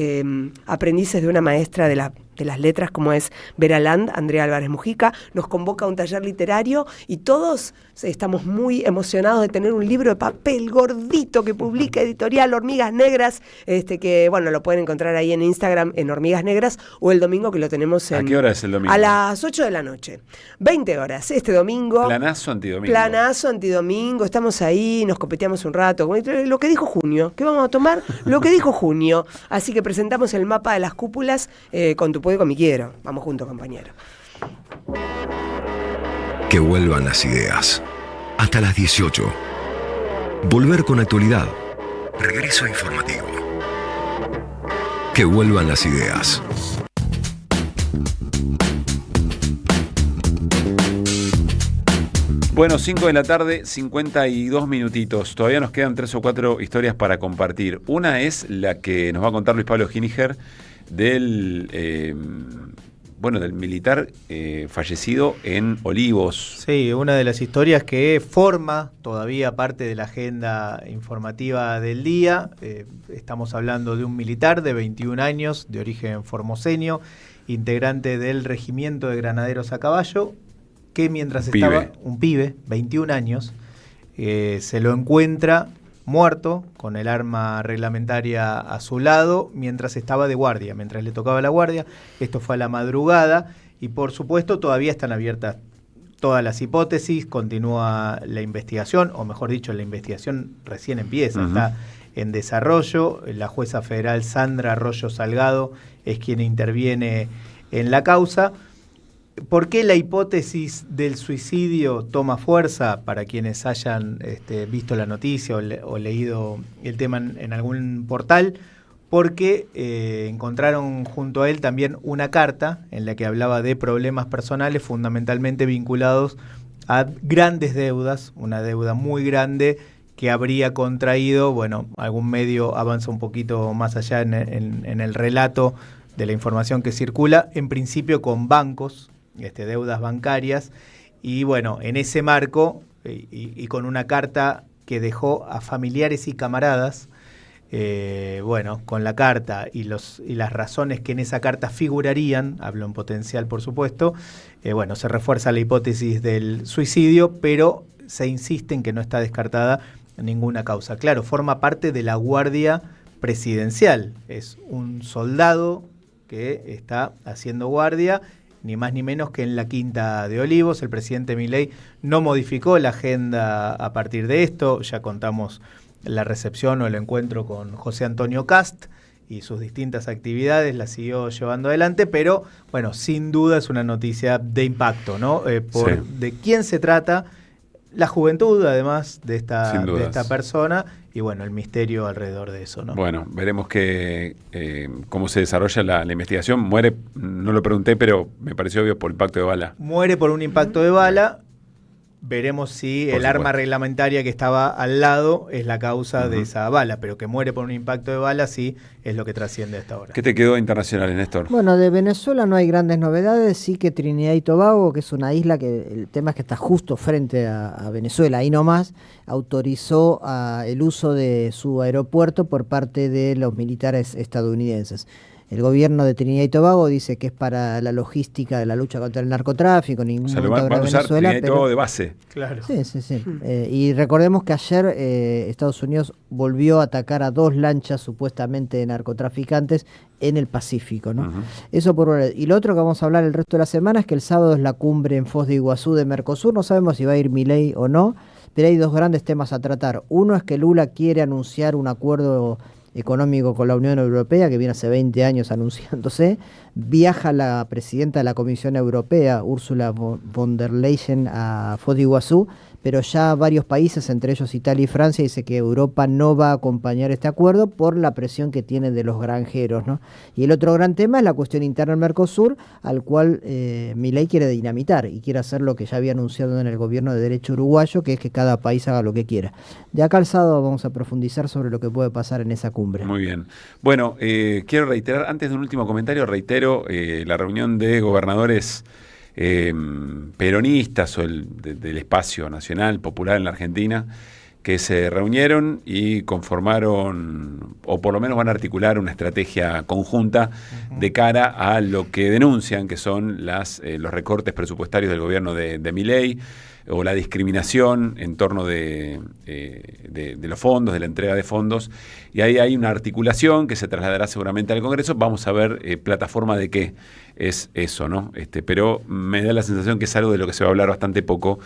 aprendices de una maestra de las letras como es Veraland, Andrea Álvarez Mujica. Nos convoca a un taller literario y todos estamos muy emocionados de tener un libro de papel gordito que publica Editorial Hormigas Negras, que bueno, lo pueden encontrar ahí en Instagram en Hormigas Negras, o el domingo que lo tenemos en... ¿A qué hora es el domingo? A las 8 de la noche. 20 horas, este domingo. Planazo antidomingo. Planazo antidomingo, estamos ahí, nos copeteamos un rato. Lo que dijo Junio, ¿qué vamos a tomar? Lo que dijo Junio. Así que presentamos el mapa de las cúpulas con tu puedo y con mi quiero. Vamos juntos, compañero. Que vuelvan las ideas. Hasta las 18. Volver con actualidad. Regreso informativo. Que vuelvan las ideas. Bueno, 5 de la tarde, 52 minutitos. Todavía nos quedan 3 o 4 historias para compartir. Una es la que nos va a contar Luis Pablo Giniger de del militar fallecido en Olivos. Sí, una de las historias que forma todavía parte de la agenda informativa del día. Estamos hablando de un militar de 21 años, de origen formoseño, integrante del Regimiento de Granaderos a Caballo, que mientras estaba, un pibe, 21 años, se lo encuentra muerto con el arma reglamentaria a su lado mientras estaba de guardia, mientras le tocaba la guardia. Esto fue a la madrugada y por supuesto todavía están abiertas todas las hipótesis, continúa la investigación, o mejor dicho, la investigación recién empieza, está en desarrollo. La jueza federal Sandra Arroyo Salgado es quien interviene en la causa. ¿Por qué la hipótesis del suicidio toma fuerza? Para quienes hayan visto la noticia o leído el tema en algún portal, porque encontraron junto a él también una carta en la que hablaba de problemas personales fundamentalmente vinculados a grandes deudas, una deuda muy grande que habría contraído. Bueno, algún medio avanza un poquito más allá en el relato de la información que circula, en principio con bancos, deudas bancarias, y bueno, en ese marco y con una carta que dejó a familiares y camaradas, con la carta y las razones que en esa carta figurarían, hablo en potencial por supuesto, se refuerza la hipótesis del suicidio, pero se insiste en que no está descartada ninguna causa. Claro, forma parte de la guardia presidencial, es un soldado que está haciendo guardia, ni más ni menos que en la Quinta de Olivos. El presidente Milei no modificó la agenda a partir de esto. Ya contamos la recepción o el encuentro con José Antonio Cast y sus distintas actividades, la siguió llevando adelante, pero bueno, sin duda es una noticia de impacto, ¿no? De quién se trata, la juventud además de esta persona, y bueno, el misterio alrededor de eso, ¿no? Bueno, veremos cómo se desarrolla la investigación. Muere, no lo pregunté, pero me pareció obvio, por impacto de bala. Muere por un impacto de bala. Veremos si el arma reglamentaria que estaba al lado es la causa de esa bala, pero que muere por un impacto de bala sí es lo que trasciende hasta ahora. ¿Qué te quedó internacional, Néstor? Bueno, de Venezuela no hay grandes novedades, sí que Trinidad y Tobago, que es una isla que el tema es que está justo frente a Venezuela, ahí nomás, autorizó el uso de su aeropuerto por parte de los militares estadounidenses. El gobierno de Trinidad y Tobago dice que es para la logística de la lucha contra el narcotráfico, ningún momento van a usar Venezuela, Trinidad y Tobago de base. Claro. Sí. Y recordemos que ayer Estados Unidos volvió a atacar a 2 lanchas supuestamente de narcotraficantes en el Pacífico, ¿no? Eso por un lado. Y lo otro que vamos a hablar el resto de la semana es que el sábado es la cumbre en Foz de Iguazú de Mercosur. No sabemos si va a ir Milei o no, pero hay 2 grandes temas a tratar. Uno es que Lula quiere anunciar un acuerdo económico con la Unión Europea, que viene hace 20 años anunciándose. Viaja la presidenta de la Comisión Europea, Ursula von der Leyen, a Foz de Iguazú, pero ya varios países, entre ellos Italia y Francia, dice que Europa no va a acompañar este acuerdo por la presión que tiene de los granjeros, ¿no? Y el otro gran tema es la cuestión interna del Mercosur, al cual Milei quiere dinamitar y quiere hacer lo que ya había anunciado en el gobierno de derecho uruguayo, que es que cada país haga lo que quiera. De acá al sábado vamos a profundizar sobre lo que puede pasar en esa cumbre. Muy bien. Bueno, quiero reiterar, antes de un último comentario, reitero la reunión de gobernadores peronistas o del espacio nacional popular en la Argentina, que se reunieron y conformaron, o por lo menos van a articular una estrategia conjunta de cara a lo que denuncian, que son los recortes presupuestarios del gobierno de Milei, o la discriminación en torno de los fondos, de la entrega de fondos, y ahí hay una articulación que se trasladará seguramente al Congreso. Vamos a ver plataforma de qué es eso, ¿no? Pero me da la sensación que es algo de lo que se va a hablar bastante poco,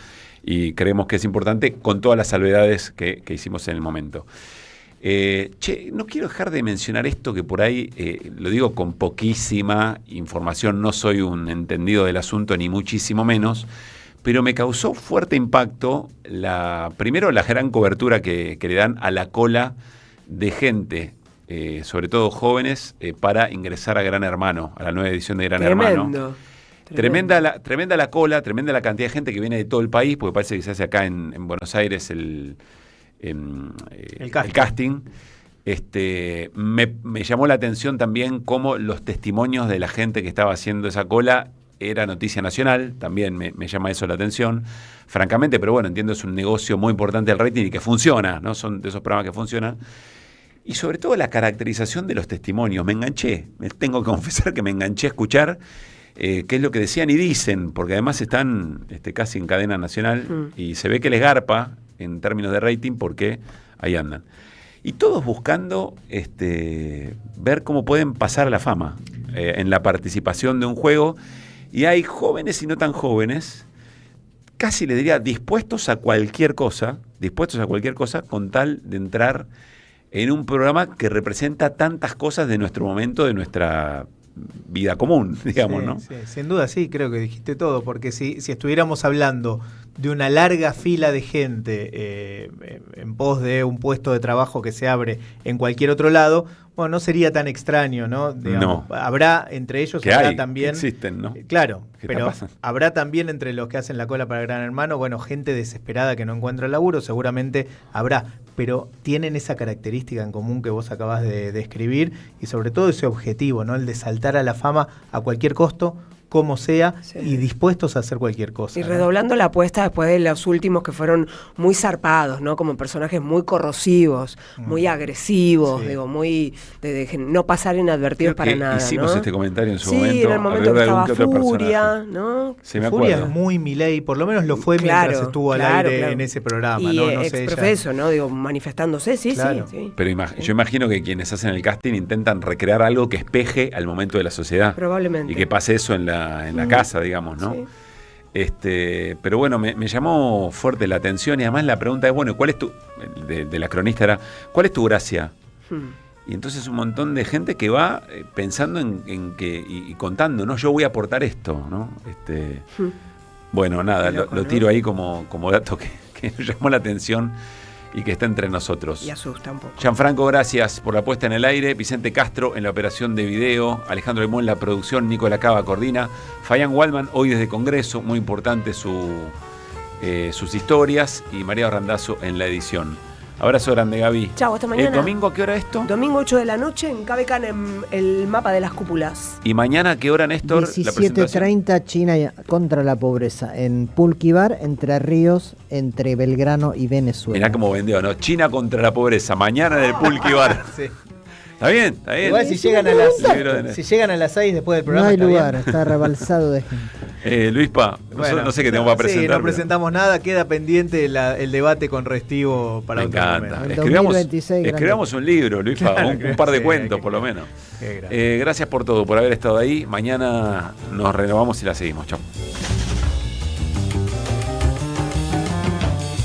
y creemos que es importante con todas las salvedades que hicimos en el momento. No quiero dejar de mencionar esto, que por ahí lo digo con poquísima información, no soy un entendido del asunto ni muchísimo menos, pero me causó fuerte impacto primero la gran cobertura que le dan a la cola de gente, sobre todo jóvenes, para ingresar a Gran Hermano, a la nueva edición de Gran Hermano. Tremenda la cola, tremenda la cantidad de gente que viene de todo el país, porque parece que se hace acá en Buenos Aires el casting. Me llamó la atención también cómo los testimonios de la gente que estaba haciendo esa cola era noticia nacional, también me llama eso la atención, francamente, pero bueno, entiendo, es un negocio muy importante el rating y que funciona, ¿no? Son de esos programas que funcionan. Y sobre todo la caracterización de los testimonios, me enganché, tengo que confesar que me enganché a escuchar qué es lo que decían y dicen, porque además están casi en cadena nacional y se ve que les garpa en términos de rating porque ahí andan. Y todos buscando ver cómo pueden pasar a la fama en la participación de un juego. Y hay jóvenes y no tan jóvenes, casi le diría dispuestos a cualquier cosa con tal de entrar en un programa que representa tantas cosas de nuestro momento, de nuestra vida común, digamos, ¿no? Sí, sin duda sí, creo que dijiste todo, porque si estuviéramos hablando de una larga fila de gente en pos de un puesto de trabajo que se abre en cualquier otro lado, bueno, no sería tan extraño, ¿no? Digamos, no. Habrá entre ellos, que habrá hay, también... existen, ¿no? Claro, ¿Qué pero habrá también entre los que hacen la cola para Gran Hermano, bueno, gente desesperada que no encuentra laburo, seguramente habrá, pero tienen esa característica en común que vos acabas de describir y sobre todo ese objetivo, ¿no? El de saltar a la fama a cualquier costo, como sea, y dispuestos a hacer cualquier cosa. Y redoblando la apuesta después de los últimos que fueron muy zarpados, ¿no? Como personajes muy corrosivos, muy agresivos, digo, muy de no pasar inadvertidos para nada. Hicimos ¿no? este comentario en su momento. Sí, en el momento que estaba Furia, ¿no? Sí, me Furia acuerdo. es muy Milei, por lo menos lo fue mientras estuvo al aire en ese programa, y ¿no? No sé, exprofeso, ¿no? Digo, manifestándose, sí. Pero yo imagino que quienes hacen el casting intentan recrear algo que espeje al momento de la sociedad. Probablemente. Y que pase eso en la casa, digamos, ¿no? Sí. Pero bueno, me llamó fuerte la atención y además la pregunta es, bueno, ¿cuál es tu, de la cronista era, ¿cuál es tu gracia? Y entonces un montón de gente que va pensando en que, y contando, ¿no? Yo voy a aportar esto, ¿no? Bueno, nada, lo tiro ahí como dato que me llamó la atención y que está entre nosotros. Y asusta un poco. Gianfranco, gracias por la puesta en el aire. Vicente Castro en la operación de video. Alejandro Limón en la producción. Nicola Cava coordina. Fabián Waldman hoy desde Congreso. Muy importante sus historias. Y María Randazzo en la edición. Abrazo grande, Gaby. Chau, hasta mañana. ¿Domingo a qué hora esto? Domingo 8 de la noche en Cabecan, en el mapa de las cúpulas. ¿Y mañana a qué hora, Néstor? 17:30, China contra la pobreza. En Pulquivar, Entre Ríos, entre Belgrano y Venezuela. Mirá cómo vendió, ¿no? China contra la pobreza. Mañana en el Pulquivar. Sí. Está bien, está bien. Igual si llegan a las 6 después del programa. No hay lugar, está rebalsado de gente. Luispa, no sé qué tengo para presentar. Sí, no presentamos nada, queda pendiente el debate con Restivo para me otro encanta. momento. Escribamos un libro, Luispa, claro, un par de cuentos por lo menos. Gracias por todo, por haber estado ahí. Mañana nos renovamos y la seguimos. Chau.